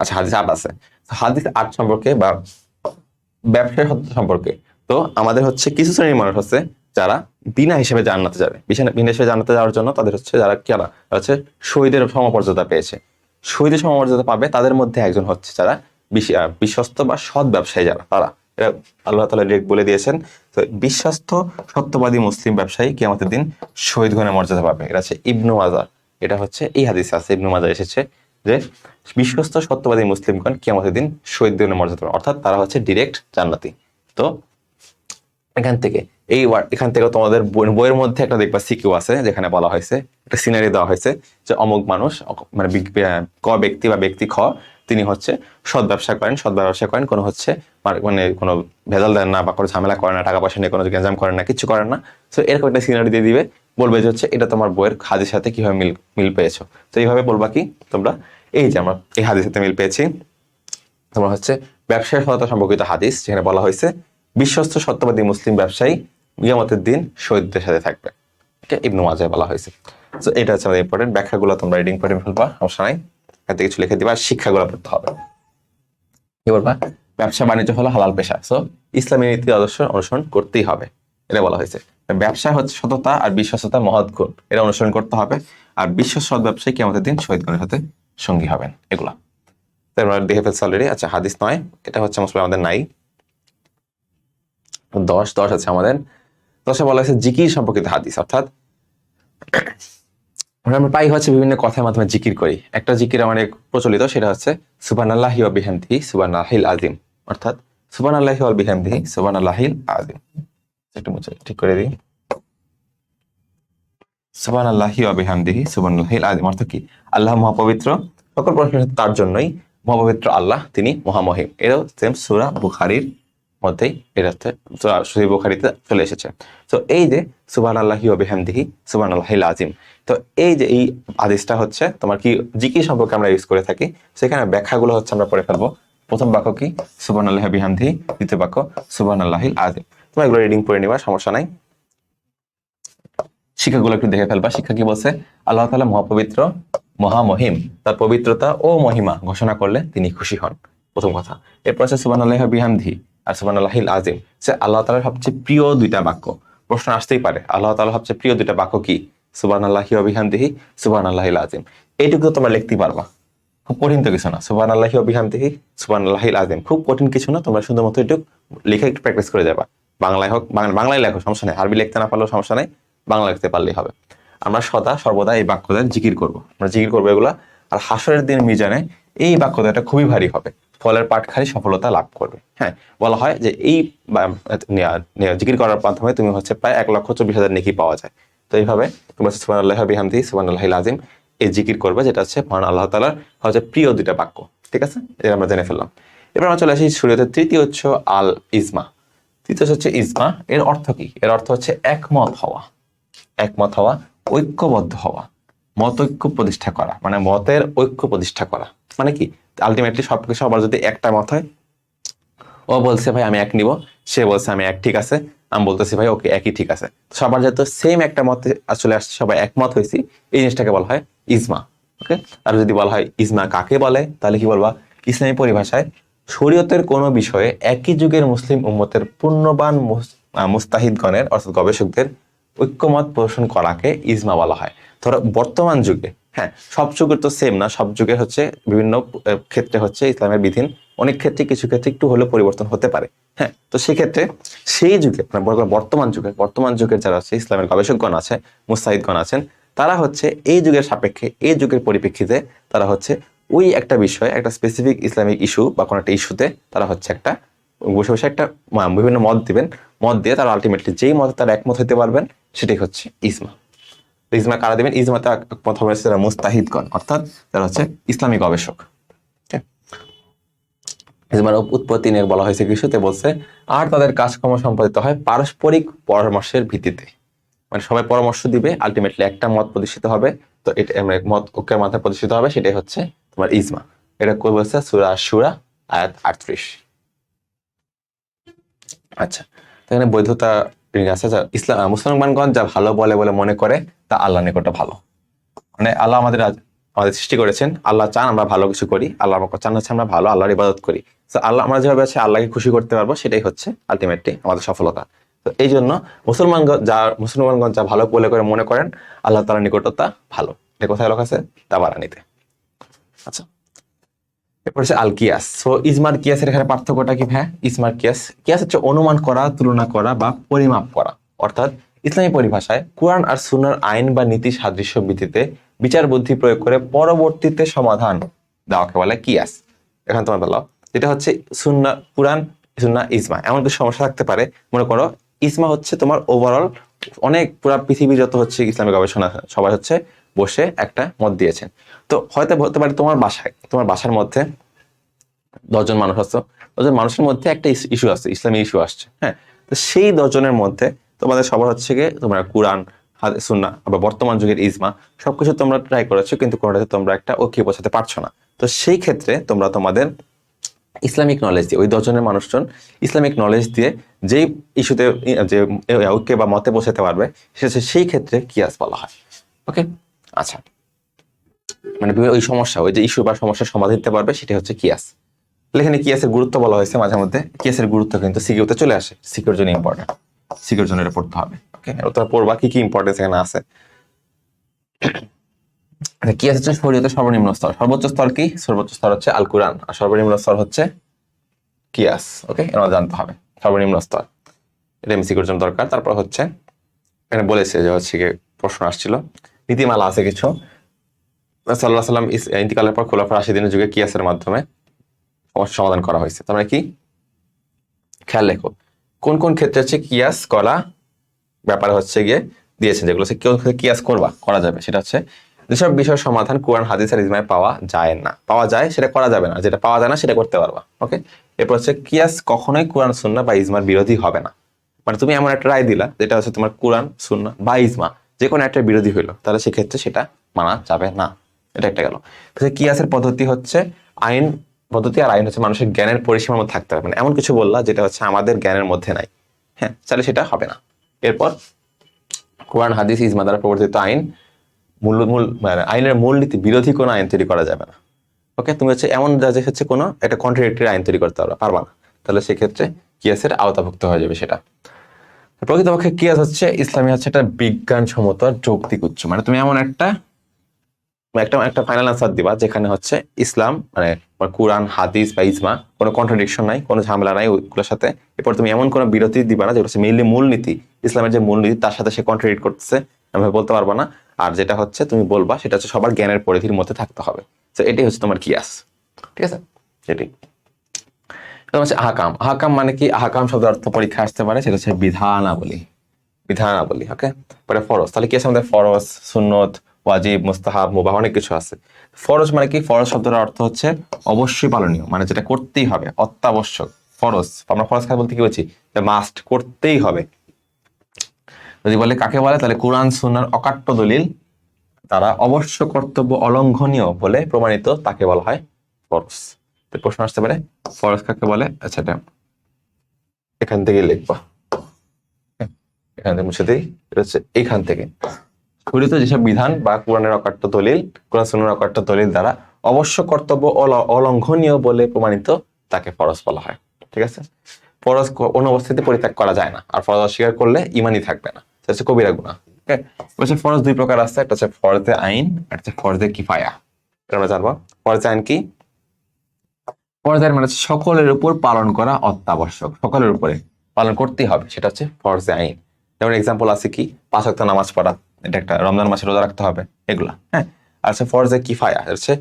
আচ্ছা, হাদিস 8 আছে। হাদিস 8 সম্পর্কে বা ব্যবসায় সত্য সম্পর্কে, তো আমাদের হচ্ছে কিছু শ্রেণীর মানুষ আছে যারা বিনা হিসেবে জান্নাতে যাবে। বিনা হিসেবে জান্নাতে যাওয়ার জন্য তাদের হচ্ছে যারা হচ্ছে শহীদের সমমর্যাদা পেয়েছে, শহীদের সমমর্যাদা পাবে, তাদের মধ্যে একজন হচ্ছে যারা বিশ্বস্ত বা সৎ ব্যবসায়ী, যারা তারা এটা আল্লাহ তাআলা ডিরেক্ট বলে দিয়েছেন। তো বিশ্বস্ত সত্যবাদী মুসলিম ব্যবসায়ী কিয়ামতের দিন শহীদগণের মর্যাদা পাবে। এটা হচ্ছে ইবনু মাজাহ, এটা হচ্ছে এই হাদিসে আছে, ইবনু মাজাহ এসেছে যে বিশ্বস্ত সত্যবাদী মুসলিমগণ কিয়ামতের দিন শহীদগণের মর্যাদা পাবে, অর্থাৎ তারা হচ্ছে ডিরেক্ট জান্নাতি। তো এখান থেকে এই এখান থেকে তোমাদের বইয়ের মধ্যে একটা দেখবা সিকিউ আছে, যেখানে বলা হয়েছে একটা সিনারি দেওয়া হয়েছে যে অমুক মানুষ মানে ক ব্যক্তি বা ব্যক্তি খ তিনি হচ্ছে সৎ ব্যবসা করেন, কোনো হচ্ছে মানে কোনো ভেজাল দেন না বা কোনো ঝামেলা করেন না, টাকা পয়সা নিয়ে কোনো গেঞ্জাম করেন না, কিছু করেন না। তো এরকম একটা সিনারি দিয়ে দিবে, বলবে যে হচ্ছে এটা তোমার বইয়ের হাদিসের সাথে কিভাবে মিল পেয়েছো। তো এইভাবে বলবা কি তোমরা, এই যে আমরা এই হাদিসের সাথে মিল পেয়েছি। তোমার হচ্ছে ব্যবসায় সততা সম্পর্কিত হাদিস, যেখানে বলা হয়েছে বিশ্বস্ত সত্যবাদী মুসলিম ব্যবসায়ী কিয়ামতের দিন শহীদদের সাথে থাকবে। এটা ইবনে মাজায় বলা হয়েছে। তো এটা হচ্ছে আমাদের ইম্পর্টেন্ট। ব্যাখ্যাগুলো তোমরা রিডিং করে ফেলবা, সমস্যা নাই, এতে কিছু লিখে দিবা। শিক্ষাগুলো পড়তে হবে। কি বলবা, ব্যবসা বাণিজ্য হলো হালাল পেশা, সো ইসলামী নীতি আদর্শ অনুসরণ করতেই হবে, এটা বলা হয়েছে। ব্যবসা হচ্ছে সততা আর বিশ্বস্ততার মহৎ গুণ, এটা অনুসরণ করতে হবে। আর সৎ ব্যবসায়ী কিয়ামতের দিন শহীদগণের সাথে সঙ্গী হবেন, এগুলা আমরা দেখে ফেলছি অলরেডি। আচ্ছা, হাদিস 9, এটা হচ্ছে মুসলিম আমাদের নাই। 10 আছে আমাদের। 10 বলা হয়েছে জিকির সম্পর্কিত হাদিস, অর্থাৎ আমরা পাই হচ্ছে বিভিন্ন কথার মাধ্যমে জিকির করি। একটা জিকির অনেক প্রচলিত, সেটা হচ্ছে সুবহানাল্লাহি ওয়া বিহামদিহি সুবহানাল্লাহিল আযীম, অর্থাৎ সুবহানাল্লাহি ওয়া বিহামদিহি সুবহানাল্লাহিল আযীম। একটু মুছে ঠিক করে দিই। সুবহানাল্লাহি ওয়া বিহামদিহি সুবহানাল্লাহিল আযীম অর্থ কি, আল্লাহ মহাপবিত্র, সকল প্রশংসা তার জন্যই, মহাপবিত্র আল্লাহ, তিনি মহামহিম। এটাও সেম সূরা বুখারীর মধ্যেই, এটা হচ্ছে সহিহ বুখারীতে চলে এসেছে। তো এই যে সুবহানাল্লাহি ওয়া বিহামদিহি সুবহানাল্লাহিল আযীম, তো এই যে এই হাদিসটা হচ্ছে তোমার কি জিকির সম্পর্কে আমরা ইউজ করে থাকি, সেখানে ব্যাখ্যাগুলো হচ্ছে আমরা পড়ে ফেলবো। প্রথম বাক্য কি, সুবহানাল্লাহি ওয়া বিহামদিহি, দ্বিতীয় বাক্য সুবহানাল্লাহিল আযীম। তোমরা এগুলো রিডিং করে নিবা, সমস্যা নাই। শিক্ষাগুলো একটু দেখে ফেলবা। শিক্ষা কি বলছে, আল্লাহ তাআলা মহাপবিত্র, মহামহিম, তার পবিত্রতা ও মহিমা ঘোষণা করলে তিনি খুশি হন, প্রথম কথা। এরপর আছে সুবহানাল্লাহি ওয়া বিহামদিহি আর সুবহানাল্লাহিল আযীম, সে আল্লাহ তাআলার সবচেয়ে প্রিয় দুইটা বাক্য। প্রশ্ন আসতেই পারে, আল্লাহ তাআলার সবচেয়ে প্রিয় দুইটা বাক্য কি, সুবহানাল্লাহি ওয়া বিহামদিহি সুবহানাল্লাহিল আযীম। এইটুকু তোমরা লিখতে পারবা, খুব কঠিন তো কিছু না। সুবহানাল্লাহি ওয়া বিহামদিহি সুবহানাল্লাহিল আযীম খুব কঠিন কিছু না, তোমরা সুন্দর মতো একটু লিখে একটু প্র্যাকটিস করে যাবা। বাংলায় হোক, বাংলায় লেখো, সমস্যা নেই। আরবি লিখতে না পারলেও সমস্যা নেই, বাংলা লিখতে পারলেই হবে। আমরা সর্বদা এই বাক্যদের জিকির করব, আমরা জিকির করবো এগুলা। আর হাসরের দিন মিজানে এই বাক্যটা খুবই ভারী হবে, ফলের পাটখালি সফলতা লাভ করবে। হ্যাঁ, বলা হয় যে এই জিকির করার মাধ্যমে তুমি হচ্ছে প্রায় 1,24,000 নেকি পাওয়া যায়। তো এইভাবে তোমরা সুবহানাল্লাহি ওয়া বিহামদিহি সুবহানাল্লাহিল আযীম এই জিকির করবে, যেটা হচ্ছে মহান আল্লাহ তাআলার হচ্ছে প্রিয় দুইটা বাক্য। ঠিক আছে, এটা আমরা জেনে ফেললাম। এবার আমরা চলে আসি শরীয়তের তৃতীয় হচ্ছে আল ইজমা। তৃতীয় হচ্ছে ইজমা। এর অর্থ কি, এর অর্থ হচ্ছে একমত হওয়া, একমত হওয়া, ঐক্যবদ্ধ হওয়া, মতৈক্য প্রতিষ্ঠা করা, মানে মতের ঐক্য প্রতিষ্ঠা করা। মানে কি, আলটিমেটলি সবকিছু আবার যদি একটা মত হয়, ও বলছে ভাই আমি এক নিব, সে বলছে আমি এক ঠিক আছে, আমি বলতেছি ভাই ওকে একই ঠিক আছে, সবার যেহেতু সেম একটা মতে আসলে আসছে, সবাই একমত হয়েছি, এই জিনিসটাকে বলা হয় ইজমা। ওকে, আর যদি বলা হয় ইজমা কাকে বলে, তাহলে কি বলবা, ইসলামী পরিভাষায় শরীয়তের কোনো বিষয়ে একই যুগের মুসলিম উম্মতের পূর্ণবান মুস্তাহিদগণের অর্থাৎ গবেষকদের ঐক্যমত পোষণ করাকে ইজমা বলা হয়। ধরো বর্তমান যুগে, হ্যাঁ সব যুগের তো সেম না, সব যুগের হচ্ছে বিভিন্ন ক্ষেত্রে হচ্ছে ইসলামের বিধান অনেক ক্ষেত্রে কিছু ক্ষেত্রে একটু হলেও পরিবর্তন হতে পারে। হ্যাঁ, তো সেক্ষেত্রে সেই যুগে বর্তমান যুগের যারা আছে ইসলামের গবেষকগণ আছে, মুস্তাহিদগণ আছেন, তারা হচ্ছে এই যুগের সাপেক্ষে, এই যুগের পরিপ্রেক্ষিতে তারা হচ্ছে ওই একটা বিষয়, একটা স্পেসিফিক ইসলামিক ইস্যু বা কোনো একটা ইস্যুতে তারা হচ্ছে একটা বসে বসে একটা বিভিন্ন মত দিবেন, মত দিয়ে তারা আলটিমেটলি যেই মতে তারা একমত হতে পারবেন, সেটাই হচ্ছে ইজমা। ইজমা কারা দিবেন, ইজমাতে প্রথম হচ্ছে যারা মুস্তাহিদগণ, অর্থাৎ যারা হচ্ছে ইসলামী গবেষক। ইজমার উৎপত্তি নিয়ে বলা হয়েছে কিছুতে, বলছে আর তাদের কাজকর্ম সম্পাদিত হয় পারস্পরিক পরামর্শের ভিত্তিতে, মানে সবাই পরামর্শ দিবে, আলটিমেটলি একটা মত প্রতিষ্ঠিত হবে। তো এটা মত ঐক্যের মাথায় প্রতিষ্ঠিত হবে, সেটাই হচ্ছে তোমার ইজমা। এটা কই বলছে, সূরা আশ-শূরা আয়াত 38। আচ্ছা, এখানে বৈধতা আছে, যা মুসলমানগণ যা ভালো বলে বলে মনে করে তা আল্লাহর নিকট ভালো। মানে আল্লাহ আমাদের সৃষ্টি করেছেন, আল্লাহ চান আমরা ভালো কিছু করি, আল্লাহ চান হচ্ছে আমরা ভালো আল্লাহর ইবাদত করি। তো আল্লাহ আমরা যেভাবে আছে আল্লাহকে খুশি করতে পারবো, সেটাই হচ্ছে আলটিমেটলি আমাদের সফলতা। তো এই জন্য মুসলমানগণ যা ভালো বলে করে মনে করেন, আল্লাহ তাআলার নিকটতা ভালো। এটা কোথায় লেখা আছে, তাবারানীতে। আচ্ছা, এরপর হচ্ছে আল কিয়াস। সো ইজমার কিয়াসের এখানে পার্থক্যটা কি? হ্যাঁ, ইজমার কিয়াস হচ্ছে অনুমান করা, তুলনা করা বা পরিমাপ করা। অর্থাৎ ইসলামী পরিভাষায় কোরআন আর সুন্নাহর আইন বা নীতি সাদৃশ্য ভিত্তিতে বিচার বুদ্ধি প্রয়োগ করে পরবর্তীতে সমাধান দেওয়াকে বলে কিয়াস। এখন তোমার বলো, যেটা হচ্ছে কোরআন সুন্নাহ ইজমা, এমন কিছু সমস্যা থাকতে পারে। মনে করো ইজমা হচ্ছে তোমার ওভারঅল অনেক পুরা পৃথিবী যত হচ্ছে ইসলামিক গবেষণা সবাই হচ্ছে বসে একটা মত দিয়েছেন। তো হয়তো হতে পারে তোমার বাসার মধ্যে 10 জন মানুষ আছে, 10 জন মানুষের মধ্যে একটা ইস্যু আছে, ইসলামী ইস্যু আসছে, হ্যাঁ। তো সেই 10 জনের মধ্যে তোমাদের সবার হচ্ছে গিয়ে তোমরা কোরআন, হাদিস, সুন্নাহ বা বর্তমান যুগের ইজমা সবকিছু তোমরা ট্রাই করেছো, কিন্তু কোনোটাতে তোমরা একটা ঐক্যে পৌঁছাতে পারছো না। তো সেই ক্ষেত্রে তোমরা তোমাদের ইসলামিক নলেজ দিয়ে, ওই 10 জনের মানুষজন ইসলামিক নলেজ দিয়ে যেই ইস্যুতে যে ঐক্যে বা মতে পৌঁছাতে পারবে, সেই ক্ষেত্রে কিয়াস বলা হয়। ওকে, আচ্ছা, মানে ওই সমস্যা, ওই যে ইস্যু বা সমস্যার সমাধান দিতে পারবে, সেটা হচ্ছে কিয়াস। এখানে কিয়াসের গুরুত্ব বলা হয়েছে, মাঝে মধ্যে কিয়াসের গুরুত্ব কিন্তু সিকিউতে চলে আসে, সিকিউর জন্য ইম্পর্টেন্ট, সিকিউর জন্য এটা পড়তে হবে। ওকে, ওটা পড়বা কি কি ইম্পর্টেন্স এখানে আছে। কিয়াস হচ্ছে শরীয়তের সর্বনিম্ন স্তর। সর্বোচ্চ স্তর কি? সর্বোচ্চ স্তর হচ্ছে আল কুরআন, আর সর্বনিম্ন স্তর হচ্ছে কিয়াস। ওকে, এটা জানতে হবে সর্বনিম্ন স্তর, এটা সিকিউর জন্য দরকার। তারপর হচ্ছে এখানে বলেছে যে হচ্ছে প্রশ্ন আসছিল, নীতিমালা আছে কিছু। সাল্লাল্লাহু আলাইহি সাল্লাম ইন্তিকালের পর খোলাফা রাশিদিনের যুগে কিয়াসের মাধ্যমে সমস্যা সমাধান করা হয়েছে। তোমরা কি খেয়াল রেখো কোন কোন ক্ষেত্রে হচ্ছে কিয়াস করা ব্যাপারে হচ্ছে গিয়ে দিয়েছেন, যেগুলো হচ্ছে কেউ কিয়াস করা যাবে, সেটা হচ্ছে যেসব বিষয়ের সমাধান কোরআন, হাদিস আর ইজমায় পাওয়া যায় না, পাওয়া যায় সেটা করা যাবে না, যেটা পাওয়া যায় না সেটা করতে পারবা। ওকে, এরপর হচ্ছে কিয়াস কখনোই কোরআন, সুন্নাহ বা ইজমার বিরোধী হবে না। মানে তুমি এমন একটা রায় দিলা যেটা হচ্ছে তোমার কোরআন, সুন্নাহ বা ইজমা যে কোনো একটা বিরোধী হইলো, তাহলে সেক্ষেত্রে সেটা মানা যাবে না। এটা একটা গেল। কিয়াসের পদ্ধতি হচ্ছে আইন পদ্ধতি, আর আইন হচ্ছে মানুষের জ্ঞানের পরিসীমার মধ্যে থাকতে হবে। মানে এমন কিছু বললা যেটা হচ্ছে আমাদের জ্ঞানের মধ্যে নাই, হ্যাঁ, তাহলে সেটা হবে না। এরপর কোরআন, হাদিস, ইজমা দ্বারা প্রবর্তিত আইন মানে আইনের মূলনীতি বিরোধী কোনো আইন তৈরি করা যাবে না। ওকে, তুমি হচ্ছে এমন যে হচ্ছে কোনো একটা কন্ট্রাডিক্টরি আইন তৈরি করতে পারবা না, তাহলে সেক্ষেত্রে কিয়াসের আওতাভুক্ত হয়ে যাবে সেটা। প্রকৃতপক্ষে কিয়াস হচ্ছে ইসলামী হচ্ছে একটা বিজ্ঞানসম্মত যৌক্তিক উৎস। মানে তুমি এমন একটা একটা ফাইনাল আনসার দিবা যেখানে হচ্ছে ইসলাম মানে কোরআন, হাদিস বা ইজমা কোনো কন্ট্রাডিকশন নাই, কোনো ঝামেলা নাই ওইগুলোর সাথে। এরপর তুমি এমন কোনো বিরতি দিবা না যেটা হচ্ছে মেইনলি মূলনীতি, ইসলামের যে মূলনীতি তার সাথে সে কন্ট্রাডিক্ট করতেছে, এভাবে বলতে পারবা না। আর যেটা হচ্ছে তুমি বলবা সেটা হচ্ছে সবার জ্ঞানের পরিধির মধ্যে থাকতে হবে। তো এটাই হচ্ছে তোমার কিয়াস, ঠিক আছে। এটাই হচ্ছে আহকাম। আহকাম মানে কি? আহকাম শব্দের অর্থ পরীক্ষা আসতে পারে, সেটা হচ্ছে বিধানাবলী, বিধানাবলী। ওকে, পরে ফরজ। তাহলে কি আছে আমাদের? ফরজ, সুন্নত, ওয়াজিব, মুস্তাহাব, মুবাহ, অনেক কিছু আছে। ফরজ মানে কি? ফরজ শব্দের অর্থ হচ্ছে অবশ্যই পালনীয়, মানে যেটা করতেই হবে, অত্যাবশ্যক। ফরজ, আমরা ফরজ কাজ বলতে কি বলছি? মাস্ট, করতেই হবে। যদি বলে কাকে বলে, তাহলে কোরআন সুন্নাহর অকাট্য দলিল তারা অবশ্য কর্তব্য অলঙ্ঘনীয় বলে প্রমাণিত, তাকে বলা হয় ফরজ। তো প্রশ্ন আসতে পারে ফরজ কাকে বলে? আচ্ছা, এটা এখান থেকে লিখবা, এখান থেকে মুছে দিই। এটা হচ্ছে এইখান থেকে শরীয়তে যেসব বিধান বা কোরআনের অকাট্য দলিল, কোরআন সুন্নাহর অকাট্য দলিল দ্বারা অবশ্য কর্তব্য অলঙ্ঘনীয় বলে প্রমাণিত, তাকে ফরজ বলা হয়। ঠিক আছে, ফরজ কোন অবস্থাতে পরিত্যাগ করা যায় না, আর ফরজ অস্বীকার করলে ইমানই থাকবে না, সেটা হচ্ছে কবিরা গুনাহ। ওকে, বলছে ফরজ দুই প্রকার আছে, একটা হচ্ছে ফরজে আইন, আর হচ্ছে ফরজে কিফায়া। এটা আমরা জানবো। ফরজে আইন কি? ফরজ আইন মানে হচ্ছে সকলের উপর পালন করা অত্যাবশ্যক, সকলের উপরে পালন করতেই হবে, সেটা হচ্ছে ফরজে আইন। যেমন এক্সাম্পল আছে কি? 5 ওয়াক্ত নামাজ পড়া, এটা একটা, রমজান মাসে রোজা রাখতে হবে, এগুলা, হ্যাঁ। আর হচ্ছে ফরজে কিফায়া, হচ্ছে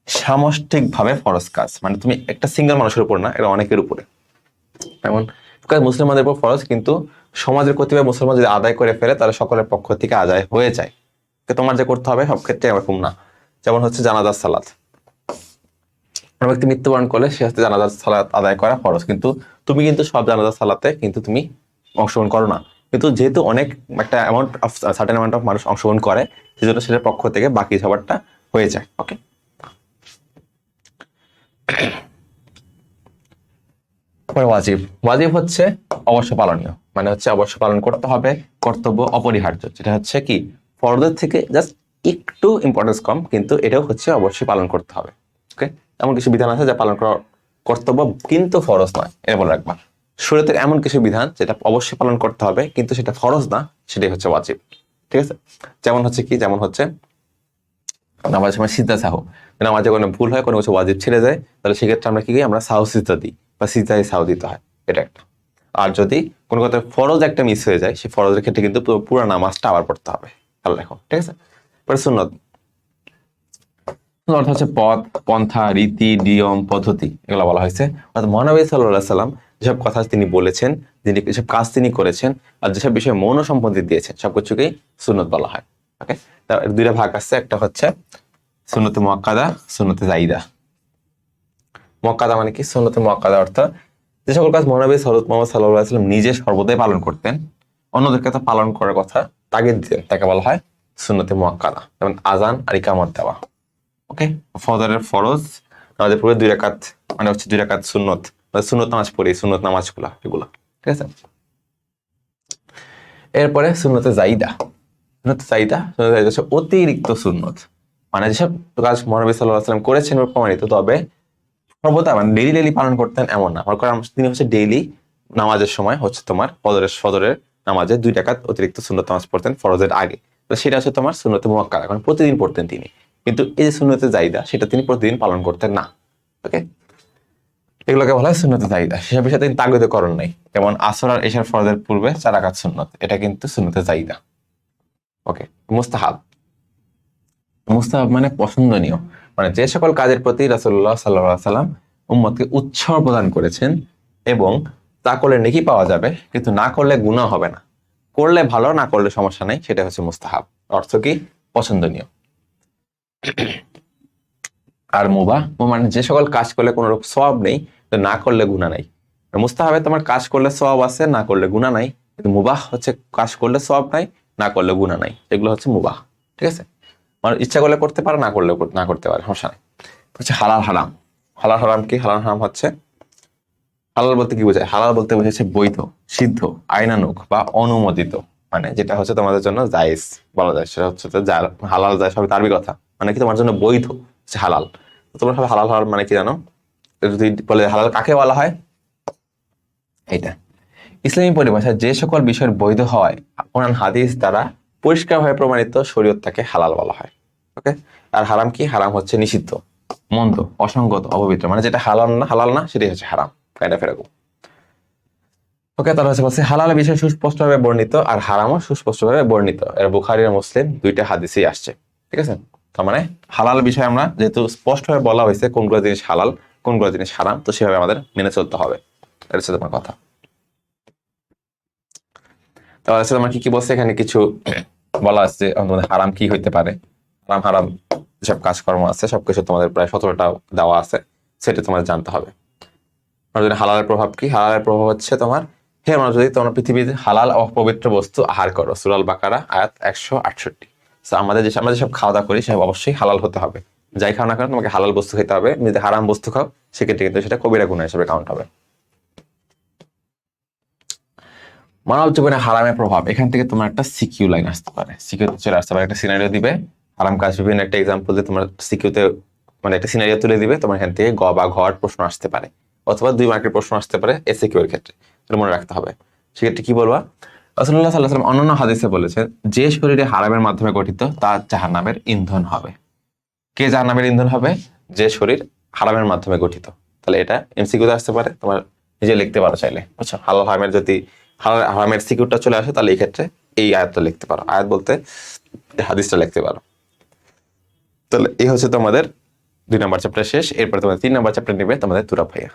সামষ্টিক ভাবে ফরজ কাজ, মানে তুমি একটা সিঙ্গেল মানুষের উপর না, এটা অনেকের উপরে। যেমন মুসলমানদের উপর ফরজ, কিন্তু সমাজের কতিপয় মুসলমান যদি আদায় করে ফেলে তাহলে সকলের পক্ষ থেকে আদায় হয়ে যায়, তোমার যে করতে হবে সব ক্ষেত্রে এরকম না। যেমন হচ্ছে জানাজার সালাত, কোনো ব্যক্তি মৃত্যুবরণ করলে সে হচ্ছে জানাজার সালাত আদায় করা ফরজ, কিন্তু তুমি কিন্তু সব জানাজার সালাতে কিন্তু তুমি অংশগ্রহণ করো না, কিন্তু যেহেতু অনেক একটা amount of certain amount of মানুষ অংশগ্রহণ করে, সেজন্য সেটার পক্ষ থেকে বাকি সবারটা হয়ে যায়। ওকে, ওয়াজিব। ওয়াজিব হচ্ছে অবশ্য পালনীয়, মানে হচ্ছে অবশ্য পালন করতে হবে, কর্তব্য অপরিহার্য, যেটা হচ্ছে কি ফরজের থেকে জাস্ট একটু ইম্পর্টেন্স কম, কিন্তু এটাও হচ্ছে অবশ্যই পালন করতে হবে। ওকে, এমন কিছু বিধান আছে যা পালন করা কর্তব্য কিন্তু ফরজ নয়, এটা বলে রাখবা। শরীয়তের এমন কিছু বিধান যেটা অবশ্যই পালন করতে হবে কিন্তু সেটা ফরজ না, সেটাই হচ্ছে ওয়াজিব। ঠিক আছে, যেমন হচ্ছে কি? যেমন হচ্ছে নামাজের সময় সিজদা সাহু, নামাজে কোনো ভুল হয়, কোনো কিছু ওয়াজিব ছেড়ে যায়, তাহলে সেক্ষেত্রে আমরা কি করি? আমরা সাহু সিজদা দিই, বা সিজদায় সাহু দিতে হয়, এটা একটা। আর যদি কোনো কথা ফরজ একটা মিস হয়ে যায়, সেই ফরজের ক্ষেত্রে কিন্তু পুরো নামাজটা আবার পড়তে হবে, খেয়াল রাখো। ঠিক আছে, পরে সুন্নত। অর্থ হচ্ছে পথ, পন্থা, রীতি, নিয়ম, পদ্ধতি, এগুলো বলা হয়েছে। অর্থাৎ মহানবী সাল্লাল্লাহু আলাইহি সাল্লাম যেসব কথা তিনি বলেছেন, যেসব কাজ তিনি করেছেন, আর যেসব বিষয়ে মৌন সম্পত্তি দিয়েছেন, সবকিছুকেই সুন্নত বলা হয়। ওকে, এর দুইটা ভাগ আছে, একটা হচ্ছে সুন্নতে মুআক্কাদা, সুন্নতে জাইদা। মুআক্কাদা মানে কি? সুন্নতে মুআক্কাদা অর্থ যে সকল কাজ মহানবী হযরত মুহাম্মদ সাল্লাল্লাহু আলাইহি ওয়াসাল্লাম নিজে সর্বদাই পালন করতেন, অন্যদেরকে তা পালন করার কথা তাগিদ দিতেন, তাকে বলা হয় সুন্নতে মুআক্কাদা। যেমন আযান আর ইকামত দেওয়া। ওকে, ফজরের ফরজ নামাজের পূর্বে 2 রাকাত, মানে হচ্ছে 2 রাকাত সুন্নত, মানে সুন্নত নামাজ পড়ি, সুন্নত নামাজগুলা এগুলা, ঠিক আছে। এরপরে সুন্নতে জাইদা। সুন্নতে জাইদা হচ্ছে অতিরিক্ত সুন্নত, মানে যেসব কাজ মহানবী সাল্লাল্লাহু আলাইহি ওয়াসাল্লাম করেছেন বা প্রমাণিত, তবে সর্বদা মানে ডেইলি পালন করতেন এমন না। মনে করেন তিনি হচ্ছে ডেইলি নামাজের সময় হচ্ছে তোমার ফজরের নামাজে 2 রাকাত অতিরিক্ত সুন্নত নামাজ পড়তেন ফরজের আগে, তো সেটা হচ্ছে তোমার সুন্নতে মুআক্কাদা, কারণ প্রতিদিন পড়তেন তিনি। কিন্তু এই যে সুন্নতে জাইদা, সেটা তিনি প্রতিদিন পালন করতেন না। ওকে, এগুলোকে বলা হয় সুন্নতে জাইদা। সেসব বিষয়ে তিনি তাগিদ করেন নাই, যেমন আসর আর এশার ফরজের পূর্বে 4 রাকাত সুন্নত, এটা কিন্তু সুন্নতে জাইদা। ওকে, মুস্তাহাব। মুস্তাহাব মানে পছন্দনীয়, মানে যে সকল কাজের প্রতি রাসূলুল্লাহ সাল্লাল্লাহু আলাইহি সাল্লাম উম্মতকে উৎসাহ প্রদান করেছেন এবং তা করলে নেকি পাওয়া যাবে, কিন্তু না করলে গুনাহ হবে না, করলে ভালো, না করলে সমস্যা নেই, সেটা হচ্ছে মুস্তাহাব। অর্থ কি? পছন্দনীয়। আর মুবাহ মানে যে সকল কাজ করলে কোনো রকম সওয়াব নেই, তো না করলে গুনাহ নাই। মুস্তাহাবে তোমার কাজ করলে সওয়াব আছে, না করলে গুনাহ নাই, কিন্তু মুবাহ হচ্ছে কাজ করলে সওয়াব নাই, না করলে গুনাহ নাই, এগুলো হচ্ছে মুবাহ। ঠিক আছে, মানে ইচ্ছা করলে করতে পারে, না করলে না করতে পারে, সমস্যা নেই। হচ্ছে হালাল হারাম। হালাল হারাম কি? হালাল হারাম হচ্ছে, হালাল বলতে কি বোঝায়? হালাল বলতে বোঝাচ্ছে বৈধ, সিদ্ধ, আইনানুগ বা অনুমোদিত, মানে যেটা হচ্ছে তোমাদের জন্য জায়েজ বলা যায়, সেটা হচ্ছে হালাল জায়েজ হবে তারই কথা, মানে কি তোমার জন্য বৈধ হচ্ছে হালাল। তোমরা সবাই হালাল হালাল মানে কি জানো? যদি বলে হালাল কাকে বলা হয়, এইটা ইসলামী পরিভাষায় যে সকল বিষয়ের বৈধ হয় কোরআন হাদিস দ্বারা পরিষ্কারভাবে প্রমাণিত, শরীয়ত তাকে হালাল বলা হয়। ওকে, আর হারাম কি? হারাম হচ্ছে নিষিদ্ধ, মন্দ, অসঙ্গত, অপবিত্র, মানে যেটা হালাল না সেটাই হচ্ছে হারাম, কায়দা ফেরাকু। ওকে, তাহলে হচ্ছে বলছে হালাল বিষয় সুস্পষ্টভাবে বর্ণিত আর হারামও সুস্পষ্টভাবে বর্ণিত, এর বুখারী আর মুসলিম দুইটা হাদিসেই আসছে। ঠিক আছে, তার মানে হালাল বিষয় আমরা যেহেতু স্পষ্টভাবে বলা হয়েছে কোনগুলো জিনিস হালাল, কোনগুলো জিনিস হারাম, তো সেভাবে আমাদের মেনে চলতে হবে, এটা হচ্ছে তোমার কথা। তাহলে হচ্ছে তোমার কি কি বলছে এখানে, কিছু বলা আছে তোমাদের হারাম কি হইতে পারে, হারাম হারাম যেসব কাজকর্ম আছে সবকিছু তোমাদের প্রায় 17টা দেওয়া আছে, সেটা তোমাদের জানতে হবে। আর হালালের প্রভাব কি? হালালের প্রভাব হচ্ছে তোমার, হে মানুষ, যদি তোমরা পৃথিবীতে হালাল অপবিত্র বস্তু আহার করো, সূরা আল বাকারা আয়াত 168। আমরা যেসব খাওয়া দাওয়া করি সেসব অবশ্যই হালাল হতে হবে, যাই খাও না কেন তোমাকে হালাল বস্তু খেতে হবে। যদি হারাম বস্তু খাও সেক্ষেত্রে কিন্তু সেটা কবিরা গুনাহ হিসেবে কাউন্ট হবে। মানব জীবনে হারামের প্রভাব, এখান থেকে তোমার একটা সিকিউ লাইন আসতে পারে, সিকিউতে চলে আসতে পারে, একটা সিনারিও দিবে, হারাম কাজ বিভিন্ন একটা এক্সাম্পল দিয়ে তোমার সিকিউতে মানে একটা সিনারিও তুলে দিবে, তোমার এখান থেকে গ বা ঘর প্রশ্ন আসতে পারে, অথবা 2 মার্কের প্রশ্ন আসতে পারে এসিকিউ এর ক্ষেত্রে, এটা মনে রাখতে হবে। সেক্ষেত্রে কি বলবা? রাসূলুল্লাহ সাল্লাল্লাহু আলাইহি ওয়াসাল্লাম অন্যান্য হাদিসে বলেছেন, যে শরীরে হারামের মাধ্যমে গঠিত তা জাহান্নামের ইন্ধন হবে। কে জাহান্নামের ইন্ধন হবে? যে শরীর হারামের মাধ্যমে গঠিত। তাহলে এটা এমসিকিউতে আসতে পারে, তোমার নিজে লিখতে পারো চাইলে, বুঝছো? হালাল হারামের যদি হারামের সিকিউরটা চলে আসে, তাহলে এই ক্ষেত্রে এই আয়াতটা লিখতে পারো, আয়াত বলতে হাদিসটা লিখতে পারো। তাহলে এই হচ্ছে তোমাদের 2 নাম্বার চ্যাপ্টার শেষ। এরপরে তোমাদের 3 নাম্বার চ্যাপ্টার নেবে তোমাদের তুরাব ভাইয়া।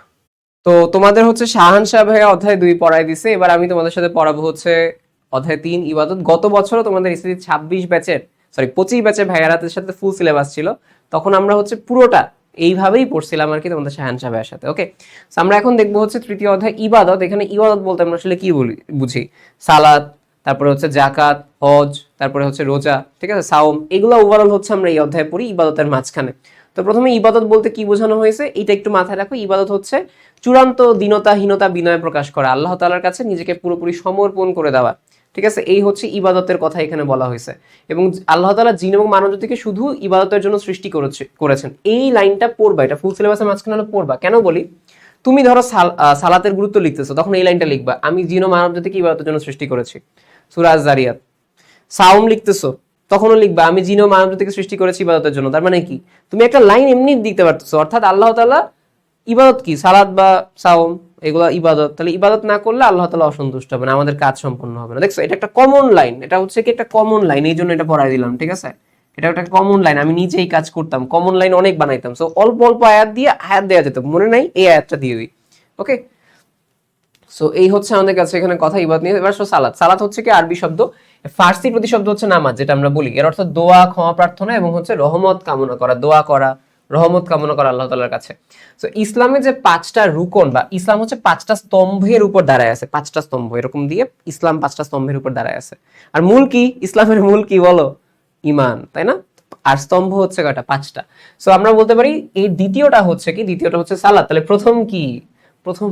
তো তোমাদের হচ্ছে শাহানশাহ ভাইয়া অধ্যায় 2 পড়াই দিছে, এবার আমি তোমাদের সাথে পড়াবো হচ্ছে অধ্যায় 3 ইবাদত। গত বছরও তোমাদের এসএসসি 26 ব্যাচের 25 ব্যাচের ভাইয়ারাতের সাথে ফুল সিলেবাস ছিল, তখন আমরা হচ্ছে পুরোটা এইভাবেই পড়ছিলাম আর কি তোমাদের শাহানশাহ ভাইয়ের সাথে। ওকে, আমরা এখন দেখবো হচ্ছে তৃতীয় অধ্যায় ইবাদত। এখানে ইবাদত বলতে আমরা আসলে কি বুঝি? সালাত, তারপরে হচ্ছে জাকাত, হজ, তারপরে হচ্ছে রোজা, ঠিক আছে, সাওম, এগুলো ওভারঅল হচ্ছে আমরা এই অধ্যায়ে পড়ি ইবাদতের মাঝখানে। তো প্রথমে ইবাদত বলতে কি বোঝানো হয়েছে এটা একটু মাথায় রাখো। ইবাদত হচ্ছে চূড়ান্ত দীনতাহীনতা বিনয় প্রকাশ করা, আল্লাহ তাআলার কাছে নিজেকে পুরোপুরি সমর্পণ করে দেওয়া। ঠিক আছে, এই হচ্ছে ইবাদতের কথা এখানে বলা হয়েছে। এবং আল্লাহ তাআলা জিন এবং মানব জাতিকে শুধু ইবাদতের জন্য সৃষ্টি করেছেন। এই লাইনটা পড়বা, এটা ফুল সিলেবাসের মাঝখানে হলো পড়বা। কেন বলি? তুমি ধরো সালাতের গুরুত্ব লিখতেছো, তখন এই লাইনটা লিখবা, আমি জিন ও মানব জাতিকে ইবাদতের জন্য সৃষ্টি করেছি, সূরা আয-যারিয়াত। সাওম লিখতেছো, তখনও লিখবা, আমি জিন ও মানব জাতিকে সৃষ্টি করেছি ইবাদতের জন্য। তার মানে কি? তুমি একটা লাইন এমনি দিতে পারতেছো, অর্থাৎ আল্লাহ তাআলা ইবাদত কি? সালাত বা সাওম, এগুলো ইবাদত। তাহলে ইবাদত না করলে আল্লাহ তাআলা অসন্তুষ্ট হবে না, আমাদের কাজ সম্পন্ন হবে না। দেখছো, এটা একটা কমন লাইন, এটা হচ্ছে কি একটা কমন লাইন, এই জন্য এটা পড়াই দিলাম। ঠিক আছে, এটা একটা কমন লাইন, আমি নিজে এই কাজ করতাম, কমন লাইন অনেক বানাইতাম। সো অল্প অল্প আয়াত দিয়ে আয়াত দেওয়া যেত, মনে নাই এই আয়াতটা দিয়ে দিই। ওকে, সো এই হচ্ছে আমাদের কাছে এখানে কথা ইবাদত নিয়ে। এবার সালাত, সালাত হচ্ছে কি আরবি শব্দ, ফার্সি প্রতিশব্দ হচ্ছে নামাজ, যেটা আমরা বলি। এর অর্থ দোয়া, ক্ষমা প্রার্থনা এবং হচ্ছে রহমত কামনা করা, দোয়া করা, রহমত কামনা করা আল্লাহ তাআলার কাছে। সো ইসলামে যে 5টা রুকন বা ইসলাম হচ্ছে 5টা স্তম্ভের উপর দাঁড়ায় আছে, 5টা স্তম্ভ এরকম দিয়ে ইসলাম 5টা স্তম্ভের উপর দাঁড়ায় আছে। আর মূল কি, ইসলামের মূল কি বলো? ইমান, তাই না? আর স্তম্ভ হচ্ছে কয়টা? 5টা। সো আমরা বলতে পারি এই দ্বিতীয়টা হচ্ছে কি, দ্বিতীয়টা হচ্ছে সালাত। তাহলে প্রথম কি? প্রথম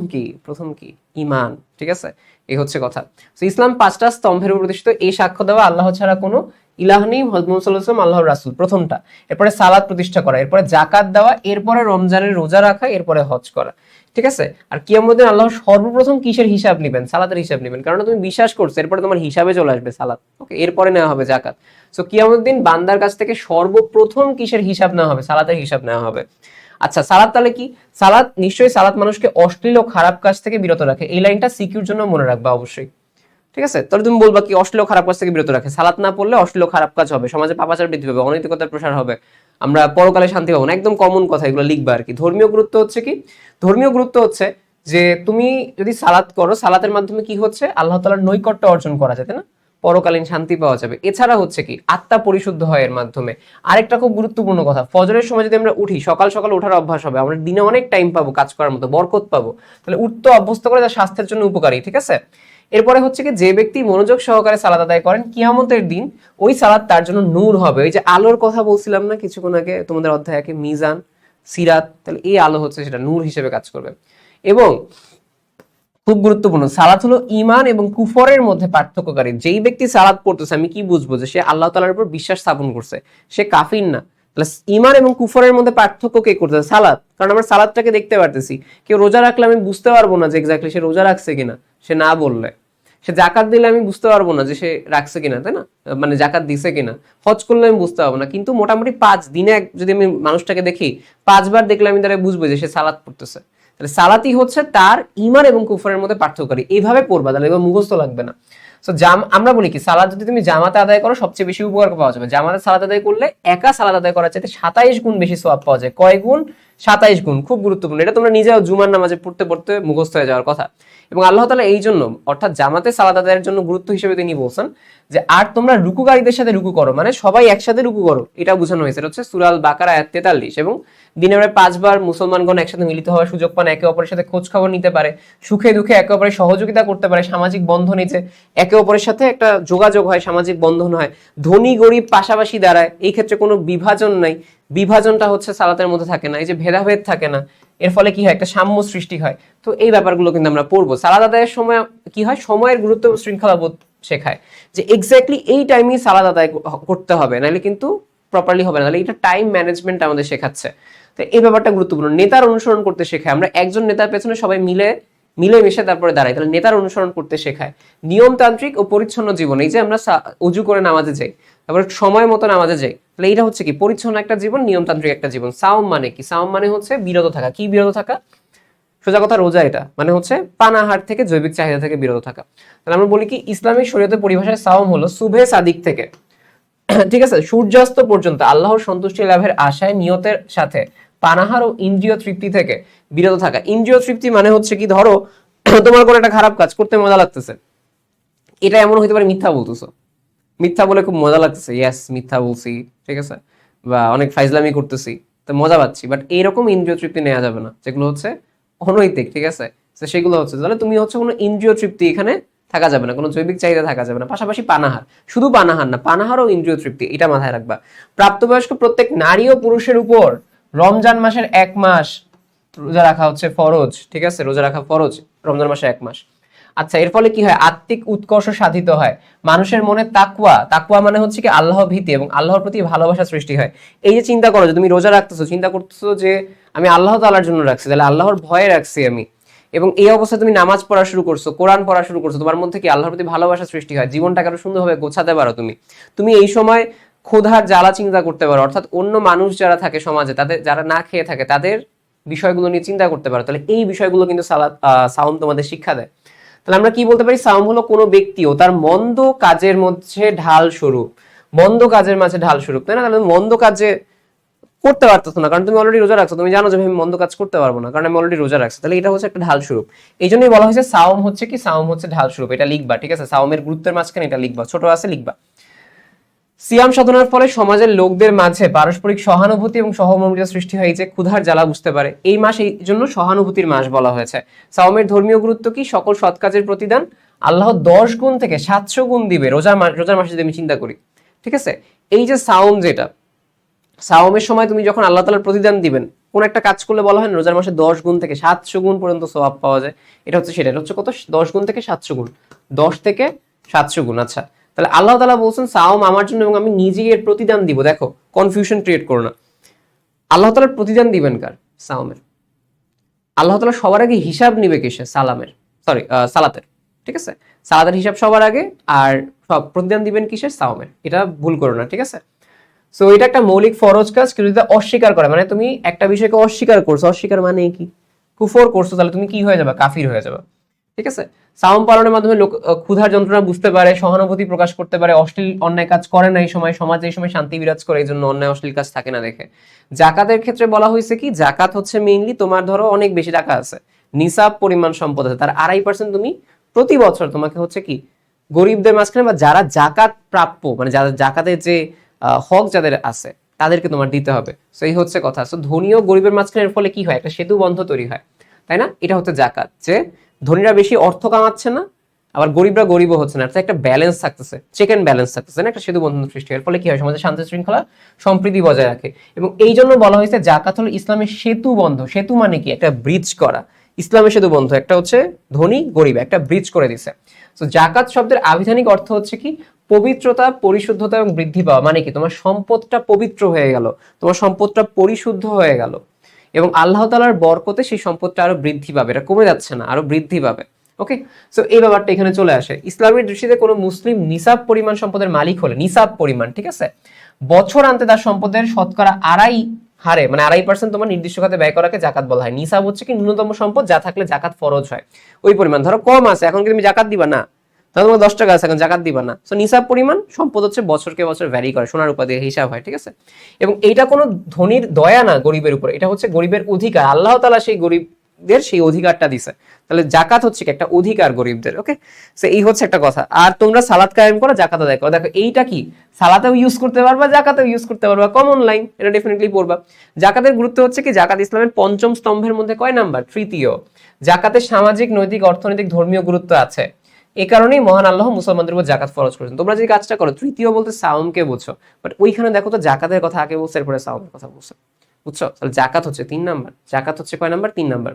কি? ইমান। ঠিক আছে, এই হচ্ছে কথা। তো ইসলাম 5টা স্তম্ভের উপর প্রতিষ্ঠিত। এই সাক্ষ্য দেওয়া আল্লাহ ছাড়া কোনো ইলাহ নেই, মুহাম্মদ সাল্লাল্লাহু আলাইহি ওয়াসাল্লাম আল্লাহর রাসূল, প্রথমটা। এরপরে সালাত প্রতিষ্ঠা করা, এরপরে যাকাত দেওয়া, এরপরে রমজানের রোজা রাখা, এরপরে হজ করা। ঠিক আছে, আর কিয়ামতের দিন আল্লাহ সর্বপ্রথম কিসের হিসাব নেবেন? সালাতের হিসাব নেবেন, কারণ তুমি বিশ্বাস করছো, এরপরে তোমার হিসাবে চলে আসবে সালাত। ওকে, এরপরে নেওয়া হবে যাকাত। সো কিয়ামতের দিন বান্দার কাছ থেকে সর্বপ্রথম কিসের হিসাব নেওয়া হবে? সালাতের হিসাব নেওয়া হবে। আচ্ছা, সালাত তাহলে কি? সালাত, নিশ্চয়ই সালাত মানুষকে অশ্লীল ও খারাপ কাজ থেকে বিরত রাখে। এই লাইনটা সিকিউর জন্য মনে রাখবা অবশ্যই। ঠিক আছে, তাহলে তুমি বলবা কি অশ্লীল ও খারাপ কাজ থেকে বিরত রাখে? সালাত না পড়লে অশ্লীল ও খারাপ কাজ হবে, সমাজে পাপাচার বৃদ্ধি পাবে, অনৈতিকতার প্রসার হবে, আমরা পরকালে শান্তি পাবো না। একদম কমন কথা, এগুলো লিখবা আর কি। ধর্মীয় গুরুত্ব হচ্ছে কি? ধর্মীয় গুরুত্ব হচ্ছে যে তুমি যদি সালাত করো, সালাতের মাধ্যমে কি হচ্ছে? আল্লাহ তাআলার নৈকট্য অর্জন করা যায়, তাই না? পরকালীন শান্তি পাওয়া যাবে। এছাড়া হচ্ছে কি, আত্মা পরিশুদ্ধ হয় এর মাধ্যমে। আরেকটা খুব গুরুত্বপূর্ণ কথা, ফজরের সময় যদি আমরা উঠি, সকাল সকাল ওঠার অভ্যাস হবে, আমরা দিনে অনেক টাইম পাবো কাজ করার মতো, বরকত পাবো। তাহলে উঠতে অভ্যস্ত করে, যা স্বাস্থ্যের জন্য উপকারী। ঠিক আছে, এরপরে হচ্ছে কি, যে ব্যক্তি মনোযোগ সহকারে সালাত আদায় করেন, কিয়ামতের দিন ওই সালাত তার জন্য নূর হবে। ওই যে আলোর কথা বলছিলাম না কিছুক্ষণ আগে তোমাদের অধ্যায়ে, মিজান, সিরাত, তাহলে এই আলো হচ্ছে সেটা নূর হিসেবে কাজ করবে। এবং খুব গুরুত্বপূর্ণ, সালাত হলো ইমান এবং কুফরের মধ্যে পার্থক্যকারী। যেই ব্যক্তি সালাত পড়তেছে, আমি কি বুঝবো যে সে আল্লাহ তাআলার উপর বিশ্বাস স্থাপন করছে, সে কাফির না। তাহলে ইমান এবং কুফরের মধ্যে পার্থক্য কে করতেছে? সালাত। কারণ আমরা সালাতটাকে দেখতে পারতেছি। কেউ রোজা রাখলে আমি বুঝতে পারবো না যে এক্স্যাক্টলি সে রোজা রাখছে কিনা, সে না বললে। সে জাকাত দিলে আমি বুঝতে পারবো না যে সে রাখছে কিনা, তাই না? মানে জাকাত দিছে কিনা। হজ করলে আমি বুঝতে পারবো না, কিন্তু মোটামুটি 5 দিনে যদি আমি মানুষটাকে দেখি, 5 বার দেখলে আমি তারা বুঝবো যে সে সালাত পড়তেছে। তাহলে সালাতই হচ্ছে তার ইমান এবং কুফরের মধ্যে পার্থক্যকারী। এইভাবে পড়বা, তাহলে এবার মুখস্থ লাগবে না। সো আমরা বলি কি, সালাত যদি তুমি জামাতে আদায় করো সবচেয়ে বেশি উপকার পাওয়া যাবে। জামাতে সালাত আদায় করলে একা সালাত আদায় করার চাইতে 27 গুণ বেশি সওয়াব পাওয়া যায়। কয় গুণ? 27 গুণ। খুব গুরুত্বপূর্ণ, এটা তোমরা নিজেও জুমার নামাজে পড়তে পড়তে মুখস্থ হয়ে যাওয়ার কথা। এবং আল্লাহ তাআলা এই জন্য, অর্থাৎ জামাতে সালাত আদায়ের জন্য গুরুত্ব হিসেবে তিনি বলছেন যে আর তোমরা রুকুকারীদের সাথে রুকু করো, মানে সবাই একসাথে রুকু করো, এটা বোঝানো হয়েছে। এটা হচ্ছে সূরা আল বাকারা আয়াত 43। এবং দিনে প্রায় 5 বার মুসলমানগণ একসাথে মিলিত হওয়ার সুযোগ পান, একে অপরের সাথে খোঁজ খবর নিতে পারে, সুখে দুঃখে একে অপরের সহযোগিতা করতে পারে, সামাজিক বন্ধন নিচে একে অপরের সাথে একটা যোগাযোগ হয়, সামাজিক বন্ধন হয়, ধনী গরিব পাশাপাশি দাঁড়ায়। এই ক্ষেত্রে কোনো বিভাজন নাই, বিভাজনটা হচ্ছে সালাতের মধ্যে থাকে না, এই যে ভেদাভেদ থাকে না। এর ফলে কি হয়? একটা সাম্য সৃষ্টি হয়। তো এই ব্যাপারগুলো কিন্তু আমরা পড়বো। সালাত আদায়ের সময় কি হয়? সময়ের গুরুত্ব, শৃঙ্খলাবোধ শেখায়, যে এক্স্যাক্টলি এই টাইমেই সালাত আদায় করতে হবে, নাহলে কিন্তু প্রপারলি হবে না। তাহলে এটা টাইম ম্যানেজমেন্ট আমাদের শেখাচ্ছে। তো এই ব্যাপারটা গুরুত্বপূর্ণ। নেতার অনুসরণ করতে শেখায়, আমরা একজন নেতার পেছনে সবাই মিলেমিশে তারপরে দাঁড়াই, তাহলে নেতার অনুসরণ করতে শেখায়। নিয়মতান্ত্রিক ও পরিচ্ছন্ন জীবন, এই যে আমরা অজু করে নামাজে যাই, তারপরে সময় মতো নামাজে যাই, তাহলে এটা হচ্ছে কি? পরিচ্ছন্ন একটা জীবন, নিয়মতান্ত্রিক একটা জীবন। সাওম মানে কি? সাওম মানে হচ্ছে বিরত থাকা। কি বিরত থাকা? সোজা কথা, রোজা। এটা মানে হচ্ছে পানাহার থেকে, জৈবিক চাহিদা থেকে বিরত থাকা। তাহলে আমরা বলি কি, ইসলামিক শরীয়তের পরিভাষায় সাওম হলো সুবহে সাদিক থেকে, ঠিক আছে, সূর্যাস্ত পর্যন্ত আল্লাহর সন্তুষ্টি লাভের আশায় নিয়তের সাথে পানাহার ও ইন্দ্রিয় তৃপ্তি থেকে বিরত থাকা। ইন্দ্রিয় তৃপ্তি মানে হচ্ছে কি, ধরো তোমার কোনো একটা খারাপ কাজ করতে মজা লাগতেছে, এটা এমন হইতে পারে মিথ্যা বলতেছো, মিথ্যা বলে খুব মজা লাগতেছে, ইয়েস মিথ্যা বলছি, ঠিক আছে, বা অনেক ফাইজলামি করতেছি, তো মজা পাচ্ছি। বাট এইরকম ইন্দ্রিয় তৃপ্তি নেওয়া যাবে না, যেগুলো হচ্ছে অনৈতিক। ঠিক আছে, তো সেগুলো হচ্ছে, তাহলে তুমি হচ্ছে কোনো ইন্দ্রিয় তৃপ্তি এখানে থাকা যাবে না, কোনো জৈবিক চাহিদা থাকা যাবে না। পাশাপাশি পানাহার, শুধু পানাহার না, পানাহার ও ইন্দ্রিয় তৃপ্তি, এটা মাথায় রাখবা। প্রাপ্তবয়স্ক প্রত্যেক নারী ও পুরুষের উপর রমজান মাসের 1 মাস রোজা রাখা হচ্ছে ফরজ। ঠিক আছে, রোজা রাখা ফরজ রমজান মাসে 1 মাস। আচ্ছা, এর ফলে কি হয়? আত্মিক উৎকর্ষ সাধিত হয়, মানুষের মনে তাকওয়া, তাকওয়া মানে হচ্ছে কি আল্লাহ ভীতি এবং আল্লাহর প্রতি ভালোবাসা সৃষ্টি হয়। এই যে চিন্তা করো যে তুমি রোজা রাখতেছো, চিন্তা করতেছো যে আমি আল্লাহ তাআলার জন্য রাখছি, তাহলে আল্লাহর ভয়ে রাখছি আমি, এবং এই অবস্থায় তুমি নামাজ পড়া শুরু করছো, কোরআন পড়া শুরু করছো, তোমার মধ্যে কি আল্লাহর প্রতি ভালোবাসা সৃষ্টি হয়, জীবনটাকে আরো সুন্দরভাবে গোছাতে পারো। তুমি এই সময় ক্ষুধার জ্বালা চিন্তা করতে পারো, অর্থাৎ অন্য মানুষ যারা থাকে সমাজে, তাদের যারা না খেয়ে থাকে, তাদের বিষয়গুলো নিয়ে চিন্তা করতে পারো। তাহলে এই বিষয়গুলো কিন্তু সাওম তোমাদের শিক্ষা দেয়। তাহলে আমরা কি বলতে পারি? সাওম হলো কোনো ব্যক্তি ও তার মন্দ কাজের মধ্যে ঢাল স্বরূপ, মন্দ কাজের মাঝে ঢাল স্বরূপ, তাই না? তাহলে মন্দ কাজে করতে পারতেছো না, কারণ তুমি অলরেডি রোজা রাখছো, তুমি জানো যে আমি মন্দ কাজ করতে পারবো না, কারণ আমি অলরেডি রোজা রাখছি। তাহলে এটা হচ্ছে একটা ঢাল স্বরূপ। এই জন্যই বলা হয়েছে সাওম হচ্ছে কি, সাওম হচ্ছে ঢাল স্বরূপ। এটা লিখবা, ঠিক আছে? সাওমের গুরুত্বের মাঝখানে এটা লিখবা, ছোট আছে লিখবা। সিয়াম সাধনার ফলে সমাজের লোকদের মাঝে পারস্পরিক সহানুভূতি এবং সহমর্মিতা সৃষ্টি হয়, এই যে ক্ষুধার জ্বালা বুঝতে পারে। এই মাস এই জন্য সহানুভূতির মাস বলা হয়েছে। সাওমের ধর্মীয় গুরুত্ব কি? সকল সৎ কাজের প্রতিদান আল্লাহ 10 গুণ থেকে 700 গুণ দিবে রোজার মাসে যদি আমি চিন্তা করি, ঠিক আছে? এই যে সাওম, যেটা সাওমের সময় তুমি যখন আল্লাহ তাআলার প্রতিদান দিবেন, কোন একটা কাজ করলে বলা হয় না রোজার মাসে 10 গুণ থেকে 700 গুণ পর্যন্ত সওয়াব পাওয়া যায়। এটা হচ্ছে সেটা, এটা হচ্ছে কত? 10 গুণ থেকে 700 গুণ, 10 থেকে 700 গুণ। আচ্ছা, তাহলে আল্লাহ তাআলা বলছেন সাওম আমার জন্য এবং আমি নিজেই এর প্রতিদান দিব। দেখো, কনফিউশন ক্রিয়েট করো না। আল্লাহ তাআলার প্রতিদান দিবেন কার? সাওমের। আল্লাহ তাআলা সবার আগে হিসাব নিবে কিসের? সালাতের, ঠিক আছে? সালাতের হিসাব সবার আগে, আর সব প্রতিদান দিবেন কিসের? সাওমের। এটা ভুল করো না, ঠিক আছে? সো এটা একটা মৌলিক ফরজ কাজ। কেউ যদি অস্বীকার করে, মানে তুমি একটা বিষয়কে অস্বীকার করছো, অস্বীকার মানে কি? কুফর করছো, তাহলে তুমি কি হয়ে যাবে? কাফির হয়ে যাবে, ঠিক আছে? সাওম পালনের মাধ্যমে লোক ক্ষুধার যন্ত্রণা বুঝতে পারে, সহানুভূতি প্রকাশ করতে পারে, অশ্লীল অন্যায় কাজ করে না। এই সময় সমাজে এই সময় শান্তি বিরাজ করে, এই জন্য অন্যায় অশ্লীল কাজ থাকে না দেখে। জাকাতের ক্ষেত্রে বলা হয়েছে কি, জাকাত হচ্ছে মেইনলি তোমার ধরো অনেক বেশি টাকা আছে, নিসাব পরিমাণ সম্পদ আছে, তার 2.5% তুমি প্রতি বছর তোমাকে হচ্ছে কি গরিবদের মাঝখানে বা যারা জাকাত প্রাপ্য, মানে যাদের জাকাতের যে হক যাদের আছে তাদেরকে তোমার দিতে হবে। সো এই হচ্ছে কথা। সো ধনী ও গরিবের মাঝখানে এর ফলে কি হয়? একটা সেতু বন্ধ তৈরি হয়, তাই না? এটা হচ্ছে জাকাত, যে ধনীরা বেশি অর্থ কামাচ্ছে না, আবার গরিবরা গরিবও হচ্ছে না, একটা ব্যালেন্স থাকতেছে, চেক এন্ড ব্যালেন্স থাকতেছে না, একটা সেতু বন্ধন সৃষ্টি হয়। এর ফলে কি হয়? সমাজে শান্তি শৃঙ্খলা সম্প্রীতি বজায় রাখে। এবং এই জন্য বলা হয়েছে জাকাত হলো ইসলামের সেতু বন্ধ। সেতু মানে কি? একটা ব্রিজ করা। ইসলামের সেতু বন্ধ একটা হচ্ছে ধনী গরিব, একটা ব্রিজ করে দিছে। তো জাকাত শব্দের আবিধানিক অর্থ হচ্ছে কি? পবিত্রতা, পরিশুদ্ধতা এবং বৃদ্ধি পাওয়া। মানে কি? তোমার সম্পদটা পবিত্র হয়ে গেল, তোমার সম্পদটা পরিশুদ্ধ হয়ে গেল, এবং আল্লাহ তাআলার বরকতে সেই সম্পদটা আরো বৃদ্ধি পাবে, এটা কমে যাচ্ছে না, আরো বৃদ্ধি পাবে। ওকে, সো এই ব্যাপারটা এখানে চলে আসে। ইসলামের দৃষ্টিতে কোনো মুসলিম নিসাব পরিমাণ সম্পদের মালিক হলে, নিসাব পরিমাণ, ঠিক আছে, বছর আনতে তার সম্পদের শতকরা আড়াই হারে, মানে 2.5% তোমার নির্দিষ্ট খাতে ব্যয় করাকে জাকাত বলা হয়। নিসাব হচ্ছে কি? ন্যূনতম সম্পদ যা থাকলে জাকাত ফরজ হয়। ওই পরিমাণ ধরো কম আছে, এখন কি তুমি জাকাত দিবা না? তাহলে তোমার 10 টাকা আছে, এখন জাকাত দিবা না। সো নিসাব পরিমাণ সম্পদ হচ্ছে বছরকে বছর ভ্যারি করে, সোনার উপাধি হিসাব হয়, ঠিক আছে? এবং এইটা কোনো ধনীর দয়া না গরিবের উপর, এটা হচ্ছে গরিবের অধিকার। আল্লাহ তাআলা সেই গরিবদের সেই অধিকারটা দিছে। তাহলে জাকাত হচ্ছে কি? একটা অধিকার গরিবদের। ওকে, সো এই হচ্ছে একটা কথা। আর তোমরা সালাত কায়েম করো, জাকাত আদায় করো। দেখো এইটা কি? সালাতেও ইউজ করতে পারবা, জাকাতেও ইউজ করতে পারবা, কমন লাইন, এটা ডেফিনেটলি পড়বা। জাকাতের গুরুত্ব হচ্ছে কি? জাকাত ইসলামের পঞ্চম স্তম্ভের মধ্যে কয় নাম্বার? তৃতীয়। জাকাতের সামাজিক, নৈতিক, অর্থনৈতিক, ধর্মীয় গুরুত্ব আছে। এই কারণেই মহান আল্লাহ মুসলমানদের উপর জাকাত ফরজ করেছেন। তোমরা যে কাজটা করো, তৃতীয় বলতে সাওমকে বুঝছো, বাট ওইখানে দেখো তো জাকাতের কথা আগে বলছে, এরপরে সাওমের কথা বলছে, বুঝছো? তাহলে জাকাত হচ্ছে 3 নাম্বার। জাকাত হচ্ছে কয় নাম্বার? 3 নাম্বার।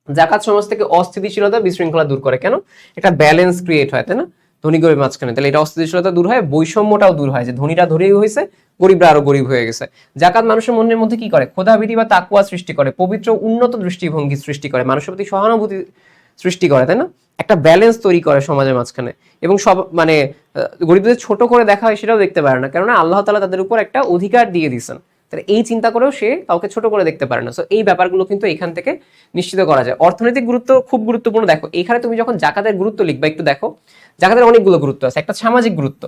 জাকাত সমাজ থেকে অস্থিতিশীলতা, বিশৃঙ্খলা দূর করে। কেন? একটা ব্যালেন্স ক্রিয়েট হয়, তাই না? ধনী গরিব মাঝখানে, তাহলে এটা অস্থিতিশীলতা দূর হয়, বৈষম্যটাও দূর হয়, যে ধনীরা ধনী হয়েছে, গরিবরা আরো গরিব হয়ে গেছে। জাকাত মানুষের মনের মধ্যে কি করে? ক্ষুধাভীতি বা তাকওয়া সৃষ্টি করে, পবিত্র উন্নত দৃষ্টিভঙ্গি সৃষ্টি করে, মানুষের প্রতি সহানুভূতি সৃষ্টি করে, তাই না? একটা ব্যালেন্স তৈরি করে সমাজের মাঝখানে। এবং সব মানে গরিবদের ছোট করে দেখা হয় সেটাও দেখতে পারে না, কেননা আল্লাহ তাআলা তাদের উপর একটা অধিকার দিয়ে দিয়েছেন। তাহলে এই চিন্তা করেও সে কাউকে ছোট করে দেখতে পারে না। সো এই ব্যাপারগুলো কিন্তু এখান থেকে নিশ্চিত করা যায়। অর্থনৈতিক গুরুত্ব খুব গুরুত্বপূর্ণ। দেখো এখানে তুমি যখন জাকাতের গুরুত্ব লিখবা, একটু দেখো জাকাতের অনেকগুলো গুরুত্ব আছে। একটা সামাজিক গুরুত্ব,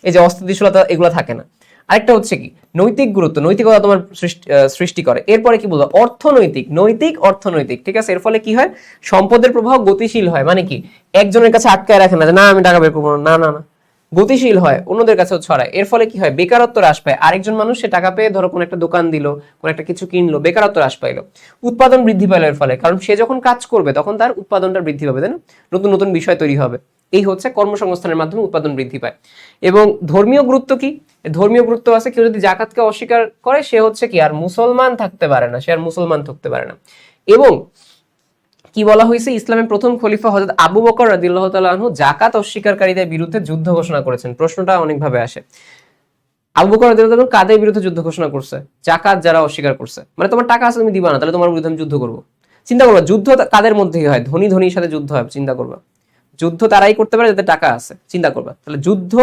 এই যে অস্থিতিশীলতা, এগুলো থাকে না। আরেকটা হচ্ছে কি? নৈতিক গুরুত্ব, নৈতিকতা তোমার সৃষ্টি করে। এরপরে কি বলবো? অর্থনৈতিক, নৈতিক অর্থনৈতিক, ঠিক আছে? এর ফলে কি হয়? সম্পদের প্রবাহ গতিশীল হয়। মানে কি? একজনের কাছে আটকায় রাখে না, যে না আমি টাকা বের করবো না, না না, গতিশীল হয়, অন্যদের কাছেও ছড়ায়। এর ফলে কি হয়? বেকারত্ব হ্রাস পায়। আরেকজন মানুষ সে টাকা পেয়ে ধরো কোন একটা দোকান দিল, কোন একটা কিছু কিনলো, বেকারত্ব হ্রাস পাইলো। উৎপাদন বৃদ্ধি পাইলো এর ফলে, কারণ সে যখন কাজ করবে তখন তার উৎপাদনটা বৃদ্ধি পাবে, তাই না? নতুন নতুন বিষয় তৈরি হবে। এই হচ্ছে কর্মসংস্থানের মাধ্যমে উৎপাদন বৃদ্ধি পায়। এবং ধর্মীয় গুরুত্ব কি? ধর্মীয় গুরুত্ব আছে, কেউ যদি জাকাতকে অস্বীকার করে সে হচ্ছে কি? আর মুসলমান থাকতে পারে না, সে আর মুসলমান থাকতে পারে না। এবং কি বলা হয়েছে? ইসলামের প্রথম খলিফা হযরত আবু বকর রাদিয়াল্লাহু তাআলা আনহু জাকাত অস্বীকারীদের বিরুদ্ধে যুদ্ধ ঘোষণা করেছেন। প্রশ্নটা অনেকভাবে আসে, আবু বকর রাদিয়াল্লাহু তাআলা কাদের বিরুদ্ধে যুদ্ধ ঘোষণা করছে? জাকাত যারা অস্বীকার করছে। মানে তোমার টাকা আছে, তুমি দিবা না, তাহলে তোমার বিরুদ্ধে আমি যুদ্ধ করব। চিন্তা করবা, যুদ্ধ কাদের মধ্যেই হয়? ধনী ধনীর সাথে যুদ্ধ হয়। চিন্তা করবা, যুদ্ধ তারাই করতে পারে যাদের টাকা আছে। চিন্তা করবা, তাহলে যুদ্ধ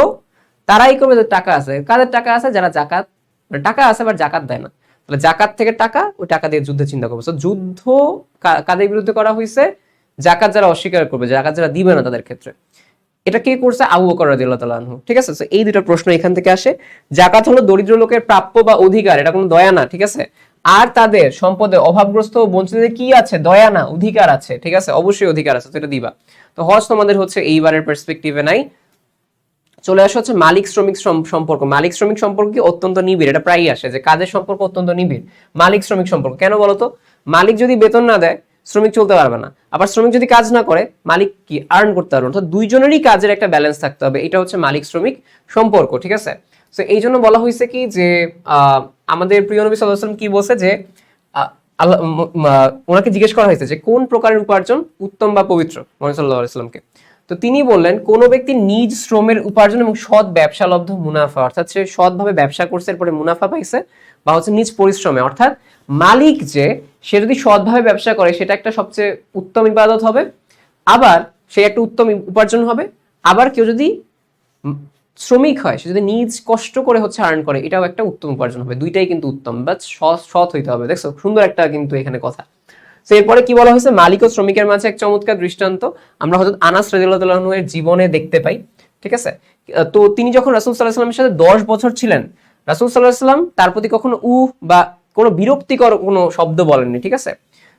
তারাই করবে যাদের টাকা আছে। কাদের টাকা আছে? যারা জাকাত, মানে টাকা আছে বাট জাকাত দেয় না। তাহলে জাকাত থেকে টাকা, ওই টাকা দিয়ে যুদ্ধে চিন্তা করবো। যুদ্ধ কাদের বিরুদ্ধে করা হয়েছে? জাকাত যারা অস্বীকার করবে, জাকাত যারা দিবে না তাদের ক্ষেত্রে। এটা কে করছে? আবু বকর রাদিয়াল্লাহু তাআলা আনহু। ঠিক আছে, তো এই দুটো প্রশ্ন এখান থেকে আসে। যাকাত হলো দরিদ্র লোকের প্রাপ্য বা অধিকার, এটা কোনো দয়া না। ঠিক আছে, আর তাদের সম্পদে অভাবগ্রস্ত ও বঞ্চিতদের কি আছে? দয়া না, অধিকার আছে। ঠিক আছে, অবশ্যই অধিকার আছে, তো এটা দিবা। তো হজ তোমাদের হচ্ছে এইবারের পার্সপেক্টিভে নাই। চলে আসা হচ্ছে মালিক শ্রমিক সম্পর্ক। মালিক শ্রমিক সম্পর্ক কি অত্যন্ত নিবিড়, এটা প্রায়ই আসে যে কাজের সম্পর্ক অত্যন্ত নিবিড়। মালিক শ্রমিক সম্পর্ক কেন বলতো? মালিক যদি বেতন না দেয় শ্রমিক চলতে পারবে না, আবার শ্রমিক যদি কাজ না করে মালিক কি আর্ন করতে পারবে না। অর্থাৎ দুইজনেরই কাজের একটা ব্যালেন্স থাকতে হবে, এটা হচ্ছে মালিক শ্রমিক সম্পর্ক। ঠিক আছে, তো এই জন্য বলা হয়েছে কি যে আমাদের প্রিয় নবী সাল্লাল্লাহু আলাইহি ওয়াসাল্লাম কি বলছে যে আল্লাহ ওনাকে জিজ্ঞেস করা হয়েছে যে কোন প্রকারের উপার্জন উত্তম বা পবিত্র, মুহাম্মদ সাল্লাল্লাহু আলাইহি ওয়াসাল্লামকে। তো তিনি বললেন কোন ব্যক্তি নিজ শ্রমের উপার্জন এবং সৎ ব্যবসা লব্ধ মুনাফা, অর্থাৎ সে সৎভাবে ব্যবসা করছে এরপরে মুনাফা পাইছে, বা হচ্ছে নিজ পরিশ্রমে, অর্থাৎ মালিক যে সে যদি সৎভাবে ব্যবসা করে সেটা একটা সবচেয়ে উত্তম ইবাদত হবে, আবার সে একটা উত্তম উপার্জন হবে। আবার কেউ যদি শ্রমিক হয়, সে যদি নিজ কষ্ট করে হচ্ছে আর্ন করে, এটাও একটা উত্তম উপার্জন হবে। দুইটাই কিন্তু উত্তম, বাট সৎ হইতে হবে। দেখছো সুন্দর একটা কিন্তু এখানে কথা। তো এরপরে কি বলা হয়েছে? মালিক ও শ্রমিকের মাঝে এক চমৎকার দৃষ্টান্ত আমরা হযরত আনাস রাদিয়াল্লাহু তাআলা আনহু এর জীবনে দেখতে পাই। ঠিক আছে, তো তিনি যখন রাসূল সাল্লাল্লাহু আলাইহি ওয়াসাল্লামের সাথে 10 বছর ছিলেন, রাসূল সাল্লাল্লাহু আলাইহি ওয়াসাল্লাম তার প্রতি কখনো বা কোনো বিরক্তিকর কোনো শব্দ বলেননি। ঠিক আছে,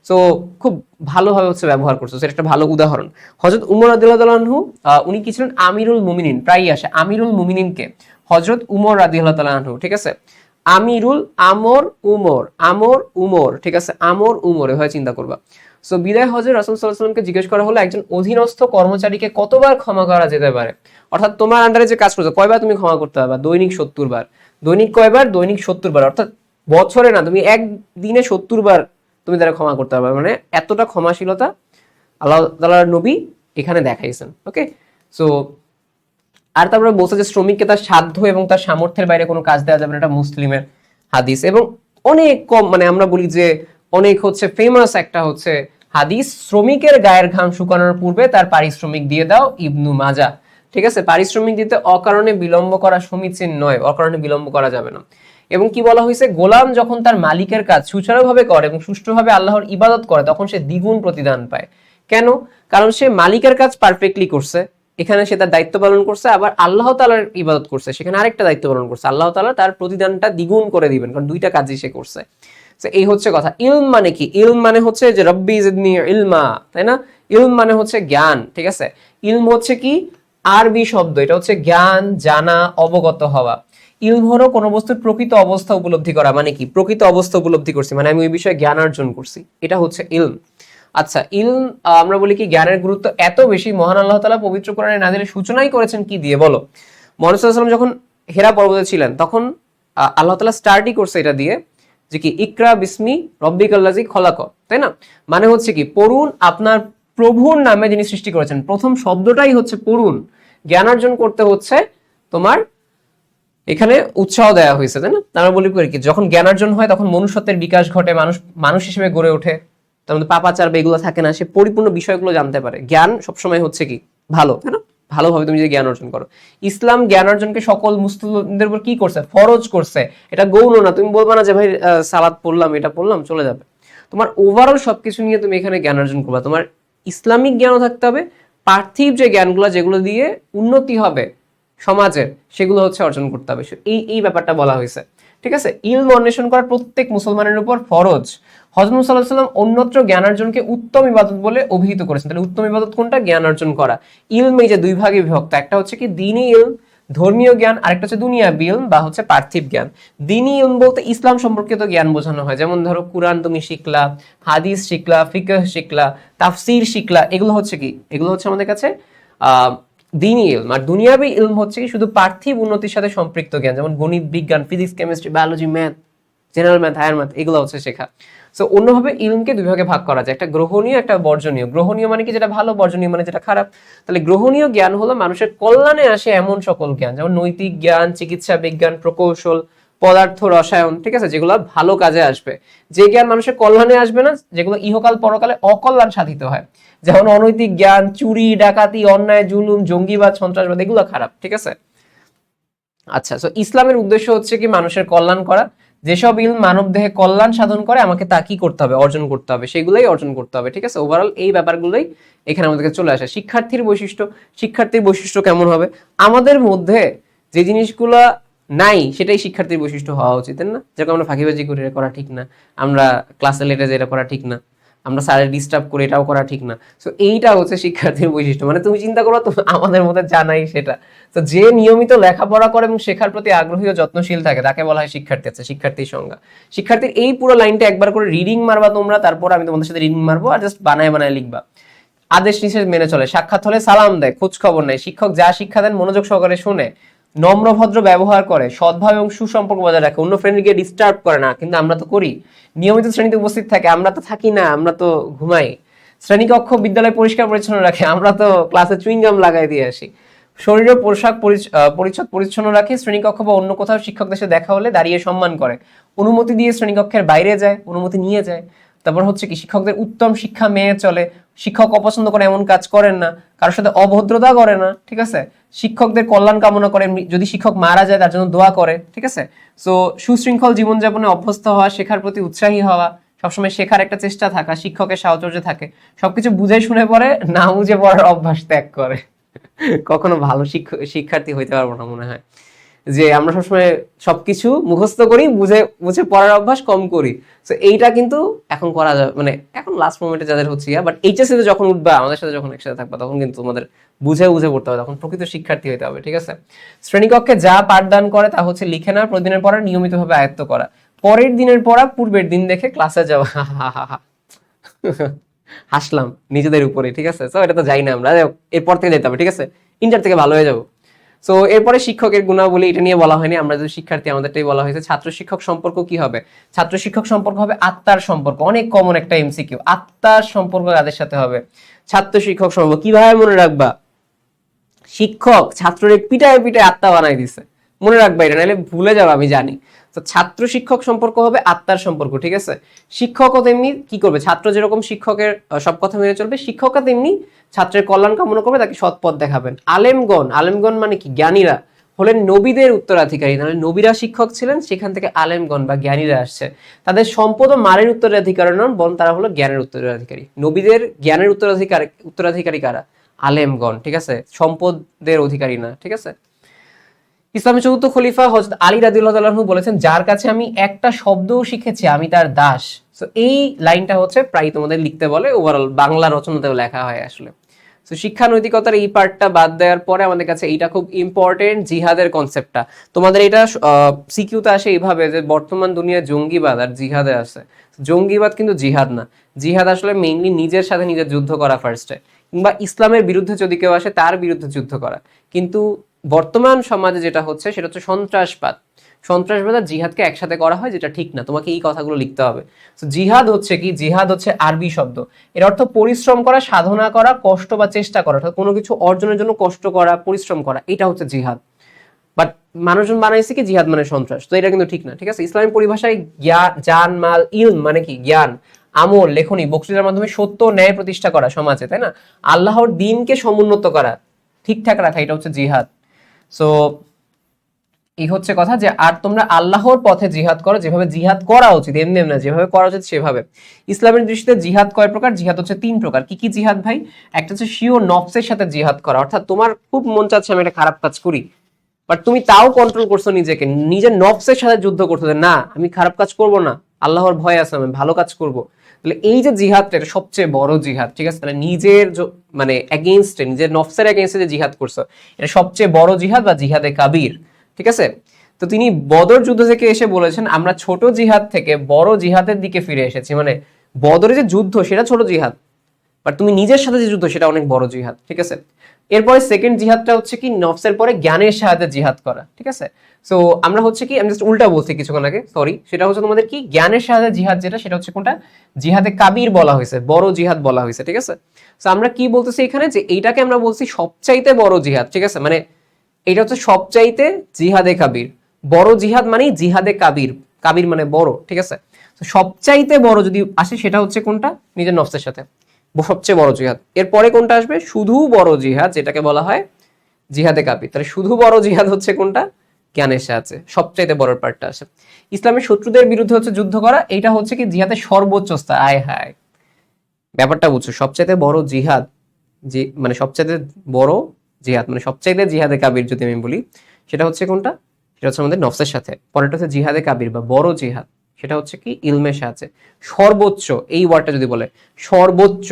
সো খুব ভালোভাবে হচ্ছে ব্যবহার করছে, সেটা একটা ভালো উদাহরণ। হযরত উমর রাদিয়াল্লাহু তাআলা আনহু উনি কি ছিলেন? আমিরুল মুমিনিন, প্রায়ই আসে আমিরুল মুমিনিনকে হযরত উমর রাদিয়াল্লাহু তাআলা আনহু। ঠিক আছে, আমিরুল আমর উমর, আমর উমর। ঠিক আছে, আমর উমর এভাবে চিন্তা করবা। সো বিদায় হজে রাসূল সাল্লাল্লাহু আলাইহি ওয়াসাল্লামকে জিজ্ঞেস করা হলো একজন অধীনস্থ কর্মচারীকে কতবার ক্ষমা করা যেতে পারে? অর্থাৎ তোমার আন্ডারে যে কাজ করছো কয়বার তুমি ক্ষমা করতে পারবা? দৈনিক 70 বার। দৈনিক কয়বার? দৈনিক 70 বার। অর্থাৎ বছরে না, তুমি একদিনে 70 বার তুমি তারা ক্ষমা করতে পারবে। মানে এতটা ক্ষমাশীলতা আল্লাহ তাআলার নবী এখানে দেখাইছেন। ওকে, সো আর তারপরে বলছে যে শ্রমিককে তার সাধ্য এবং তার সামর্থ্যের বাইরে কোনো কাজ দেওয়া যাবে না, এটা মুসলিমের হাদিস। এবং অনেক কম, মানে আমরা বলি যে অনেক হচ্ছে ফেমাস একটা হচ্ছে হাদিস, শ্রমিকের গায়ের ঘাম শুকানোর পূর্বে তার পারিশ্রমিক দিয়ে দাও, ইবনু মাজা। ঠিক আছে, পারিশ্রমিক দিতে অকারণে বিলম্ব করা সমীচীন নয়, অকারণে বিলম্ব করা যাবে না। এবং কি বলা হয়েছে? গোলাম যখন তার মালিকের কাজ সুচারুভাবে করে এবং সুষ্ঠুভাবে আল্লাহর ইবাদত করে তখন সে দ্বিগুণ প্রতিদান পায়। কেন? কারণ সে মালিকের কাজ পারফেক্টলি করছে, এখানে সে তার দায়িত্ব পালন করছে, আবার আল্লাহ তাআলার ইবাদত করছে, সেখানে আরেকটা দায়িত্ব পালন করছে। আল্লাহ তাআলা তার প্রতিদানটা দ্বিগুণ করে দিবেন, কারণ দুইটা কাজই সে করছে। তো এই হচ্ছে কথা। ইলম মানে কি? ইলম মানে হচ্ছে যে রব্বি জিদনি ইলমা, তাই না? ইলম মানে হচ্ছে জ্ঞান। ঠিক আছে, ইলম হচ্ছে কি? আরবি শব্দ, এটা হচ্ছে জ্ঞান, জানা, অবগত হওয়া। ইলম হলো কোনো বস্তুর প্রকৃত অবস্থা উপলব্ধি করা। মানে কি? প্রকৃত অবস্থা উপলব্ধি করছি, মানে আমি ওই বিষয়ে জ্ঞান অর্জন করছি, এটা হচ্ছে ইলম। আচ্ছা, ইলম আমরা বলি কি জ্ঞানের গুরুত্ব এত বেশি, মহান আল্লাহ তাআলা পবিত্র কোরআনে নাজিলের সূচনাই করেছেন কি দিয়ে বলো? মুহাম্মদ সাল্লাল্লাহু আলাইহি ওয়াসাল্লাম যখন হেরা পর্বতে ছিলেন তখন আল্লাহ তাআলা স্টার্টই করছে এটা দিয়ে যে কি ইকরা বিসমি রব্বিকাল্লাযী খলাক, তাই না? মানে হচ্ছে কি পড়ুন আপনার প্রভুর নামে যিনি সৃষ্টি করেছেন। প্রথম শব্দটাই হচ্ছে পড়ুন। জ্ঞান অর্জন করতে হচ্ছে তোমার এখানে উৎসাহ দেওয়া হয়েছে, তাই না? আমরা বলি কি যখন জ্ঞানার্জন হয় তখন মনুষ্যত্বের বিকাশ ঘটে, মানুষ মানুষ হিসেবে গড়ে ওঠে, তার মধ্যে পাপাচার বা এগুলো থাকে না, সে পরিপূর্ণ বিষয়গুলো জানতে পারে। জ্ঞান সবসময় হচ্ছে কি ভালো, তাই না? ভালোভাবে তুমি যদি জ্ঞান অর্জন করো। ইসলাম জ্ঞান অর্জনকে সকল মুসলিমদের উপর কি করছে? ফরজ করছে। এটা গৌণ না, তুমি বলবা না যে ভাই সালাত পড়লাম, এটা পড়লাম, চলে যাবে। তোমার ওভারঅল সবকিছু নিয়ে তুমি এখানে জ্ঞান অর্জন করবা। তোমার ইসলামিক জ্ঞানও থাকতে হবে, পার্থিব যে জ্ঞানগুলো যেগুলো দিয়ে উন্নতি হবে সমাজের, সেগুলো হচ্ছে অর্জন করতে হবে। এই ব্যাপারটা বলা হয়েছে। ঠিক আছে, ইলম অন্বেষণ করা প্রত্যেক মুসলমানের উপর ফরজ। হযরত মুহাম্মদ সাল্লাল্লাহু আলাইহি ওয়াসাল্লাম অন্যত্র জ্ঞান অর্জনকে উত্তম ইবাদত বলে অভিহিত করেছেন। তাহলে উত্তম ইবাদত কোনটা? জ্ঞান অর্জন করা। ইলম এই যে দুই ভাগে বিভক্ত, একটা হচ্ছে কি দ্বীনি ইলম, ধর্মীয় জ্ঞান, আরেকটা হচ্ছে দুনিয়াবি ইলম বা হচ্ছে পার্থিব জ্ঞান। দ্বীনি ইলম বলতে ইসলাম সম্পর্কিত জ্ঞান বোঝানো হয়, যেমন ধরো কুরআন তুমি শিখলা, হাদিস শিখলা, ফিকহ শিখলা, তাফসীর শিখলা, এগুলো হচ্ছে কি? এগুলো হচ্ছে আমাদের কাছে দ্বীনি ইলম। আর দুনিয়াবি ইলম হচ্ছে কি শুধু পার্থিব উন্নতির সাথে সম্পৃক্ত জ্ঞান, যেমন গণিত, বিজ্ঞান, physics, chemistry, biology, math, general math, higher math, এগুলো হচ্ছে শেখা। সো অন্যভাবে ইলমকে দুই ভাগে ভাগ করা যায়, একটা গ্রহণীয়, একটা বর্জনীয়। গ্রহণীয় মানে কি? যেটা ভালো, বর্জনীয় মানে যেটা খারাপ। তাহলে গ্রহণীয় জ্ঞান হলো মানুষের কল্যাণে আসে এমন সকল জ্ঞান, যেমন নৈতিক জ্ঞান, চিকিৎসা বিজ্ঞান, প্রকৌশল, পদার্থ রসায়ন, ঠিক আছে, যেগুলো ভালো কাজে আসবে। যে জ্ঞান মানুষের কল্যাণে আসবে না, যেগুলো ইহকাল পরকালে অকল্যাণ সাধিত হয়, যেমন অনৈতিক জ্ঞান, চুরি, ডাকাতি, অন্যায়, জুলুম, জঙ্গিবাদ, সন্ত্রাসবাদ, এগুলো খারাপ। ঠিক আছে, আচ্ছা, সো ইসলামের উদ্দেশ্য হচ্ছে কি মানুষের কল্যাণ করা। যেসব ইলম মানব দেহে কল্যাণ সাধন করে আমাকে তা কি করতে হবে, অর্জন করতে হবে, সেগুলোই অর্জন করতে হবে। ঠিক আছে, ওভারঅল এই ব্যাপারগুলোই এখানে আমাদেরকে চলে আসে। শিক্ষার্থীর বৈশিষ্ট্য কেমন হবে? আমাদের মধ্যে যে জিনিসগুলো নাই সেটাই শিক্ষার্থীর বৈশিষ্ট্য হওয়া উচিত, তাই না? যেরকম আমরা ফাঁকিবাজি করি, এটা করা ঠিক না। আমরা ক্লাসে লেটে যাই, এটা করা ঠিক না। আমরা স্যারের ডিস্টার্ব করি, এটাও করা ঠিক না। সো এইটা হচ্ছে শিক্ষার্থীর বৈশিষ্ট্য। মানে তুমি চিন্তা করো তো, আমাদের মধ্যে জানাই সেটা। তো যে নিয়মিত লেখাপড়া করে এবং শেখার প্রতি আগ্রহী ও যত্নশীল থাকে তাকে বলা হয় শিক্ষার্থী। আছে শিক্ষার্থীর সংজ্ঞা। শিক্ষার্থীর এই পুরো লাইনটা একবার করে রিডিং মারবা তোমরা, তারপর আমি তোমাদের সাথে রিডিং মারবো, আর জাস্ট বানায় বানায় লিখবা। আদেশ নিষেধ মেনে চলে, সাক্ষাৎ হলে সালাম দেয়, খোঁজ খবর নেয়, শিক্ষক যা শিক্ষা দেন মনোযোগ সহকারে শোনে, নম্র ভদ্র ব্যবহার করে, সদ্ভাব এবং সুসম্পর্ক বজায় রাখে, অন্য ফ্রেন্ডকে ডিস্টার্ব করে না। কিন্তু আমরা তো করি। নিয়মিত শ্রেণীতে উপস্থিত থাকে, আমরা তো থাকি না, আমরা তো ঘুমাই। শ্রেণীকক্ষ বিদ্যালয় পরিষ্কার পরিচ্ছন্ন রাখে, আমরা তো ক্লাসে চুইংগাম লাগাই দিয়ে আসি। শরীর ও পোশাক পরিচ্ছদ পরিচ্ছন্ন রাখে, শ্রেণীকক্ষ বা অন্য কোথাও শিক্ষকদের সাথে দেখা হলে দাঁড়িয়ে সম্মান করে, অনুমতি দিয়ে শ্রেণীকক্ষের বাইরে যায়, অনুমতি নিয়ে যায়। তারপর হচ্ছে কি, শিক্ষকদের উত্তম শিক্ষা মেনে চলে, শিক্ষক অপছন্দ করে এমন কাজ করেন না, কারোর সাথে অভদ্রতা করে না। ঠিক আছে, শিক্ষকদের কল্যাণ কামনা করে, যদি শিক্ষক মারা যায় তার জন্য দোয়া করে। ঠিক আছে, সো সুশৃঙ্খল জীবনযাপনে অভ্যস্ত হওয়া, শেখার প্রতি উৎসাহী হওয়া, সবসময় শেখার একটা চেষ্টা থাকা, শিক্ষকের সাহচর্যে থাকে, সবকিছু বুঝে শুনে পড়ে, না বুঝে পড়ার অভ্যাস ত্যাগ করে। কখনো ভালো শিক্ষার্থী হইতে পারবো না মনে হয়, যে আমরা সবসময় সবকিছু মুখস্থ করি, বুঝে বুঝে পড়ার অভ্যাস কম করি। তো এইটা কিন্তু এখন করা যাবে, মানে এখন লাস্ট মোমেন্টে যাদের হচ্ছে, বাট এইচএসসি তে যখন উঠবা, আমাদের সাথে যখন একসাথে থাকবা, তখন কিন্তু তোমাদের বুঝে বুঝে পড়তে হবে, তখন প্রকৃত শিক্ষার্থী হতে হবে। ঠিক আছে, শ্রেণীকক্ষে যা পাঠদান করে তা হচ্ছে লিখে না, প্রতিদিনের পড়া নিয়মিতভাবে আয়ত্ত করা, পরের দিনের পড়া পূর্বের দিন দেখে ক্লাসে যাওয়া। হাসলাম নিজেদের উপরে। ঠিক আছে, তো এটা তো যাই না আমরা, এরপর থেকে যেতে হবে। ঠিক আছে, ইন্টার থেকে ভালো হয়ে যাবো। সো এরপরে শিক্ষকের গুণাবলী, এটা নিয়ে বলা হয়নি, আমরা যদি শিক্ষার্থী আমাদেরটাই বলা হয়েছে। ছাত্র শিক্ষক সম্পর্ক কি হবে? ছাত্র শিক্ষক সম্পর্ক হবে আত্মার সম্পর্ক। অনেক কমন একটা এমসিকিউ, আত্মার সম্পর্ক কাদের সাথে হবে? ছাত্র শিক্ষক সম্পর্ক কিভাবে মনে রাখবা? শিক্ষক ছাত্ররে পিটায় পিটায় আত্মা বানাই দিছে, মনে রাখবা এটা, নাহলে ভুলে যাবো, আমি জানি। তো ছাত্র শিক্ষক সম্পর্ক হবে আত্মার সম্পর্ক। ঠিক আছে, শিক্ষকও তেমনি কি করবে, ছাত্র যেরকম শিক্ষকের সব কথা মেনে চলবে, শিক্ষকরা তেমনি ছাত্রের কল্যাণ কামনা করবে, তাকে সৎ পথ দেখাবেন। আলেমগণ মানে কি? জ্ঞানীরা হলেন নবীদের উত্তরাধিকারী। তাহলে নবীরা শিক্ষক ছিলেন, সেখান থেকে আলেমগণ বা জ্ঞানীরা আসছে। তাদের সম্পদ ও মালের উত্তরাধিকারী নন, বরং তারা হলো জ্ঞানের উত্তরাধিকারী। নবীদের জ্ঞানের উত্তরাধিকারী কারা? আলেমগণ। ঠিক আছে, সম্পদের অধিকারী না। ঠিক আছে, ইসলামের চতুর্থ খলিফা হযরত আলী রাদিয়াল্লাহু তাআলা আনহু বলেছেন, যার কাছে আমি একটা শব্দও শিখেছি আমি তার দাস। সো এই লাইনটা হচ্ছে প্রায় তোমাদের লিখতে বলে, ওভারঅল বাংলা রচনাতেও লেখা হয় আসলে। সো শিক্ষা নৈতিকতার এই পার্টটা বাদ দেওয়ার পরে আমাদের কাছে এইটা খুব ইম্পর্টেন্ট, জিহাদের কনসেপ্টটা। তোমাদের এটা সিকিউতে আসে এইভাবে যে বর্তমান দুনিয়ায় জঙ্গিবাদ আর জিহাদে আছে। জঙ্গিবাদ কিন্তু জিহাদ না। জিহাদ আসলে মেইনলি নিজের সাথে নিজের যুদ্ধ করা ফার্স্টে, কিংবা ইসলামের বিরুদ্ধে যদি কেউ আসে তার বিরুদ্ধে যুদ্ধ করা। কিন্তু বর্তমান সমাজে যেটা হচ্ছে সেটা হচ্ছে সন্ত্রাসবাদ আর জিহাদকে একসাথে করা হয়, যেটা ঠিক না। তোমাকে এই কথাগুলো লিখতে হবে। তো জিহাদ হচ্ছে কি? জিহাদ হচ্ছে আরবি শব্দ, এর অর্থ পরিশ্রম করা, সাধনা করা, কষ্ট বা চেষ্টা করা, অর্থাৎ কোনো কিছু অর্জনের জন্য কষ্ট করা, পরিশ্রম করা, এটা হচ্ছে জিহাদ। বাট মানুষজন বানাইছে কি জিহাদ মানে সন্ত্রাস, তো এটা কিন্তু ঠিক না। ঠিক আছে, ইসলামী পরিভাষায় জান মাল ইলম মানে কি? জ্ঞান, আমল, লেখনী, বক্তৃতার মাধ্যমে সত্য ন্যায় প্রতিষ্ঠা করা সমাজে, তাই না? আল্লাহর দ্বীনকে সমুন্নত করা, ঠিকঠাক রাখা, এটা হচ্ছে জিহাদ। সো এই হচ্ছে কথা, যে আর তোমরা আল্লাহর পথে জিহাদ করো, যেভাবে জিহাদ করা উচিত, এমনি না, যেভাবে করা উচিত সেভাবে। ইসলামের দৃষ্টিতে জিহাদ কয় প্রকার? জিহাদ হচ্ছে 3 প্রকার। কি কি জিহাদ ভাই? একটা হচ্ছে স্বীয় নফসের সাথে জিহাদ করা, অর্থাৎ তোমার খুব মন চাচ্ছে আমি একটা খারাপ কাজ করি, বাট তুমি তাও কন্ট্রোল করছো নিজেকে, নিজের নফসের সাথে যুদ্ধ করছো, যে না আমি খারাপ কাজ করব না, আল্লাহর ভয় আছে, আমি ভালো কাজ করব। তাহলে এই যে জিহাদটা, এটা সবচেয়ে বড় জিহাদ। ঠিক আছে, তাহলে নিজের মানে এগেইনস্টে, নিজের নফসের এগেইনস্টে যে জিহাদ করছো, এটা সবচেয়ে বড় জিহাদ বা জিহাদে কাবীর। ঠিক আছে, তো তিনি বদর যুদ্ধ থেকে এসে বলেছেন, আমরা ছোট জিহাদ থেকে বড় জিহাদের দিকে ফিরে এসেছি। মানে বদরের যে যুদ্ধ সেটা ছোট জিহাদ, বাট তুমি নিজের সাথে যে যুদ্ধ সেটা অনেক বড় জিহাদ। ঠিক আছে, এরপরে সেকেন্ড জিহাদটা হচ্ছে কি? নফসের পরে জ্ঞানের সাহায্যে জিহাদ করা। ঠিক আছে, সো আমরা হচ্ছে কি, আমি জাস্ট উল্টা বলছি কিছুক্ষণ আগে, সরি, সেটা হচ্ছে তোমাদের কি জ্ঞানের সাহায্যে জিহাদ, যেটা সেটা হচ্ছে কোনটা? জিহাদে কাবীর বলা হয়েছে, বড় জিহাদ বলা হয়েছে। ঠিক আছে, সো আমরা কি বলতেছি এখানে, যে এইটাকে আমরা বলছি সবচাইতে বড় জিহাদ। ঠিক আছে, মানে এটা হচ্ছে সবচাইতে জিহাদে কাবীর। বড় জিহাদ মানে জিহাদে কাবীর, কাবীর মানে বড়। ঠিক আছে, তো সবচাইতে বড় যদি আসে সেটা হচ্ছে কোনটা? নিজের নফসের সাথে, সবচেয়ে বড় জিহাদ। এরপরে কোনটা আসবে? শুধু বড় জিহাদ, যেটাকে বলা হয় জিহাদে কাবীর। তাহলে শুধু বড় জিহাদ হচ্ছে কোনটা? জ্ঞানের সাহায্যে, সবচাইতে বড় পার্টটা আসে। ইসলামের শত্রুদের বিরুদ্ধে হচ্ছে যুদ্ধ করা, এইটা হচ্ছে কি জিহাদের সর্বোচ্চ স্তর। আয় হায়, ব্যাপারটা বুঝছো, সবচাইতে বড় জিহাদ, যে মানে সবচাইতে বড় জিহাদ, মানে সবচাইতে জিহাদে কাবির যদি আমি বলি, সেটা হচ্ছে কোনটা? সেটা হচ্ছে আমাদের নফসের সাথে। পরেরটা হচ্ছে জিহাদে কাবির বা বড় জিহাদ, সেটা হচ্ছে কি ইলমের সাহায্যে। সর্বোচ্চ, এই ওয়ার্ডটা যদি বলে সর্বোচ্চ,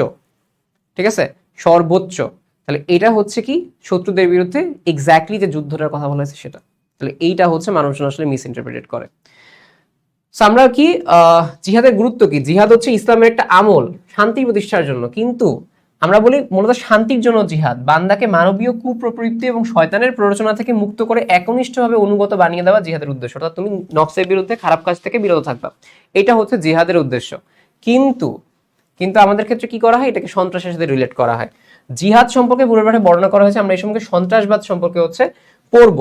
ঠিক আছে, সর্বোচ্চ, তাহলে এটা হচ্ছে কি শত্রুদের বিরুদ্ধে এক্স্যাক্টলি যে যুদ্ধটার কথা বলা হয়েছে সেটা। তাহলে এইটা হচ্ছে মানুষজন আসলে মিস ইন্টারপ্রিটেড করে। So, আমরা কি জিহাদের গুরুত্ব কি? জিহাদ হচ্ছে ইসলামের একটা আমল শান্তি প্রতিষ্ঠার জন্য, কিন্তু আমরা বলি মূলত শান্তির জন্য জিহাদ বান্দাকে মানবীয় কুপ্রবৃত্তি এবং শয়তানের প্ররোচনা থেকে মুক্ত করে একনিষ্ঠভাবে অনুগত বানিয়ে দেওয়া জিহাদের উদ্দেশ্য। অর্থাৎ তুমি নফসের বিরুদ্ধে, খারাপ কাজ থেকে বিরত থাকবা, এটা হচ্ছে জিহাদের উদ্দেশ্য। কিন্তু কিন্তু আমাদের ক্ষেত্রে কি করা হয়? এটাকে সন্ত্রাসের সাথে রিলেট করা হয়। জিহাদ সম্পর্কে পুরো পাঠে বর্ণনা করা হয়েছে, আমরা এই সম্পর্কে সন্ত্রাসবাদ সম্পর্কে হচ্ছে পড়ব।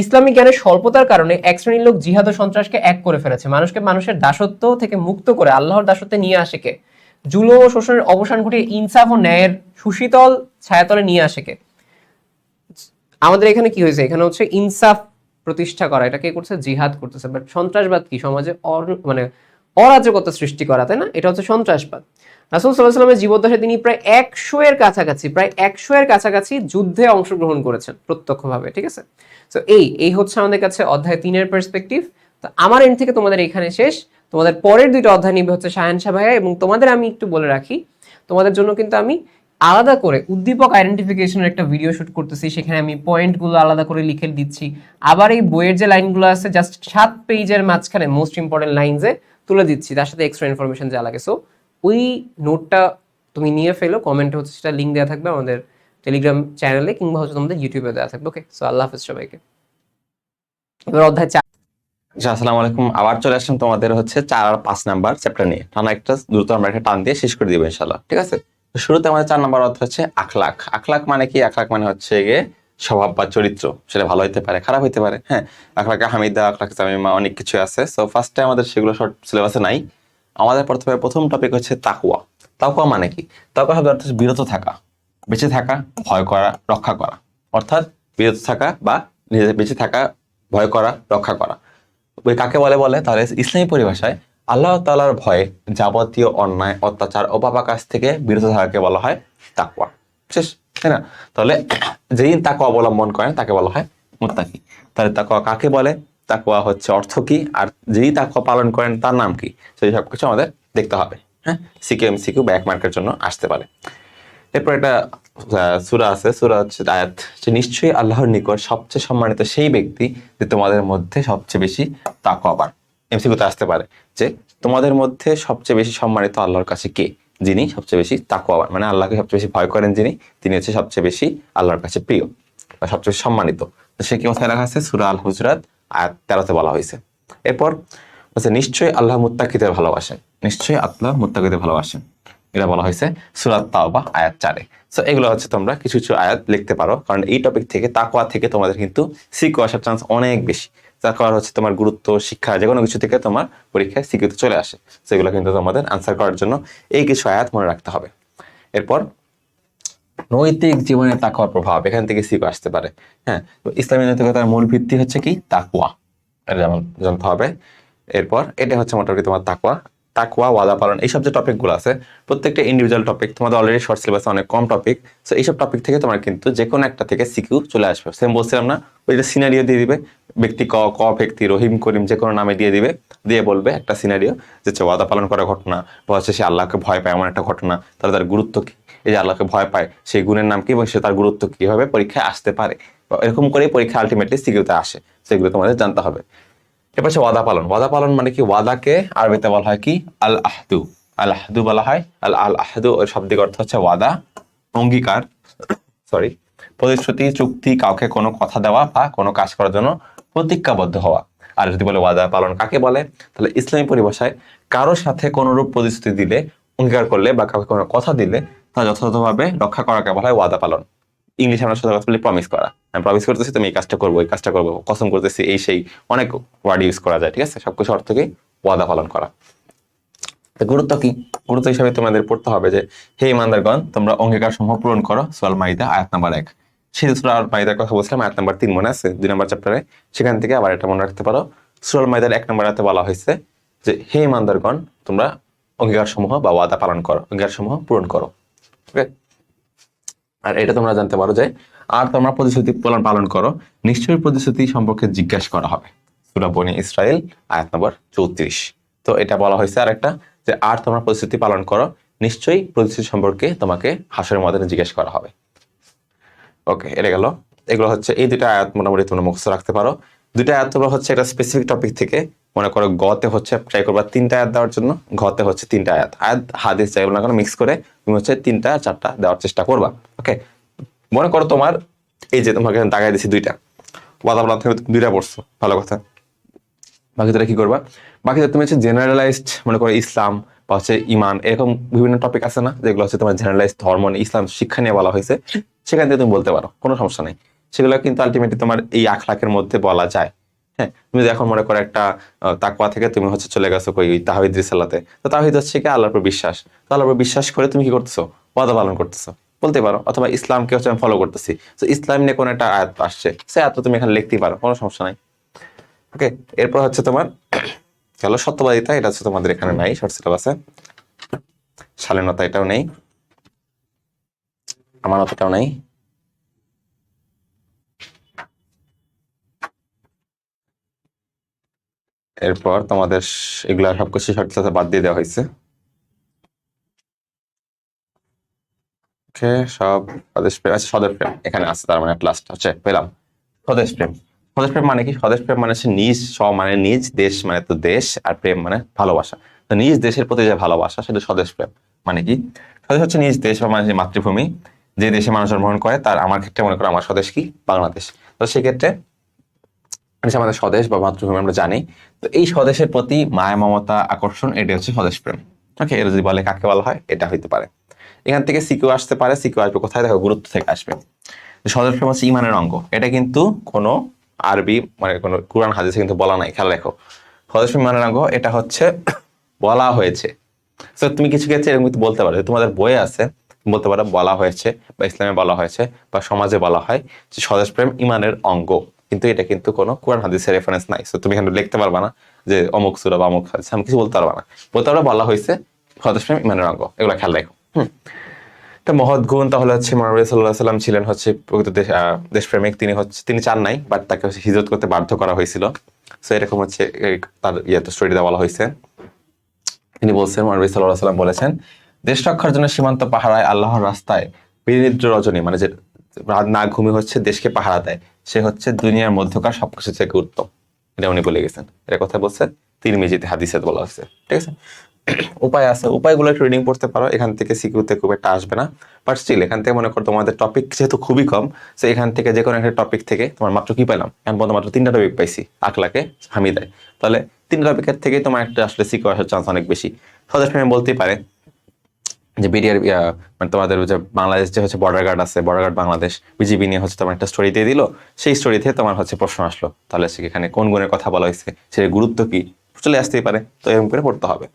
ইসলামিক জ্ঞানের স্বল্পতার কারণে এক শ্রেণীর লোক জিহাদ ও সন্ত্রাসকে এক করে ফেলেছে। মানুষকে মানুষের দাসত্ব থেকে মুক্ত করে আল্লাহর দাসত্বে নিয়ে আসে কে? জুলুম ও শোষণের অবসান ঘটিয়ে ইনসাফ ও ন্যায়ের সুশীতল ছায়াতলে নিয়ে আসে কে? আমাদের এখানে কি হয়েছে? এখানে হচ্ছে ইনসাফ প্রতিষ্ঠা করা, এটা কে করছে? জিহাদ করতেছে। বাট সন্ত্রাসবাদ কি? সমাজে মানে অরাজকতা সৃষ্টি করা, তাই না? এটা হচ্ছে সন্ত্রাসবাদ। রাসূল সাল্লাল্লাহু আলাইহি ওয়াসাল্লামের জীবদ্দশায় তিনি প্রায় 100 এর কাছাকাছি যুদ্ধে অংশগ্রহণ করেছেন প্রত্যক্ষভাবে, ঠিক আছে? তো এই হচ্ছে আমাদের কাছে অধ্যায় 3-এর পার্সপেক্টিভ। তো আমার এন্ড থেকে তোমাদের এখানে শেষ। তোমাদের পরের 2টা অধ্যায় নিবে হচ্ছে শাহেনশাহ ভাইয়া, এবং তোমাদের আমি একটু বলে রাখি, তোমাদের জন্য কিন্তু আমি আলাদা করে উদ্দীপক আইডেন্টিফিকেশনের একটা ভিডিও শুট করতেছি, সেখানে আমি পয়েন্টগুলো আলাদা করে লিখে দিচ্ছি। আবার এই বইয়ের যে লাইনগুলো আছে জাস্ট 7 পেজের মাঝখানে মোস্ট ইম্পর্টেন্ট লাইনসে তুলে দিচ্ছি, তার সাথে এক্সট্রা ইনফরমেশন যা লাগে। সো ওই নোটটা তুমি নিয়ে ফেলো, কমেন্টে হচ্ছে সেটা লিঙ্ক দেওয়া থাকবে আমাদের টেলিগ্রাম চ্যানেলে, কিংবা হচ্ছে তোমাদের ইউটিউবে দেওয়া থাকবে। ওকে, সো আল্লাহ হাফেজ সবাইকে। এবার অধ্যায় 4। আচ্ছা, আসসালামু আলাইকুম। আবার চলে আসলাম তোমাদের হচ্ছে 4 আর 5 নাম্বার চ্যাপ্টার নিয়ে। টানা একটা দ্রুত আমরা একটা টান দিয়ে শেষ করে দিব ইনশাআল্লাহ, ঠিক আছে? তো শুরুতে আমাদের 4 নাম্বার অর্থ হচ্ছে আখলাক। আখলাক মানে কি? আখলাক মানে হচ্ছে গিয়ে স্বভাব বা চরিত্র। সেটা ভালো হইতে পারে, খারাপ হইতে পারে। হ্যাঁ, আখলাকে হামিদা, আখলাকে জামিমা, অনেক কিছু আছে। সো ফার্স্টে আমাদের সেগুলো শর্ট সিলেবাসে নাই। আমাদের প্রথম টপিক হচ্ছে তাকওয়া। তাকওয়া মানে কি? তাকওয়া শব্দের অর্থ হচ্ছে বিরত থাকা, বেঁচে থাকা, ভয় করা, রক্ষা করা। অর্থাৎ বিরত থাকা বা নিজে বেঁচে থাকা, ভয় করা, রক্ষা করা। ওই কাকে বলে তাহলে ইসলামী পরিভাষায় আল্লাহ তাআলার ভয়ে যাবতীয় অন্যায়, অত্যাচার ও পাপার কাছ থেকে বিরত থাকাকে বলা হয় তাকওয়া। শেষ, তাই না? তাহলে যেই তাকওয়া অবলম্বন করেন তাকে বলা হয় মুত্তাকি। তাহলে তাকওয়া কাকে বলে, তাকওয়া হচ্ছে অর্থ কি, আর যেই তাকওয়া পালন করেন তার নাম কি, সেই সবকিছু আমাদের দেখতে হবে। হ্যাঁ, সিকিউ এমসিকিউ বা 1 মার্কের জন্য আসতে পারে। এরপর একটা সূরা আছে, সূরা হচ্ছে আয়াত, যে নিশ্চয়ই আল্লাহর নিকট সবচেয়ে সম্মানিত সেই ব্যক্তি যে তোমাদের মধ্যে সবচেয়ে বেশি তাকওয়াবান। এমসিকিউতে আসতে পারে যে তোমাদের মধ্যে সবচেয়ে বেশি সম্মানিত আল্লাহর কাছে কে? যিনি সবচেয়ে বেশি তাকওয়াবান, মানে আল্লাহকে সবচেয়ে বেশি ভয় করেন যিনি, তিনি হচ্ছে সবচেয়ে বেশি আল্লাহর কাছে প্রিয় বা সবচেয়ে বেশি সম্মানিত। সে কি কোথায় রাখা আছে? সূরা আল হুজরাত আয়াত 13-তে বলা হয়েছে। এরপর হচ্ছে নিশ্চয়ই আল্লাহ মুত্তাকিদের ভালোবাসেন, নিশ্চয়ই আল্লাহ মুত্তাকিদের ভালোবাসেন, এটা বলা হয়েছে সূরা তাওবা আয়াত 4-এ। সো এগুলো হচ্ছে তোমরা কিছু কিছু আয়াত লিখতে পারো, কারণ এই টপিক থেকে, তাকওয়া থেকে তোমাদের কিন্তু সিকিউ আসার চান্স অনেক বেশি। তাকওয়া হচ্ছে তোমার গুরুত্ব, শিক্ষা, যে কোনো কিছু থেকে তোমার পরীক্ষায় সিকিউতে চলে আসে। সেগুলো কিন্তু তোমাদের আনসার করার জন্য এই কিছু আয়াত মনে রাখতে হবে। এরপর নৈতিক জীবনে তাকওয়ার প্রভাব, এখান থেকে সিকিউ আসতে পারে। হ্যাঁ, তো ইসলামী নৈতিকতার মূল ভিত্তি হচ্ছে কি? তাকওয়া, এটা যেমন জানতে হবে। এরপর এটা হচ্ছে মোটামুটি তোমার তাকওয়া, ওয়াদা পালন, এইসব যে টপিকগুলো আছে প্রত্যেকটা ইন্ডিভিজুয়াল টপিক। তোমাদের অলরেডি শর্ট সিলেবাসে অনেক কম টপিক। সো এইসব টপিক থেকে তোমার কিন্তু যে কোনো একটা থেকে সিকিউ চলে আসবে। সেম বলছিলাম না, ওই যে সিনারিও দিয়ে দিবে, ব্যক্তি ক ব্যক্তি রহিম করিম যে কোনো নামে দিয়ে দিবে, দিয়ে বলবে একটা সিনারিও যে ওয়াদা পালন করার ঘটনা, বা হচ্ছে সে আল্লাহকে ভয় পায় এমন একটা ঘটনা, তাহলে তার গুরুত্ব কি, এই যে আল্লাহকে ভয় পায় সেই গুণের নাম কি, এবং সে তার গুরুত্ব কিভাবে পরীক্ষায় আসতে পারে, এরকম করেই পরীক্ষা আলটিমেটলি সিকিউতে আসে। সেগুলো তোমাদের জানতে হবে। এরপর হচ্ছে ওয়াদা পালন। ওয়াদা পালন মানে কি? ওয়াদাকে আরবিতে বলা হয় কি? আল আহদু। আল আহদু বলা হয়। আল আহদু এর শাব্দিক অর্থ হচ্ছে ওয়াদা, অঙ্গীকার, প্রতিশ্রুতি, চুক্তি, কাউকে কোনো কথা দেওয়া বা কোনো কাজ করার জন্য প্রতিজ্ঞাবদ্ধ হওয়া। আর যদি বলে ওয়াদা পালন কাকে বলে, তাহলে ইসলামী পরিভাষায় কারোর সাথে কোনরূপ প্রতিশ্রুতি দিলে, অঙ্গীকার করলে বা কাউকে কোনো কথা দিলে তা যথাযথভাবে রক্ষা করাকে বলা হয় ওয়াদা পালন। ইংলিশে আমরা সাধারণত বলি প্রমিস করা। আমি প্রমিস করতেছি তুমি এই কাজটা করবো, এই কাজটা করবো, কসম করতেছি, এই সেই অনেক ওয়ার্ড ইউজ করা যায়, ঠিক আছে? সবকিছু অর্থ কি? ওয়াদা পালন করা। গুরুত্ব কি? গুরুত্ব হিসাবে তোমাদের পড়তে হবে যে হে ইমানদারগণ, তোমরা অঙ্গীকার সমূহ পূরণ করো। সূরা আল মাইদা আয়াত নাম্বার 1। সেই সূরা আল মাইদার কথা বলছিলাম, আয়াত নাম্বার 3 মনে আছে 2 নম্বর চ্যাপ্টারে, সেখান থেকে আবার এটা মনে রাখতে পারো। সূরা আল মাইদার 1 নম্বর আয়াতে বলা হয়েছে যে হে ইমানদারগণ, তোমরা অঙ্গীকার সমূহ বা ওয়াদা পালন করো, অঙ্গীকার সমূহ পূরণ করো। ওকে, আর এটা তোমরা জানতে পারো যে আর তোমরা প্রতিশ্রুতি পালন করো, নিশ্চয়ই প্রতিশ্রুতি সম্পর্কে জিজ্ঞাসা করা হবে। সূরা বনী ইসরাইল আয়াত নম্বর 34। তো এটা বলা হয়েছে আর একটা, যে আর তোমরা প্রতিশ্রুতি পালন করো, নিশ্চয়ই প্রতিশ্রুতি সম্পর্কে তোমাকে হাসরের ময়দানে জিজ্ঞেস করা হবে। ওকে, এটা গেল। এগুলো হচ্ছে এই দুটো আয়াত মোটামুটি তোমরা মুখস্থ রাখতে পারো। দুটো আয়াত তোমরা হচ্ছে একটা স্পেসিফিক টপিক থেকে, মনে করো গতে হচ্ছে ট্রাই করবা 3টা আয়াত দেওয়ার জন্য, ঘতে হচ্ছে 3টা আয়াত, হাদিস যাই বলো না কেন মিক্স করে তুমি হচ্ছে 3টা 4টা দেওয়ার চেষ্টা করবা। ওকে, মনে করো তোমার এই যে তোমাকে দাগাই দিছি 2টা ওয়াদা বলা থেকে 2টা পড়ছো, ভালো কথা। বাকিটা কি করবা? বাকিটা তুমি হচ্ছে জেনারেলাইজড, মনে করো ইসলাম বা হচ্ছে ইমান, এরকম বিভিন্ন টপিক আছে না যেগুলো হচ্ছে তোমার জেনারেলাইজড ধর্ম ইসলাম শিক্ষা নিয়ে বলা হয়েছে, সেখান থেকে তুমি বলতে পারো, কোনো সমস্যা নেই। সেগুলো কিন্তু আলটিমেটলি তোমার এই আখলাকের মধ্যে বলা যায়। হ্যাঁ, তুমি এখন মনে করো একটা তাকওয়া থেকে তুমি হচ্ছে চলে গেছো কই তাওহীদ রিসালাতে, তো তাওহীদ হচ্ছে কি আল্লাহর উপর বিশ্বাস, তো আল্লাহর উপর বিশ্বাস করে তুমি কি করতেছো? ওয়াদা পালন করতেছো, বলতে পারো। অথবা ইসলামকে হচ্ছে আমি ফলো করতেছি, তো ইসলাম নিয়ে কোনো একটা আয়াত আসছে, সে আয়াত তুমি এখানে লিখতেই পারো, কোনো সমস্যা নাই। ওকে, এরপর হচ্ছে তোমার গেল সত্যবাদিতা, এটা হচ্ছে তোমাদের এখানে নাই শর্ট সিলেবাসে। শালীনতা এটাও নেই, আমানতটাও নেই। এরপর তোমাদের এগুলা সবকিছু শর্ট সিলেবাসে বাদ দিয়ে দেওয়া হয়েছে। ওকে, সব স্বদেশ প্রেম, আচ্ছা স্বদেশ প্রেম এখানে আছে, তার মানে লাস্ট হচ্ছে পেলাম স্বদেশ প্রেম। স্বদেশ প্রেম মানে কি? স্বদেশ প্রেম মানে হচ্ছে নিজ, মানে নিজ দেশ, মানে তো দেশ, আর প্রেম মানে ভালোবাসা। তো নিজ দেশের প্রতি যে ভালোবাসা সেটা স্বদেশ প্রেম। মানে কি? স্বদেশ হচ্ছে নিজ দেশ বা মানে মাতৃভূমি, যে দেশে মানুষ জন্মগ্রহণ করে, তার আমার ক্ষেত্রে মনে করো আমার স্বদেশ কি বাংলাদেশ, তো সেক্ষেত্রে আমাদের স্বদেশ বা মাতৃভূমি আমরা জানি। তো এই স্বদেশের প্রতি মায়া মমতা আকর্ষণ, এটা হচ্ছে স্বদেশ প্রেম। ওকে, এটা যদি বলে কাকে বলা হয়, এটা হইতে পারে। এখান থেকে সিকিউ আসতে পারে, সিকিউ আসবে কোথায়? দেখো গুরুত্ব থেকে আসবে। স্বদেশ প্রেম হচ্ছে ইমানের অঙ্গ, এটা কিন্তু কোনো আরবি মানে কোনো কুরআন হাদিসে কিন্তু বলা নাই, খেয়াল রাখো। স্বদেশ প্রেম ইমানের অঙ্গ, এটা হচ্ছে বলা হয়েছে। তো তুমি কিছু ক্ষেত্রে এরকম কিন্তু বলতে পারো, তোমাদের বইয়ে আছে, বলতে পারো বলা হয়েছে বা ইসলামে বলা হয়েছে বা সমাজে বলা হয় যে স্বদেশ প্রেম ইমানের অঙ্গ, কিন্তু এটা কিন্তু কোনো কোরআন হাদিসের রেফারেন্স নাই। তো তুমি এখানে লিখতে পারবা না যে অমুক সূরা বা অমুক হাদিস, আমি কিছু বলতে পারবা না। বলতে পারো বলা হয়েছে স্বদেশ প্রেম ইমানের অঙ্গ, এগুলো খেয়াল রাখো। একটা মহৎ গুণ তাহলে হচ্ছে মহানবী সাল্লাল্লাহু আলাইহি সাল্লাম ছিলেন হচ্ছে প্রকৃত দেশপ্রেমিক। তিনি চান নাই, বাট তাকে হচ্ছে হিজরত করতে বাধ্য করা হয়েছিল। সো এরকম হচ্ছে তার স্টোরিটা বলা হয়েছে। তিনি বলছেন, মহানবী সাল্লাল্লাহু আলাইহি সাল্লাম বলেছেন, দেশ রক্ষার জন্য সীমান্ত পাহারায় আল্লাহর রাস্তায় বিনিদ্র রজনী, মানে যে রাত না ঘুমিয়ে হচ্ছে দেশকে পাহারা দেয়, সে হচ্ছে দুনিয়ার মধ্যকার সবকিছু থেকে উত্তম। এটা উনি বলে গেছেন, এটা কথা বলছেন তিরমিজিতে, হাদিসে বলা হয়েছে। ঠিক আছে, উপায় আছে, উপায়গুলো একটু রিডিং পড়তে পারো, এখান থেকে সিকিউতে খুব একটা আসবে না। বাট স্টিল এখান থেকে মনে করো তোমাদের টপিক যেহেতু খুবই কম, তো এখান থেকে যে কোনো একটা টপিক থেকে তোমার মাত্র কি পেলাম, এখন পর্যন্ত মাত্র 3টা টপিক পাইছি আখলাকে হামিদায়, তাহলে 3টা টপিকের থেকে তোমার একটা আসলে সিকিউ আসার চান্স অনেক বেশি। স্বদেশ প্রেমে বলতেই পারে যে বিডিআর মানে তোমাদের যে বাংলাদেশ যে হচ্ছে বর্ডার গার্ড আছে, বর্ডার গার্ড বাংলাদেশ বিজিবি নিয়ে হচ্ছে তোমার একটা স্টোরি দিয়ে দিল, সেই স্টোরি থেকে তোমার হচ্ছে প্রশ্ন আসলো, তাহলে সেখানে কোন গুণের কথা বলা হয়েছে, সেটার গুরুত্ব কি, চলে আসতেই পারে। তো এরকম করে পড়তে হবে।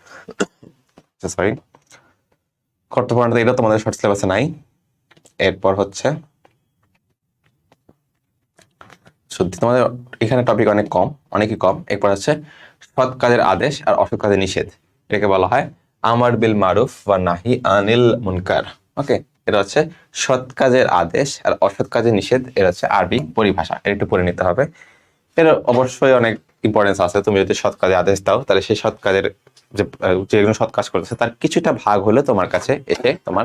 সরি, কর্তব্য এটা তোমাদের শর্ট সিলেবাসে নাই। এরপর হচ্ছে শুদ্ধি, তোমাদের এখানে টপিক অনেক কম, অনেকই কম। এরপর হচ্ছে সৎ কাজের আদেশ আর অসৎ কাজের নিষেধ, এটাকে বলা হয় আমার বিল মারুফ ওয়া নাহি আনিল মুনকার। ওকে, এটা হচ্ছে সৎ কাজের আদেশ আর অসৎ কাজের নিষেধ, এটা হচ্ছে আরবি পরিভাষা, এটা একটু পড়ে নিতে হবে। এর অবশ্যই অনেক ইম্পর্টেন্স আছে। তুমি যদি সৎ কাজে আদেশ দাও, তাহলে সেই সৎ কাজের যেগুলো সৎ কাজ করতেছে তার কিছুটা ভাগ হলে তোমার কাছে এসে তোমার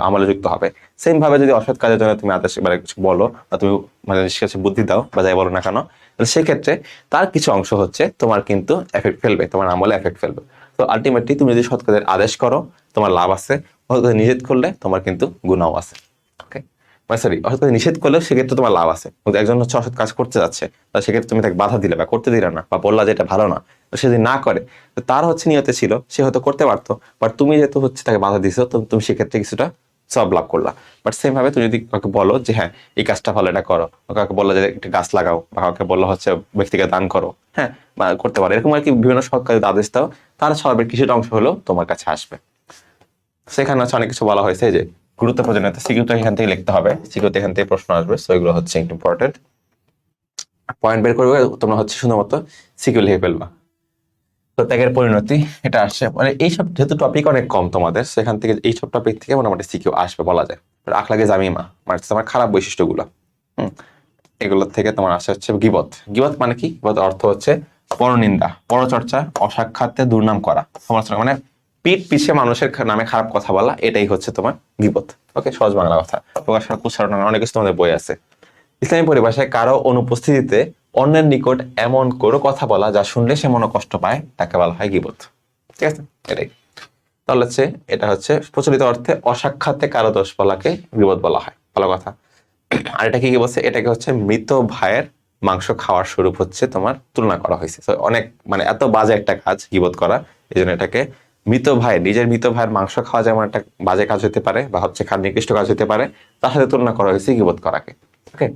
আমলে যুক্ত হবে। সেম ভাবে যদি অসৎ কাজের জন্য তুমি আদেশ মানে কিছু বলো বা তুমি মানে কাছে বুদ্ধি দাও বা যাই বলো না কেন, তাহলে সেক্ষেত্রে তার কিছু অংশ হচ্ছে তোমার কিন্তু এফেক্ট ফেলবে, তোমার আমলে এফেক্ট ফেলবে। তো আলটিমেটলি তুমি যদি সৎ কাজের আদেশ করো তোমার লাভ আছে, অসৎ কাজে নিষেধ করলে তোমার কিন্তু গুনাহ আছে। ওকে, সরি, অসৎ কাজ নিষেধ করলেও সেক্ষেত্রে তোমার লাভ আছে। একজন হচ্ছে অসৎ কাজ করতে যাচ্ছে, তাহলে সেক্ষেত্রে তুমি তাকে বাধা দিলে বা করতে দিলে না, বা বললা যে এটা ভালো না, তো সে যদি না করে, তো তার হচ্ছে নিয়তে ছিল সে হয়তো করতে পারতো, বাট তুমি যেহেতু হচ্ছে তাকে বাধা দিছো, তো তুমি সেক্ষেত্রে কিছুটা সব লাভ করলা। বাট সেম ভাবে তুমি যদি কাউকে বলো যে হ্যাঁ এই কাজটা ভালো, এটা করো, কাউকে বললো যে একটা গাছ লাগাও, বা কাউকে বললো হচ্ছে ব্যক্তিকে দান করো, হ্যাঁ বা করতে পারো, এরকম আর কি বিভিন্ন সৎ কাজের আদেশ দাও, তার সবের কিছুটা অংশ হলেও তোমার কাছে আসবে। সেখানে হচ্ছে অনেক কিছু বলা হয়েছে যে গুরুত্ব প্রয়োজনীয়তা সিকিউরিটি এখান থেকে লিখতে হবে, সিকিউরিটি এখান থেকে প্রশ্ন আসবে, সো এগুলো হচ্ছে ইম্পর্টেন্ট পয়েন্ট বের করবে, তোমরা হচ্ছে শুধুমাত্র সিকিউর লিখে ফেলবা। তো ত্যাগের পরিণতি এটা আসছে, মানে এইসব যেহেতু টপিক অনেক কম তোমাদের, সেখান থেকে এইসব টপিক থেকে মোটামুটি সিকিউ আসবে বলা যায়। আখলাকে জামিমা মানে তোমার খারাপ বৈশিষ্ট্যগুলো, এগুলোর থেকে তোমার আসে হচ্ছে গীবত। গীবত মানে কি? গীবত অর্থ হচ্ছে পরনিন্দা, পরচর্চা, অসাক্ষাতে দুর্নাম করা, সমালোচনা, মানে পিঠ পিছিয়ে মানুষের নামে খারাপ কথা বলা, এটাই হচ্ছে তোমার গীবত। ওকে, সহজ বাংলা কথা, প্রকাশ উচ্চারণ অনেক কিছু তোমাদের বই আছে। ইসলামী পরিভাষায় কারো অনুপস্থিতিতে অন্যের নিকট এমন কোনো কথা বলা যা শুনলে সে মনে কষ্ট পায়, তাকে বলা হয় গীবত। ঠিক আছে, এটাই তাহলে হচ্ছে এটা হচ্ছে প্রচলিত অর্থে অসাক্ষাতে কারো দোষ বলাকে গীবত বলা হয়, ভালো কথা। আর এটা কি বলছে? এটাকে হচ্ছে মৃত ভাইয়ের মাংস খাওয়ার স্বরূপ হচ্ছে তোমার তুলনা করা হয়েছে। অনেক মানে এত বাজে একটা কাজ গীবত করা, এই জন্য এটাকে মৃত ভাই, নিজের মৃত ভাইয়ের মাংস খাওয়া যেমন একটা বাজে কাজ হতে পারে বা হচ্ছে নিকৃষ্ট কাজ হতে পারে, তার সাথে তুলনা করা হয়েছে গীবত করাকে। ওকে,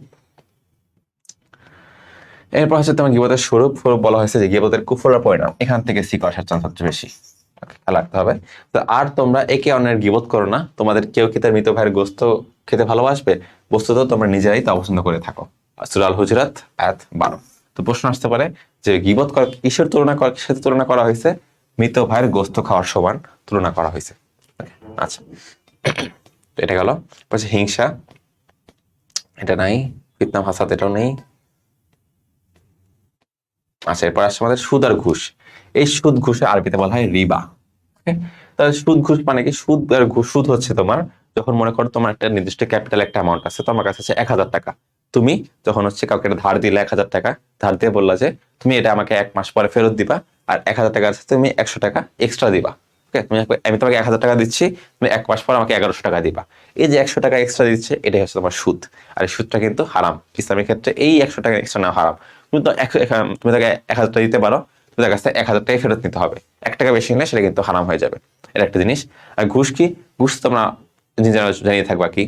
এরপর হচ্ছে তোমার গীবতের স্বরূপ বলা হয়েছে যে গীবতের কুফরের পরিণাম, এখান থেকে সিক আসার চান্স হচ্ছে বেশি, খেয়াল রাখতে হবে। তো আর তোমরা একে অন্যের গীবত করো না, তোমাদের কেউ কি তার মৃত ভাইয়ের গোস্ত খেতে ভালোবাসবে? বস্তুত তোমরা নিজেরাই তা অপছন্দ করে থাকো। সূরা আল হুজরাত আয়াত 12। তো প্রশ্ন আসতে পারে যে গীবত করা কিসের সাথে তুলনা করা হয়েছে? মৃত ভাইয়ের গোস্ত খাওয়ার সমান তুলনা করা হয়েছে। আচ্ছা, তো এটা গেল। પછી হিংসা, এটা নাই। ফিতনা ফাসাদ, এটাও নেই। আচ্ছা, এরপর আসছে আমাদের সুদ আর ঘুষ। এই সুদ ঘুষে আরবিতে বলা হয় রিবা। তাহলে সুদ ঘুষ মানে কি? সুদ আর ঘুষ, সুদ হচ্ছে তোমার যখন মনে করো তোমার একটা নির্দিষ্ট ক্যাপিটাল একটা অ্যামাউন্ট আছে, তোমার কাছে আছে 1000 টাকা, তুমি যখন হচ্ছে কাউকে ধার দিলে 1000 টাকা, ধার দিয়ে বললা যে তুমি এটা আমাকে 1 মাস পরে ফেরত দিবা, আর 1000 টাকা আছে তুমি 100 টাকা এক্সট্রা দিবা। ওকে, আমি তোমাকে 1000 টাকা দিচ্ছি, তুমি 1 মাস পর আমাকে 1100 টাকা দিবা। এই যে 100 টাকা এক্সট্রা দিচ্ছে, এটাই হচ্ছে তোমার সুদ। আর এই সুদটা কিন্তু হারাম। ইসলামের ক্ষেত্রে এই 100 টাকা এক্সট্রা নেওয়া হারাম। তুমি তো তুমি তাকে 1000 টাকা দিতে পারো, তার কাছে 1000 টাকা ফেরত নিতে হবে। 1 টাকা বেশি নিলে সেটা কিন্তু হারাম হয়ে যাবে। এটা একটা জিনিস। আর ঘুষ কি? ঘুষ তোমরা জানিয়ে থাকবা কি?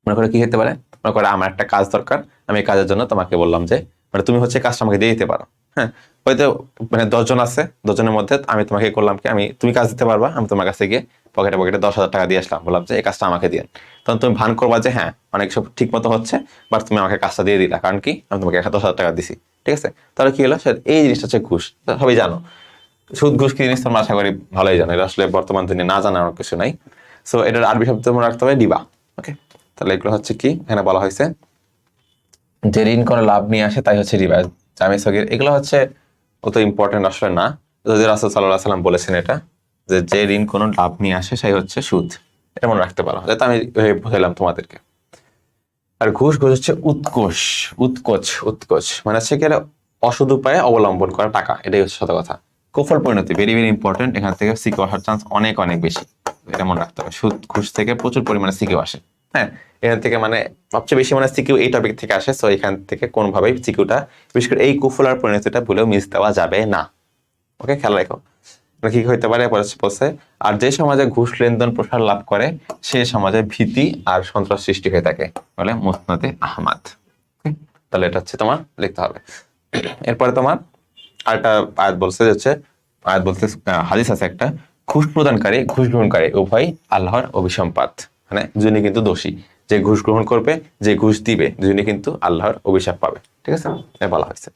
মনে করে কি হতে পারে? মনে করো আমার একটা কাজ দরকার, আমি এই কাজের জন্য তোমাকে বললাম যে মানে তুমি হচ্ছে কাজটা আমাকে দিয়ে দিতে পারো। হ্যাঁ, হয়তো মানে 10 জন আছে, 10 জনের মধ্যে আমি তোমাকে করলাম কি, তুমি কাজ দিতে পারবা, আমি তোমার কাছে গিয়ে পকেটে 10,000 টাকা দিয়ে আসলাম, বললাম যে এই কাজটা আমাকে দিন। তখন তুমি ভান করবা যে হ্যাঁ অনেক সব ঠিক মতো হচ্ছে, বাট তুমি আমাকে কাজটা দিয়ে দিলা, কারণ কি আমি তোমাকে 10,000 টাকা দিছি। ঠিক আছে, তাহলে কি হলো? এই জিনিসটা হচ্ছে ঘুষ। সবাই জানো সুদ ঘুষ কি জিনিস, তোমরা আশা করি ভালোই জানো। এটা আসলে বর্তমান দিনে না জানার কিছু নাই। সো এটার আরবি শব্দ তোমরা রাখতে হবে ডিবা। ওকে, তাহলে এগুলো হচ্ছে কি এখানে বলা হয়েছে যে ঋণ কোনো লাভ নিয়ে আসে তাই হচ্ছে রিবা, জামে সগীর। এগুলো হচ্ছে অত ইম্পর্টেন্ট আসলে না, যদি রাসূল সাল্লাল্লাহু আলাইহি সাল্লাম বলেছেন এটা, যে ঋণ কোনো লাভ নিয়ে আসে সেই হচ্ছে সুদ। এটা মনে রাখতে পারো, যাতে আমি বুঝাইলাম তোমাদেরকে। আর ঘুষ হচ্ছে উৎকোচ, উৎকোচ মানে হচ্ছে কি অসৎ উপায়ে অবলম্বন করা টাকা, এটাই হচ্ছে সত কথা। কুফল পরিণতি ভেরি ভেরি ইম্পর্টেন্ট, এখান থেকে সিকিউ আসার চান্স অনেক অনেক বেশি, এটা মনে রাখতে হবে। সুদ ঘুষ থেকে প্রচুর পরিমাণে সিকিউ আসে। হ্যাঁ, এখান থেকে মানে সবচেয়ে বেশি মানে সিকিউ এই টপিক থেকে আসে। সো এখান থেকে কোনোভাবেই সিকিউটা, বিশেষ করে এই কুফল আর পরিণতিটা ভুলেও মিস দেওয়া যাবে না। ওকে, খেয়াল রাখো। কি হইতে পারে বলছে, আর যে সমাজে ঘুষ লেনদেন প্রসার লাভ করে সে সমাজে ভীতি আর সন্ত্রাস সৃষ্টি হয়ে থাকে, বলে মুসনাদে আহমদ। তাহলে এটা হচ্ছে তোমার লিখতে হবে। এরপরে তোমার আরেকটা আয়াত বলছে, হচ্ছে আয়াত বলতে হাদিস আছে একটা, ঘুষ প্রদানকারী ঘুষ গ্রহণকারী উভয় আল্লাহর অভিসম্পাত, মানে দুজনে কিন্তু দোষী। যে ঘুষ গ্রহণ করবে, যে ঘুষ দিবে, দুজনে কিন্তু আল্লাহর অভিশাপ পাবে। ঠিক আছে, বলা হয়েছে।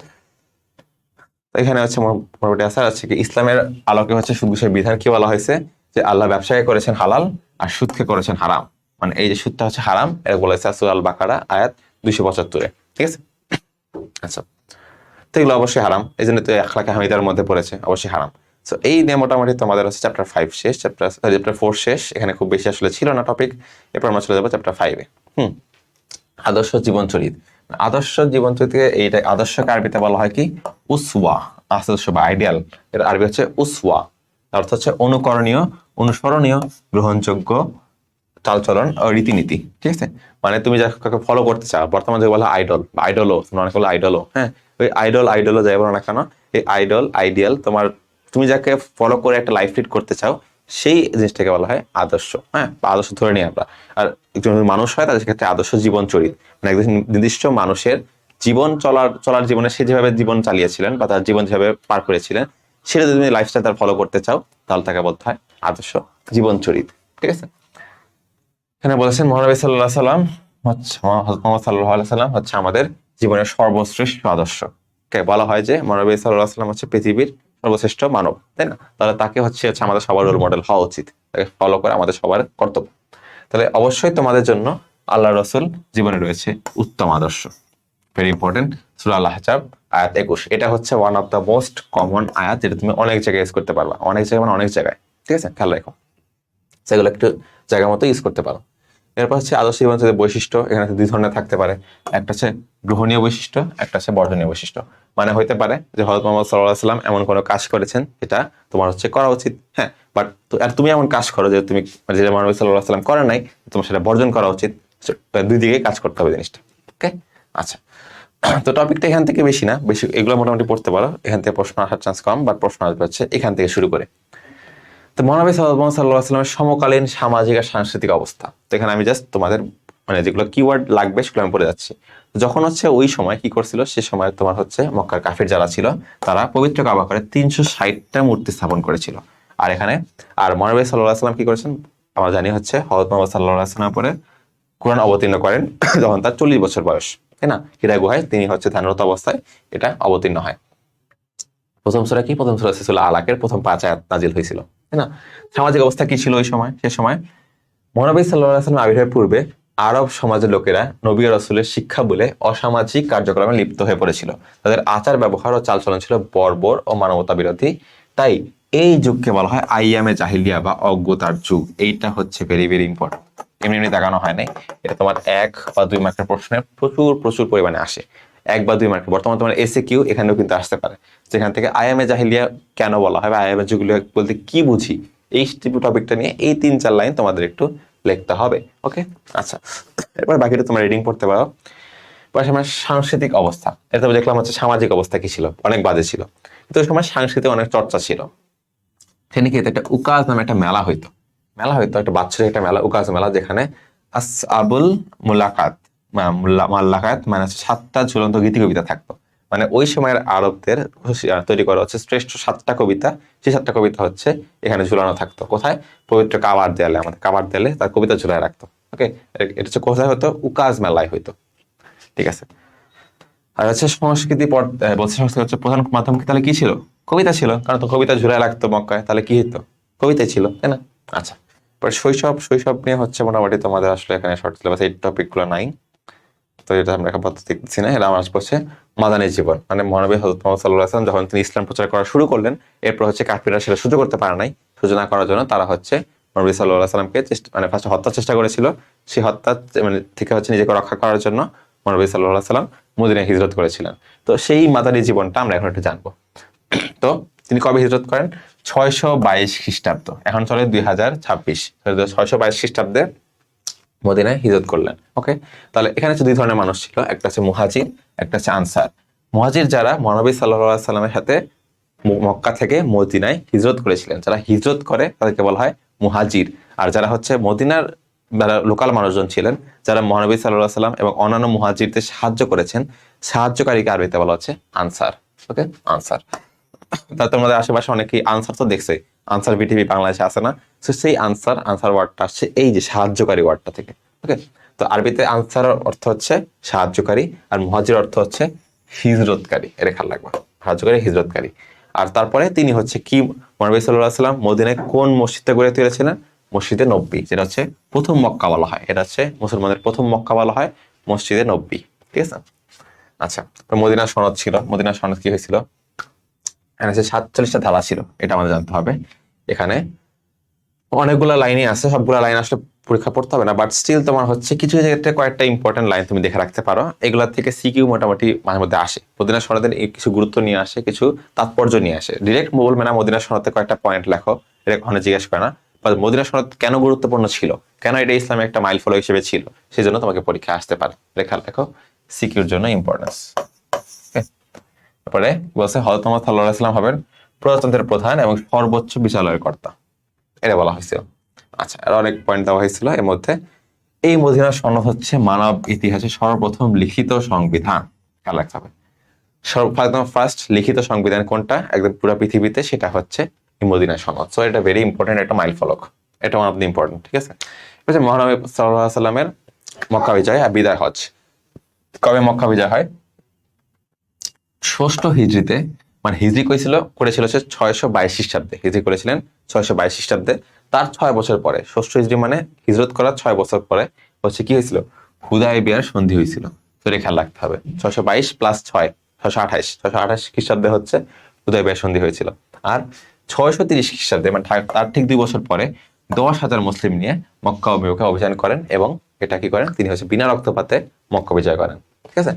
এখানে হচ্ছে মোটামুটি আসার আছে কি ইসলামের আলোকে হচ্ছে সুদ ঘুষের বিধান কি বলা হয়েছে, যে আল্লাহ ব্যবসাকে করেছেন হালাল আর সুদকে করেছেন হারাম। মানে এই যে সুদটা হচ্ছে হারাম, এটা বলেছে সূরা আল বাকারা আয়াত 275-এ। ঠিক আছে, আচ্ছা, তো এগুলো অবশ্যই হারাম, এই জন্য তো আখলাকে হামিদার মধ্যে পড়েছে, অবশ্যই হারাম। সো এই নিয়ে মোটামুটি তোমাদের হচ্ছে চ্যাপ্টার 5 শেষ, চ্যাপ্টার 4 শেষ। এখানে খুব বেশি আসলে ছিল না টপিক। এরপর আমরা চলে যাবো চ্যাপ্টার 5-এ। আদর্শ জীবন চরিত। আদর্শ জীবন চরিত্রকে এইটা আদর্শকে আরবিতে বলা হয় কি উসওয়া, আদর্শ বা আইডিয়াল। এর আরবি হচ্ছে উসওয়া, অর্থ হচ্ছে অনুকরণীয়, অনুসরণীয়, গ্রহণযোগ্য চালচলন ও রীতিনীতি। ঠিক আছে, মানে তুমি যাকে ফলো করতে চাও, বর্তমানে যে বলা আইডল বা আইডলও, তোমরা অনেক বলো আইডলও। হ্যাঁ, ওই আইডলও যাই বলো না কেন, এই আইডল আইডিয়াল তোমার, তুমি যাকে ফলো করে একটা লাইফ লিড করতে চাও, সেই জিনিসটাকে বলা হয় আদর্শ। হ্যাঁ, বা আদর্শ ধরে নিই আমরা। আর একজন মানুষ হয় তাদের ক্ষেত্রে আদর্শ জীবন চরিত, মানে একজন নির্দিষ্ট মানুষের জীবন চলার জীবনে সে যেভাবে জীবন চালিয়েছিলেন বা তার জীবন যেভাবে পার করেছিলেন, সেটা যদি তুমি লাইফস্টাইল তার ফলো করতে চাও, তাহলে তাকে বলতে হয় আদর্শ জীবন চরিত। ঠিক আছে, এখানে বলেছেন মহানবী সাল্লাল্লাহু আলাইহি সাল্লাম হচ্ছে হযরত মুহাম্মদ সাল্লাল্লাহু আলাইহি সাল্লাম হচ্ছে আমাদের জীবনের সর্বশ্রেষ্ঠ আদর্শ। বলা হয় যে মহানবী সাল্লাল্লাহু আলাইহি সাল্লাম হচ্ছে পৃথিবীর সর্বশ্রেষ্ঠ মানব, তাই না? তাহলে তাকে হচ্ছে আমাদের সবার রোল মডেল হওয়া উচিত, তাকে ফলো করা আমাদের সবার কর্তব্য। তাহলে অবশ্যই তোমাদের জন্য আল্লাহ রসুল জীবনে রয়েছে উত্তম আদর্শ। Very important. সূরা আল আহজাব আয়াত 21, এটা হচ্ছে one of the most common আয়াত, যেটা তুমি অনেক জায়গায় ইউজ করতে পারবা, অনেক জায়গায় মানে অনেক জায়গায়, ঠিক আছে? খেয়াল রাখো, সেগুলো একটু জায়গা মতো ইউজ করতে পারো। এরপর হচ্ছে আদর্শ জীবনের যে বৈশিষ্ট্য, এখানে দুই ধরনের থাকতে পারে। একটা হচ্ছে গ্রহণীয় বৈশিষ্ট্য, একটা হচ্ছে বর্জনীয় বৈশিষ্ট্য। মানে হইতে পারে যে হযরত মুহাম্মদ সাল্লাল্লাহু আলাইহি সাল্লাম এমন কোনো কাজ করেছেন যেটা তোমার হচ্ছে করা উচিত, হ্যাঁ, বাট আর তুমি এমন কাজ করো যে তুমি যেটা মহানবী সাল্লাল্লাহু আলাইহি সাল্লাম করেন নাই, তোমার সেটা বর্জন করা উচিত। দুই দিকে কাজ করতে হবে জিনিসটা, ওকে? আচ্ছা, তো টপিকটা এখান থেকে বেশি না, বেশি এগুলো মোটামুটি পড়তে পারো, এখান থেকে প্রশ্ন আসার চান্স কম, বাট প্রশ্ন আসবে হচ্ছে এখান থেকে শুরু করে। তো মহানবী সাল্লাল্লাহু আলাইহি সাল্লামের সমকালীন সামাজিক আর সাংস্কৃতিক অবস্থা, তো এখানে আমি জাস্ট তোমাদের মানে যেগুলো কিওয়ার্ড লাগবে সেগুলো আমি পড়ে যাচ্ছি। যখন হচ্ছে ওই সময় কি করছিল, সে সময় তোমার হচ্ছে মক্কার কাফির যারা ছিল, তারা পবিত্র কাবা করে 360টা মূর্তি স্থাপন করেছিল। আর এখানে আর মহানবী সাল্লাল্লাহু আলাইহি সাল্লাম কি করেছেন আমরা জানি হচ্ছে হযরত মুহাম্মদ সাল্লাল্লাহু আলাইহি সাল্লামের পরে কোরআন অবতীর্ণ করেন যখন তার 40 বছর বয়স, তাই না? হীরা গুহায় তিনি হচ্ছে ধ্যানরত অবস্থায় এটা অবতীর্ণ হয়। প্রথম সূরা কি? প্রথম সূরা সূরা আলাকের প্রথম 5 আয়াত নাজিল হয়েছিল, তাই না? সামাজিক অবস্থা কি ছিল ওই সময়? সে সময় মহানবী সাল্লাল্লাহু আলাইহি ওয়াসাল্লাম আবির্ভাবের পূর্বে আরব সমাজের লোকেরা নবী ও রাসূলের শিক্ষা বলে অসামাজিক কার্যক্রমে লিপ্ত হয়ে পড়েছিল। তাদের আচার ব্যবহার ও চালচলন ছিল বর্বর ও মানবতা বিরোধী। তাই এই যুগকে বলা হয় আইয়ামে জাহিলিয়া বা অজ্ঞতার যুগ। এইটা হচ্ছে ভেরি ভেরি ইম্পর্টেন্ট, এমনি এমনি দেখানো হয় নাই। এটা তোমার 1 বা 2 মার্কের প্রশ্নে প্রচুর প্রচুর পরিমাণে আসে। 1 বা 2 মার্কের বর্তমানে তোমার এসএকিউ এখানেও কিন্তু আসতে পারে, যেখান থেকে আইয়ামে জাহিলিয়া কেন বলা হয় বা আইয়ামে যুগলিয়া বলতে কি বুঝি, এই টপিকটা নিয়ে এই 3-4 লাইন তোমাদের একটু লিখতে হবে, ওকে? আচ্ছা, এরপর বাকিটা তোমরা রিডিং পড়তে পারো। পাশাপাশি সাংস্কৃতিক অবস্থা, এটা তো দেখলাম হচ্ছে সামাজিক অবস্থা কি ছিল, অনেক বাজে ছিল। কিন্তু ওই সময় সাংস্কৃতিক অনেক চর্চা ছিল। সেখানে কি হতো, একটা উকাজ নামে একটা মেলা হইতো, একটা বাৎসরিক একটা মেলা, উকাজ মেলা, যেখানে আসআবুল মুলাকাত মাল্লাকাত মানে 7টা ঝুলন্ত গীতি কবিতা থাকতো। মানে ওই সময়ের আরবদের তৈরি করা হচ্ছে শ্রেষ্ঠ 7টা কবিতা, সেই 7টা কবিতা হচ্ছে এখানে ঝুলানো থাকতো। কোথায়? পবিত্র কাবার দেয়ালে, আমাদের কাবার দেয়ালে তার কবিতা ঝুলায় রাখতো, ওকে? এটা হচ্ছে কোথায় হতো? উকাজ মেলায় হইতো, ঠিক আছে? আর হচ্ছে সংস্কৃতি বলছে সংস্কৃতি হচ্ছে প্রধান মাধ্যম, তাহলে কি ছিল? কবিতা ছিল, কারণ তো কবিতা ঝুলায় লাগতো মক্কায়, তাহলে কি হইতো? কবিতাই ছিল, তাই না? আচ্ছা, পরে শৈশব নিয়ে হচ্ছে মোটামুটি তোমাদের আসলে এখানে শর্ট সিলেবাস এই টপিকগুলো নাই, তো এটা আমরা এখন দেখতেছি না। এটা আমার হচ্ছে মাদানী জীবন, মানে মহানবী হযরত মুহাম্মদ সাল্লাল্লাহু আলাইহি ওয়াসাল্লাম যখন তিনি ইসলাম প্রচার করা শুরু করলেন, এরপর হচ্ছে কাফিররা সেটা সহ্য করতে পারে নাই। সহ্য না করার জন্য তারা হচ্ছে নবী সাল্লাল্লাহু আলাইহি ওয়াসাল্লামকে মানে ফার্স্ট হত্যার চেষ্টা করেছিল। সেই হত্যা মানে থেকে হচ্ছে নিজেকে রক্ষা করার জন্য নবী সাল্লাল্লাহু আলাইহি ওয়াসাল্লাম মদিনায় হিজরত করেছিলেন। তো সেই মাদানী জীবনটা আমরা এখন একটু জানবো। তো তিনি কবে হিজরত করেন? 622 খ্রিস্টাব্দ, এখন চলে 2026, 622 খ্রিস্টাব্দে মদিনায় হিজরত করলেন, ওকে? তাহলে এখানে হচ্ছে 2 ধরনের মানুষ ছিল, একটা হচ্ছে মুহাজির, একটা হচ্ছে আনসার। মুহাজির যারা মহানবী সাল্লাল্লাহু আলাইহি সাল্লামের সাথে মক্কা থেকে মদিনায় হিজরত করেছিলেন, যারা হিজরত করে তাদেরকে বলা হয় মুহাজির। আর যারা হচ্ছে মদিনার যারা লোকাল মানুষজন ছিলেন, যারা মহানবী সাল্লাল্লাহু আলাইহি সাল্লাম এবং অন্যান্য মুহাজিরদের সাহায্য করেছেন, সাহায্যকারীকে আরবিতে বলা হচ্ছে আনসার, ওকে? আনসার। তা তোমাদের আশেপাশে অনেকেই আনসার তো দেখছে, আনসার বিটিভি বাংলাদেশে আছে না? তো সেই আনসার ওয়ার্ডটা আসছে এই যে সাহায্যকারী ওয়ার্ডটা থেকে, ওকে? তো আরবিতে আনসার অর্থ হচ্ছে সাহায্যকারী, আর মুহাজির অর্থ হচ্ছে হিজরতকারী। এটা খেয়াল রাখবা, সাহায্যকারী, হিজরতকারী। আর তারপরে তিনি হচ্ছে কি, মহানবী সাল্লাল্লাহু আলাইহি ওয়াসাল্লাম মদিনায় কোন মসজিদটা গড়ে তুলেছিলেন? মসজিদে নববী, যেটা হচ্ছে প্রথম মক্কা বলা হয়। এটা হচ্ছে মুসলমানদের প্রথম মক্কা বলা হয়, মসজিদে নববী, ঠিক আছে? আচ্ছা, মদিনা সনদ ছিল। মদিনা সনদ কি হয়েছিল? এখানে 47টা ধারা ছিল, এটা আমাদের জানতে হবে। এখানে অনেকগুলো লাইনই আছে, সবগুলো লাইন আসলে পরীক্ষা পড়তে হবে না, বাট স্টিল তোমার হচ্ছে কিছু জায়গাতে কয়েকটা ইম্পর্টেন্ট লাইন তুমি দেখে রাখতে পারো। এগুলা থেকে সিকিউ মোটামুটি মাঝে মধ্যে আসে। মদিনা সনদের কিছু গুরুত্ব নিয়ে আসে, কিছু তাৎপর্য নিয়ে আসে। ডিরেক্ট বলবে না মদিনা সনদে কয়েকটা পয়েন্ট লেখো, এটা কখনো জিজ্ঞেস করে না। মদিনা সনদ কেন গুরুত্বপূর্ণ ছিল, কেন এটা ইসলামের একটা মাইল ফলো হিসেবে ছিল, সেই জন্য তোমাকে পরীক্ষা আসতে পারে। লেখা লেখো, সিকিউর জন্য ইম্পর্টেন্স। তারপরে বলছে হযরত মুহাম্মদ সাল্লাল্লাহু আলাইহি ওয়াসাল্লাম হবেন প্রজাতন্ত্রের প্রধান এবং সর্বোচ্চ বিচারকের কর্তা, এটা বলা হয়েছিল। আচ্ছা, আর অনেক পয়েন্ট দেওয়া হয়েছিল এর মধ্যে। এই মদিনা সনদ হচ্ছে মানব ইতিহাসে সর্বপ্রথম লিখিত সংবিধান, খেয়াল রাখতে হবে। একদম ফার্স্ট লিখিত সংবিধান কোনটা একদম পুরো পৃথিবীতে, সেটা হচ্ছে এই মদিনা সনদ। সো এটা ভেরি ইম্পর্টেন্ট, একটা মাইল ফলক, এটা ওয়ান অফ দ্য ইম্পর্টেন্ট, ঠিক আছে? বুঝছেন? মহানবী সাল্লাল্লাহু আলাইহি সাল্লামের মক্কা বিজয় আর বিদায় হজ। কবে মক্কা বিজয় হয়? ষষ্ঠ হিজরিতে, মানে হিজরি করেছিল সে 622 খ্রিস্টাব্দে, হিজরি করেছিলেন 622 খ্রিস্টাব্দে। তার 6 বছর পরে, ষষ্ঠ হিজরি মানে হিজরত করার 6 বছর পরে হচ্ছে কি হয়েছিল, হুদায়বিয়ার সন্ধি হয়েছিল। তো এটা খেয়াল রাখতে হবে, 622 প্লাস 6, 628 খ্রিস্টাব্দে হচ্ছে হুদায়বিয়ার সন্ধি হয়েছিল। আর 630 খ্রিস্টাব্দে মানে তার ঠিক 2 বছর পরে 10,000 মুসলিম নিয়ে মক্কা অভিমুখে অভিযান করেন, এবং এটা কি করেন, তিনি হচ্ছে বিনা রক্তপাতে মক্কা বিজয় করেন। ঠিক আছে?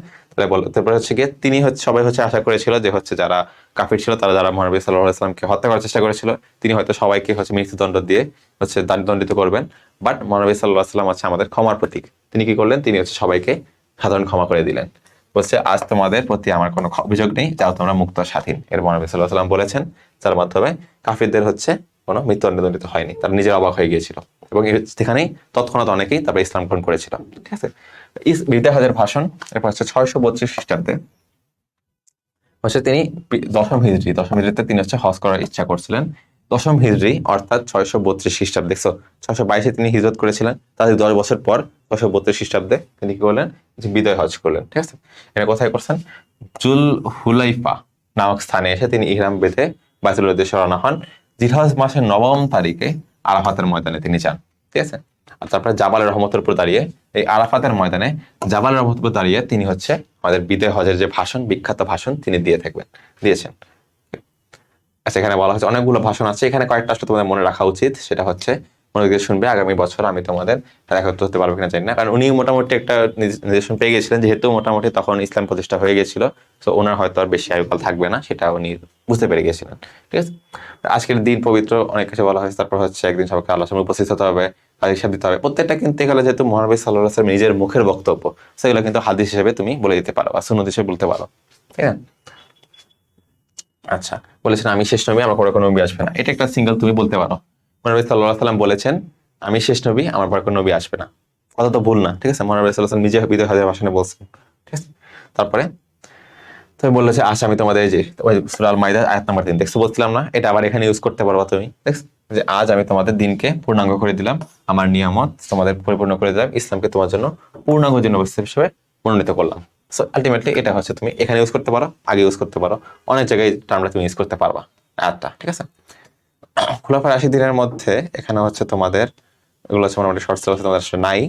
তারপরে হচ্ছে গিয়ে তিনি হচ্ছে, সবাই হচ্ছে আশা করেছিল যে হচ্ছে যারা কাফির ছিল, তারা যারা মহানবী সাল্লাল্লাহু আলাইহি ওয়াসাল্লামকে হত্যা করার চেষ্টা করেছিল, তিনি হয়তো সবাইকে হচ্ছে মৃত্যুদণ্ড দিয়ে হচ্ছে দণ্ডিত করবেন। বাট মহানবী সাল্লাল্লাহু আলাইহি ওয়াসাল্লাম হচ্ছে আমাদের ক্ষমার প্রতীক। তিনি কি করলেন, তিনি হচ্ছে সবাইকে সাধারণ ক্ষমা করে দিলেন। বলছে আজ তোমাদের প্রতি আমার কোনো অভিযোগ নেই, যাও তোমরা মুক্ত স্বাধীন। এর মহানবী সাল্লাল্লাহু আলাইহি ওয়াসাল্লাম বলেছেন, যার মাধ্যমে কাফিরদের হচ্ছে কোনো মৃত্যুদণ্ডে দণ্ডিত হয়নি, তারা নিজের অবাক হয়ে গিয়েছিল, এবং সেখানেই তৎক্ষণাৎ অনেকেই তারপরে ইসলাম গ্রহণ করেছিল। ঠিক আছে? বিদায় হজের ভাষণ। এরপর হচ্ছে 632 খ্রিস্টাব্দে হচ্ছে তিনি দশম হিজরিতে তিনি হচ্ছে হজ করার ইচ্ছা করছিলেন। দশম হিজরি অর্থাৎ 632 খ্রিস্টাব্দে, দেখছো 622-এ তিনি হিজরত করেছিলেন, তাদের 10 বছর পর 632 খ্রিস্টাব্দে তিনি কি করলেন, যে বিদায় হজ করলেন। ঠিক আছে? এটা কোথায় করছেন? জুল হুলাইফা নামক স্থানে এসে তিনি ইহরাম বেঁধে বাইতুলের উদ্দেশ্যে রওনা হন। জিলহজ মাসের 9 তারিখে আরাফাতের ময়দানে তিনি যান। ঠিক আছে? আর তারপরে জাবালের রহমতের উপর দাঁড়িয়ে, এই আরাফাতের ময়দানে জাবালের রহমতের উপর দাঁড়িয়ে তিনি হচ্ছে আমাদের বিদায় হজের যে ভাষণ, বিখ্যাত ভাষণ তিনি দিয়েছেন। আচ্ছা, এখানে বলা হচ্ছে অনেকগুলো ভাষণ আছে, এখানে কয়েকটা আসলে তোমাদের মনে রাখা উচিত। সেটা হচ্ছে মনে দিয়ে শুনবে, আগামী বছর আমি তোমাদের একত্র হতে পারবো কিনা জানি না, কারণ উনি মোটামুটি একটা নির্দেশন পেয়ে গেছিলেন, যেহেতু মোটামুটি তখন ইসলাম প্রতিষ্ঠা হয়ে গেছিল। তো ওনার হয়তো আর বেশি আয়ুকাল থাকবে না, সেটা উনি বুঝতে পেরে গেছিলেন। ঠিক আছে? আজকের দিন পবিত্র, অনেক কিছু বলা হয়েছে। তারপর হচ্ছে একদিন সবাইকে আল্লাহর সামনে উপস্থিত হতে হবে, হাদিস হিসাব দিতে হবে। প্রত্যেকটা কিন্তু এগুলো যেহেতু মহানবী সাল্লাল্লাহু আলাইহি ওয়াসাল্লাম নিজের মুখের বক্তব্য, সেগুলো কিন্তু হাদিস হিসেবে তুমি বলে দিতে পারো বা সুন্নাত হিসেবে বলতে পারো। ঠিক আছে? আচ্ছা, বলেছেন আমি শেষ নবী, আমার পরে কোনো নবী আসবে না। এটা একটা সিঙ্গেল তুমি বলতে পারো। মহানবী সাল্লাল্লাহু আলাইহি ওয়াসাল্লাম বলেছেন আমি শেষ নবী, আমার পরে কোনো নবী আসবে না। কথা তো ভুল না। ঠিক আছে? মহানবী সাল্লাল্লাহু আলাইহি ওয়াসাল্লাম নিজে বিদায় হজের ভাষণে বলছেন। ঠিক আছে? তারপরে তুমি বললে যে আচ্ছা আমি তোমাদের এই যে সূরা আল মাইদা আয়াত নাম্বার 3 দেখছো, বলছিলাম না, এটা আবার এখানে ইউজ করতে পারবা তুমি। দেখছো যে আজ আমি তোমাদের দিনকে পূর্ণাঙ্গ করে দিলাম, আমার নিয়ামত তোমাদের পরিপূর্ণ করে দিলাম, ইসলামকে তোমার জন্য পূর্ণাঙ্গ জীবন ব্যবস্থা হিসেবে মনোনীত করলাম। সো আলটিমেটলি এটা হচ্ছে তুমি এখানে ইউজ করতে পারো, আগে ইউজ করতে পারো, অনেক জায়গায় টার্মটা তুমি ইউজ করতে পারবা আয়াতটা। ঠিক আছে? খুলাফা রাশিদিনের মধ্যে এখানে হচ্ছে তোমাদের এগুলো হচ্ছে মোটামুটি শর্ট সিলেবাসে তোমাদের আসলে নাই।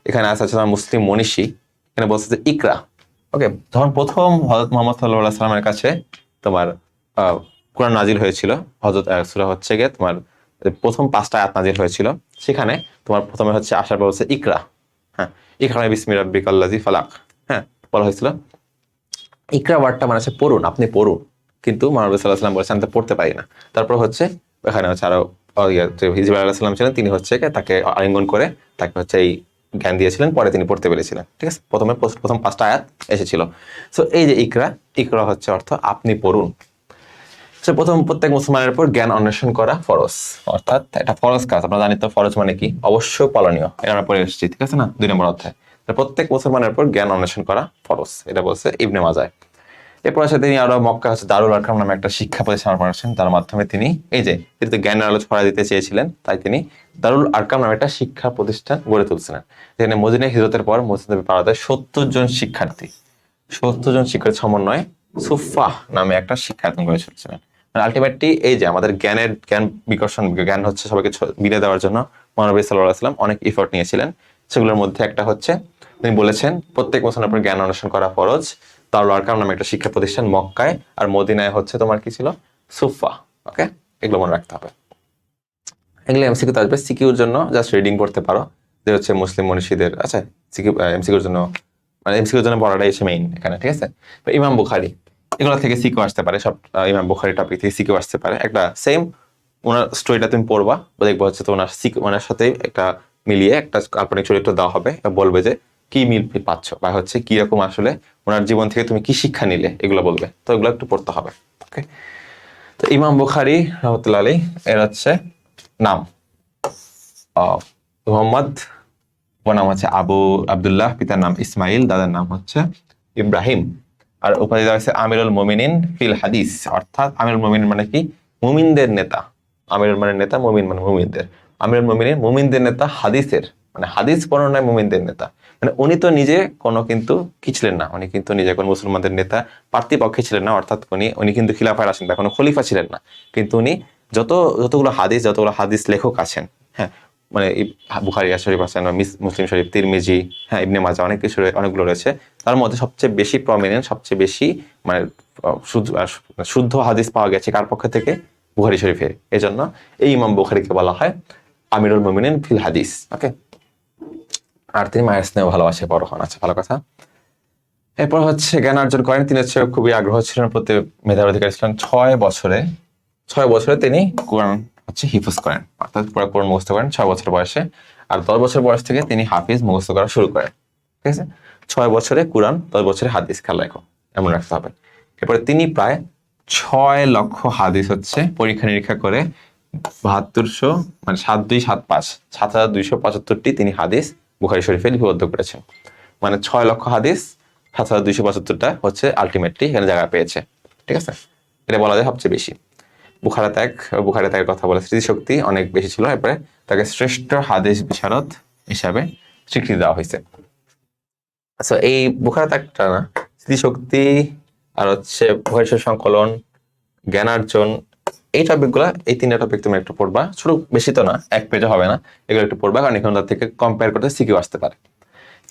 এখানে আছে হচ্ছে তোমার মুসলিম মনীষী, এখানে বলছে যে ইকরা। ওকে, যখন প্রথম হযরত মুহাম্মদ সাল্লাল্লাহু আলাইহি সাল্লামের কাছে তোমার কোরআন নাজিল হয়েছিল, হযরত সূরা হচ্ছে গিয়ে তোমার প্রথম 5টা আয়াত নাজিল হয়েছিল, সেখানে তোমার প্রথমে হচ্ছে আসার পর হচ্ছে ইকরা। হ্যাঁ, ইকরা বিসমি রাব্বিকাল্লাযী ফালাক। হ্যাঁ, বলা হয়েছিল ইকরা ওয়ার্ডটা মানে হচ্ছে পড়ুন, আপনি পড়ুন, কিন্তু মহানবী সাল্লাল্লাহু আলাইহি সাল্লাম বলেছেন আমি তো পড়তে পারি না। তারপর হচ্ছে এখানে হচ্ছে আরো হিজর আলাইহিস সালাম ছিলেন, তিনি হচ্ছে তাকে আলিঙ্গন করে তাকে হচ্ছে এই জ্ঞান দিয়েছিলেন, পরে তিনি পড়তে পেরেছিলেন। ঠিক আছে? প্রথম 5টা আয়াত এসেছিল। সো এই যে ইকরা হচ্ছে অর্থ আপনি পড়ুন। সে প্রত্যেক মুসলমানের উপর জ্ঞান অন্বেষণ করা ফরজ, অর্থাৎ এটা ফরজ কাজ। আপনারা জানেন তো ফরজ মানে কি, অবশ্যই পালনীয়, এটা আমরা পড়ে এসেছি। ঠিক আছে না? 2 নম্বর অধ্যায়। প্রত্যেক মুসলমানের উপর জ্ঞান অন্বেষণ করা ফরজ, এটা বলছে ইবনে মাজাহ। এরপর আছে তিনি আরো মক্কা হচ্ছে দারুল আরকাম নামে একটা শিক্ষা প্রতিষ্ঠান করেছেন, তার মাধ্যমে তিনি এই যে তিনি তো জ্ঞানের আলো ছড়া দিতে চেয়েছিলেন, তাই তিনি দারুল আরকাম নামে একটা শিক্ষা প্রতিষ্ঠান গড়ে তুলছিলেন। যেখানে মদিনায় হিজরতের পর মসজিদে পাওয়া যায় 70 জন শিক্ষার্থী সমন্বয়ে সুফাহ নামে একটা শিক্ষায়তন গড়ে তুলছিলেন। আলটিমেটলি এই যে আমাদের জ্ঞান বিকর্ষণ, জ্ঞান হচ্ছে সবাইকে বিলে দেওয়ার জন্য মহানবী সাল্লাল্লাহু আলাইহি ওয়াসাল্লাম অনেক এফোর্ট নিয়েছিলেন। সেগুলোর মধ্যে একটা হচ্ছে তিনি বলেছেন প্রত্যেক মুসলমানের উপর জ্ঞান অন্বেষণ করা ফরজ। দারুল আরকাম নামে একটা শিক্ষা প্রতিষ্ঠান মক্কায়, আর মদিনায় হচ্ছে তোমার কি ছিল, সুফা। ওকে, এগুলো মনে রাখতে হবে। এগুলো এমসিকিউ আসবে, সিকিউর জন্য জাস্ট রিডিং পড়তে পারো যে হচ্ছে মুসলিম মনীষীদের। আচ্ছা, এমসিকিউর জন্য মানে এমসিকিউর জন্য পড়াটাই হচ্ছে মেইন এখানে। ঠিক আছে? ইমাম বুখারী, এগুলো থেকে সিকিউ আসতে পারে, সব ইমাম বুখারী টপিক থেকে সিকিউ আসতে পারে। একটা সেম ওনার স্টোরিটা তুমি পড়বা, দেখবো হচ্ছে তো ওনার সাথে একটা মিলিয়ে একটা কাল্পনিক চরিত্র দেওয়া হবে, বলবে যে কি মিল পাচ্ছ বা হচ্ছে কি রকম আসলে ওনার জীবন থেকে তুমি কি শিক্ষা নিলে, এগুলো বলবে। তো এগুলো একটু পড়তে হবে। ওকে, তো ইমাম বুখারী রাহমাতুল্লাহ আলাইহি এর হচ্ছে নাম মুহাম্মদ, ওর নাম হচ্ছে আবু আব্দুল্লাহ, পিতার নাম ইসমাইল, দাদার নাম হচ্ছে ইব্রাহিম। আর উপাধি দেওয়া হয়েছে আমিরুল মুমিনিন ফিল হাদিস, অর্থাৎ আমিরুল মুমিনিন মানে কি, মুমিনদের নেতা। আমিরুল মানে নেতা, মুমিন মানে মুমিনদের। আমিরুল মুমিনিন মুমিনদের নেতা, হাদিসের মানে হাদিস বর্ণনায় মুমিনদের নেতা। মানে উনি তো নিজে কোনো কিন্তু কি ছিলেন না, উনি কিন্তু নিজে কোনো মুসলমানদের নেতা পার্টিপক্ষে ছিলেন না, অর্থাৎ উনি কিন্তু খিলাফায় আসেন বা কোনো খলিফা ছিলেন না। কিন্তু উনি যতগুলো হাদিস লেখক আছেন, হ্যাঁ, মানে বুখারী শরীফ আছেন, মুসলিম শরীফ, তিরমিজি, হ্যাঁ, ইবনে মাজাহ, অনেকগুলো রয়েছে। তার মধ্যে সবচেয়ে বেশি প্রমিনেন্ট, সবচেয়ে বেশি মানে শুদ্ধ হাদিস পাওয়া গেছে কার পক্ষ থেকে? বুখারী শরীফের। এজন্য এই ইমাম বুখারীকে বলা হয় আমিরুল মুমিনিন ফিল হাদিস। ওকে, আর তিনি মায়ের স্নেহ ভালোবাসে বড় হন। আচ্ছা, ভালো কথা। এরপর হচ্ছে জ্ঞান অর্জন করেন। তিনি হচ্ছে খুবই আগ্রহ ছিলেন, প্রতি মেধার অধিকারী ছিলেন। 6 বছরে তিনি কোরআন হচ্ছে হিফজ করেন, অর্থাৎ পুরো কোরআন মুখস্থ করেন 6 বছর বয়সে। আর 10 বছর বয়স থেকে তিনি হাফিজ মুখস্থ করা শুরু করেন। ঠিক আছে, 6 বছরে কোরআন, 10 বছরে হাদিস, খেয়াল রাখো, এমন রাখতে হবে। এরপরে তিনি প্রায় 6 লক্ষ হাদিস হচ্ছে পরীক্ষা নিরীক্ষা করে 7200 মানে 7275 7275টি তিনি হাদিস বুখারী শরীফে লিপিবদ্ধ করেছেন। মানে 6 লক্ষ হাদিস, 7275টা হচ্ছে আলটিমেটলি এখানে জায়গা পেয়েছে। ঠিক আছে, এটা বলা যায় সবচেয়ে বেশি। বুখারা ত্যাগের কথা বলে স্মৃতিশক্তি অনেক বেশি ছিল। এরপরে তাকে শ্রেষ্ঠ হাদিস বিশারদ হিসাবে স্বীকৃতি দেওয়া হয়েছে। আচ্ছা, এই বুখারা ত্যাগটা না, স্মৃতিশক্তি আর হচ্ছে বুখারী শরীফ সংকলন, জ্ঞানার্জন, এই টপিকগুলো, এই 3টা টপিক তুমি একটু পড়বা। ছোট, বেশি তো না, 1 পেজও হবে না, এগুলো একটু পড়বা, কারণ এখান থেকে কম্পেয়ার করতে সিকিউ আসতে পারে।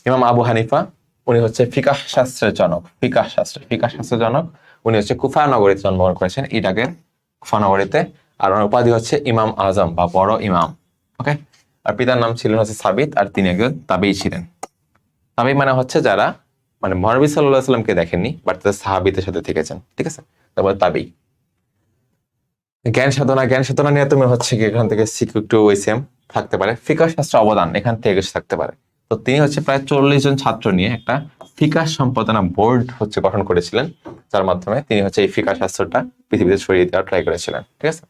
ইমাম আবু হানিফা, উনি হচ্ছে ফিকাহ শাস্ত্রের জনক। উনি হচ্ছে কুফা নগরীতে জন্মগ্রহণ করেছেন, ইরাকের কুফা নগরীতে। আর ওনার উপাধি হচ্ছে ইমাম আজম বা বড় ইমাম। ওকে, আর পিতার নাম ছিলেন হচ্ছে সাবিত, আর তিনি একজন তাবেঈ ছিলেন। তাবেঈ মানে হচ্ছে যারা মানে মহানবী সাল্লাল্লাহু আলাইহি সাল্লামকে দেখেননি, বাট তাদের সাহাবীদের সাথে থেকেছেন। ঠিক আছে, তারপর তাবেঈ। জ্ঞান সাধনা নিয়ে তুমি হচ্ছে কি এখান থেকে সিকিউ একটু ওইসেম থাকতে পারে। ফিকাহ শাস্ত্র অবদান এখান থেকে কিছু থাকতে পারে। তো তিনি হচ্ছে প্রায় 40 জন ছাত্র নিয়ে একটা ফিকাহ সম্পাদনা বোর্ড হচ্ছে গঠন করেছিলেন, যার মাধ্যমে তিনি হচ্ছে এই ফিকাহ শাস্ত্রটা পৃথিবীতে ছড়িয়ে দেওয়ার ট্রাই করেছিলেন। ঠিক আছে,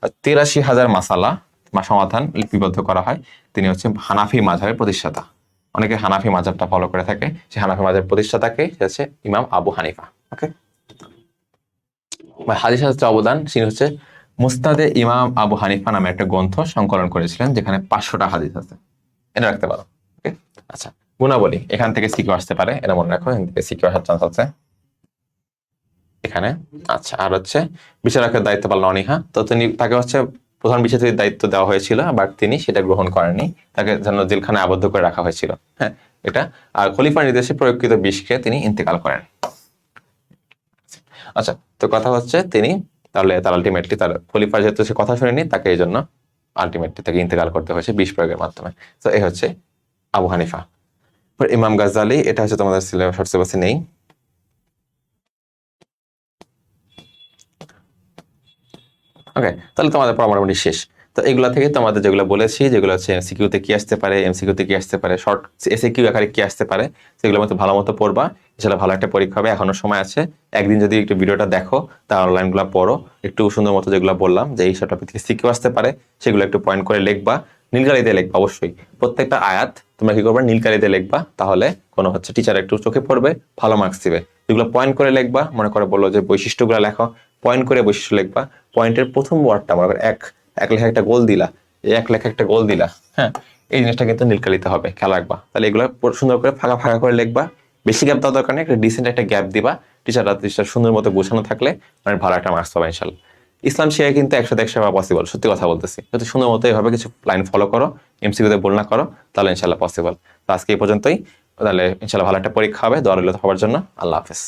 83,000 মাসালা বা সমাধান লিপিবদ্ধ করা হয়। তিনি হচ্ছে হানাফি মাযহাবের প্রতিষ্ঠাতা। অনেকে হানাফি মাযহাবটা ফলো করে থাকে, সেই হানাফি মাযহাবের প্রতিষ্ঠাতাকে হচ্ছে ইমাম আবু হানিফা। ওকে, হাদিস শাস্ত্রে অবদান, তিনি হচ্ছে মুসনাদে ইমাম আবু হানিফা নামে একটা গ্রন্থ সংকলন করেছিলেন, যেখানে 500টা হাদিস আছে। এটা রাখতে পারো। ওকে, আচ্ছা, গুণাবলী এখান থেকে সিকিউ আসতে পারে, এটা মনে রাখো, এখান থেকে সিকিউ আসার চান্স আছে এখানে। আচ্ছা, আর হচ্ছে বিচারকের দায়িত্ব পালন অনীহা। তো তাকে হচ্ছে প্রধান বিচারপতির দায়িত্ব দেওয়া হয়েছিল, বাট তিনি সেটা গ্রহণ করেননি, তাকে যেন জেলখানায় আবদ্ধ করে রাখা হয়েছিল। হ্যাঁ, এটা। আর খলিফার নির্দেশে প্রয়োগকৃত বিষকে তিনি ইন্তেকাল করেন। আচ্ছা, তো কথা হচ্ছে তিনি তার আলটিমেটলি তার খলিফা যেহেতু সে কথা শুনেনি, তাকে এই জন্য আলটিমেটলি তাকে ইন্তেকাল করতে হয়েছে বিষ প্রয়োগের মাধ্যমে। তো এই হচ্ছে আবু হানিফা। ইমাম গাজ্জালি, এটা হচ্ছে তোমাদের সিলেবাসে নেই। ওকে, তাহলে তোমাদের পড়া মোটামুটি শেষ। তো এগুলা থেকে তোমাদের যেগুলো বলেছি, যেগুলো হচ্ছে এমসিকিউতে কি আসতে পারে, এমসিকিউতে কি আসতে পারে, শর্ট এসএকিউ আকারে কি আসতে পারে, সেগুলো মতো ভালো মতো পড়বা। ইনশাআল্লাহ ভালো একটা পরীক্ষা হবে, এখনো সময় আছে। একদিন যদি একটু ভিডিওটা দেখো, তার অনলাইনগুলো পড়ো, একটু সুন্দর মতো যেগুলো বললাম যে এই সব টপিক থেকে সিকিউ আসতে পারে, সেগুলো একটু পয়েন্ট করে লিখবা, নীলকালিতে লিখবা অবশ্যই। প্রত্যেকটা আয়াত তোমরা কি করবা, নীলকালিতে লিখবা, তাহলে কোনো হচ্ছে টিচার একটু চোখে পড়বে, ভালো মার্কস দিবে। যেগুলো পয়েন্ট করে লিখবা, মনে করে বললো যে বৈশিষ্ট্যগুলো লেখো, পয়েন্ট করে বৈশিষ্ট্য লিখবা। পয়েন্টের প্রথম ওয়ার্ডটা মনে করো এক লেখা একটা গোল দিলা, এক লেখা একটা গোল দিলা, হ্যাঁ, এই জিনিসটা কিন্তু নীলকালিতে হবে, খেয়াল রাখবা। তাহলে এগুলো সুন্দর করে ফাঁকা ফাঁকা করে লিখবা, বেশি গ্যাপ দেওয়ার দরকার নেই, একটা ডিসেন্ট একটা গ্যাপ দিবা। টিচার সুন্দর মতো গোছানো থাকলে মানে ভালো একটা মার্কস পাবা ইনশাল্লাহ। ইসলাম শিক্ষা কিন্তু 100 পাওয়া পসিবল, সত্যি কথা বলতেছি। যদি সুন্দর মতো এইভাবে কিছু লাইন ফলো করো, এমসিকিউতে ভুল না করো, তাহলে ইনশাল্লাহ পসিবল। তো আজকে এই পর্যন্তই। তাহলে ইনশাল্লাহ ভালো একটা পরীক্ষা হবে, দোয়া রইল হওয়ার জন্য। আল্লাহ হাফেজ।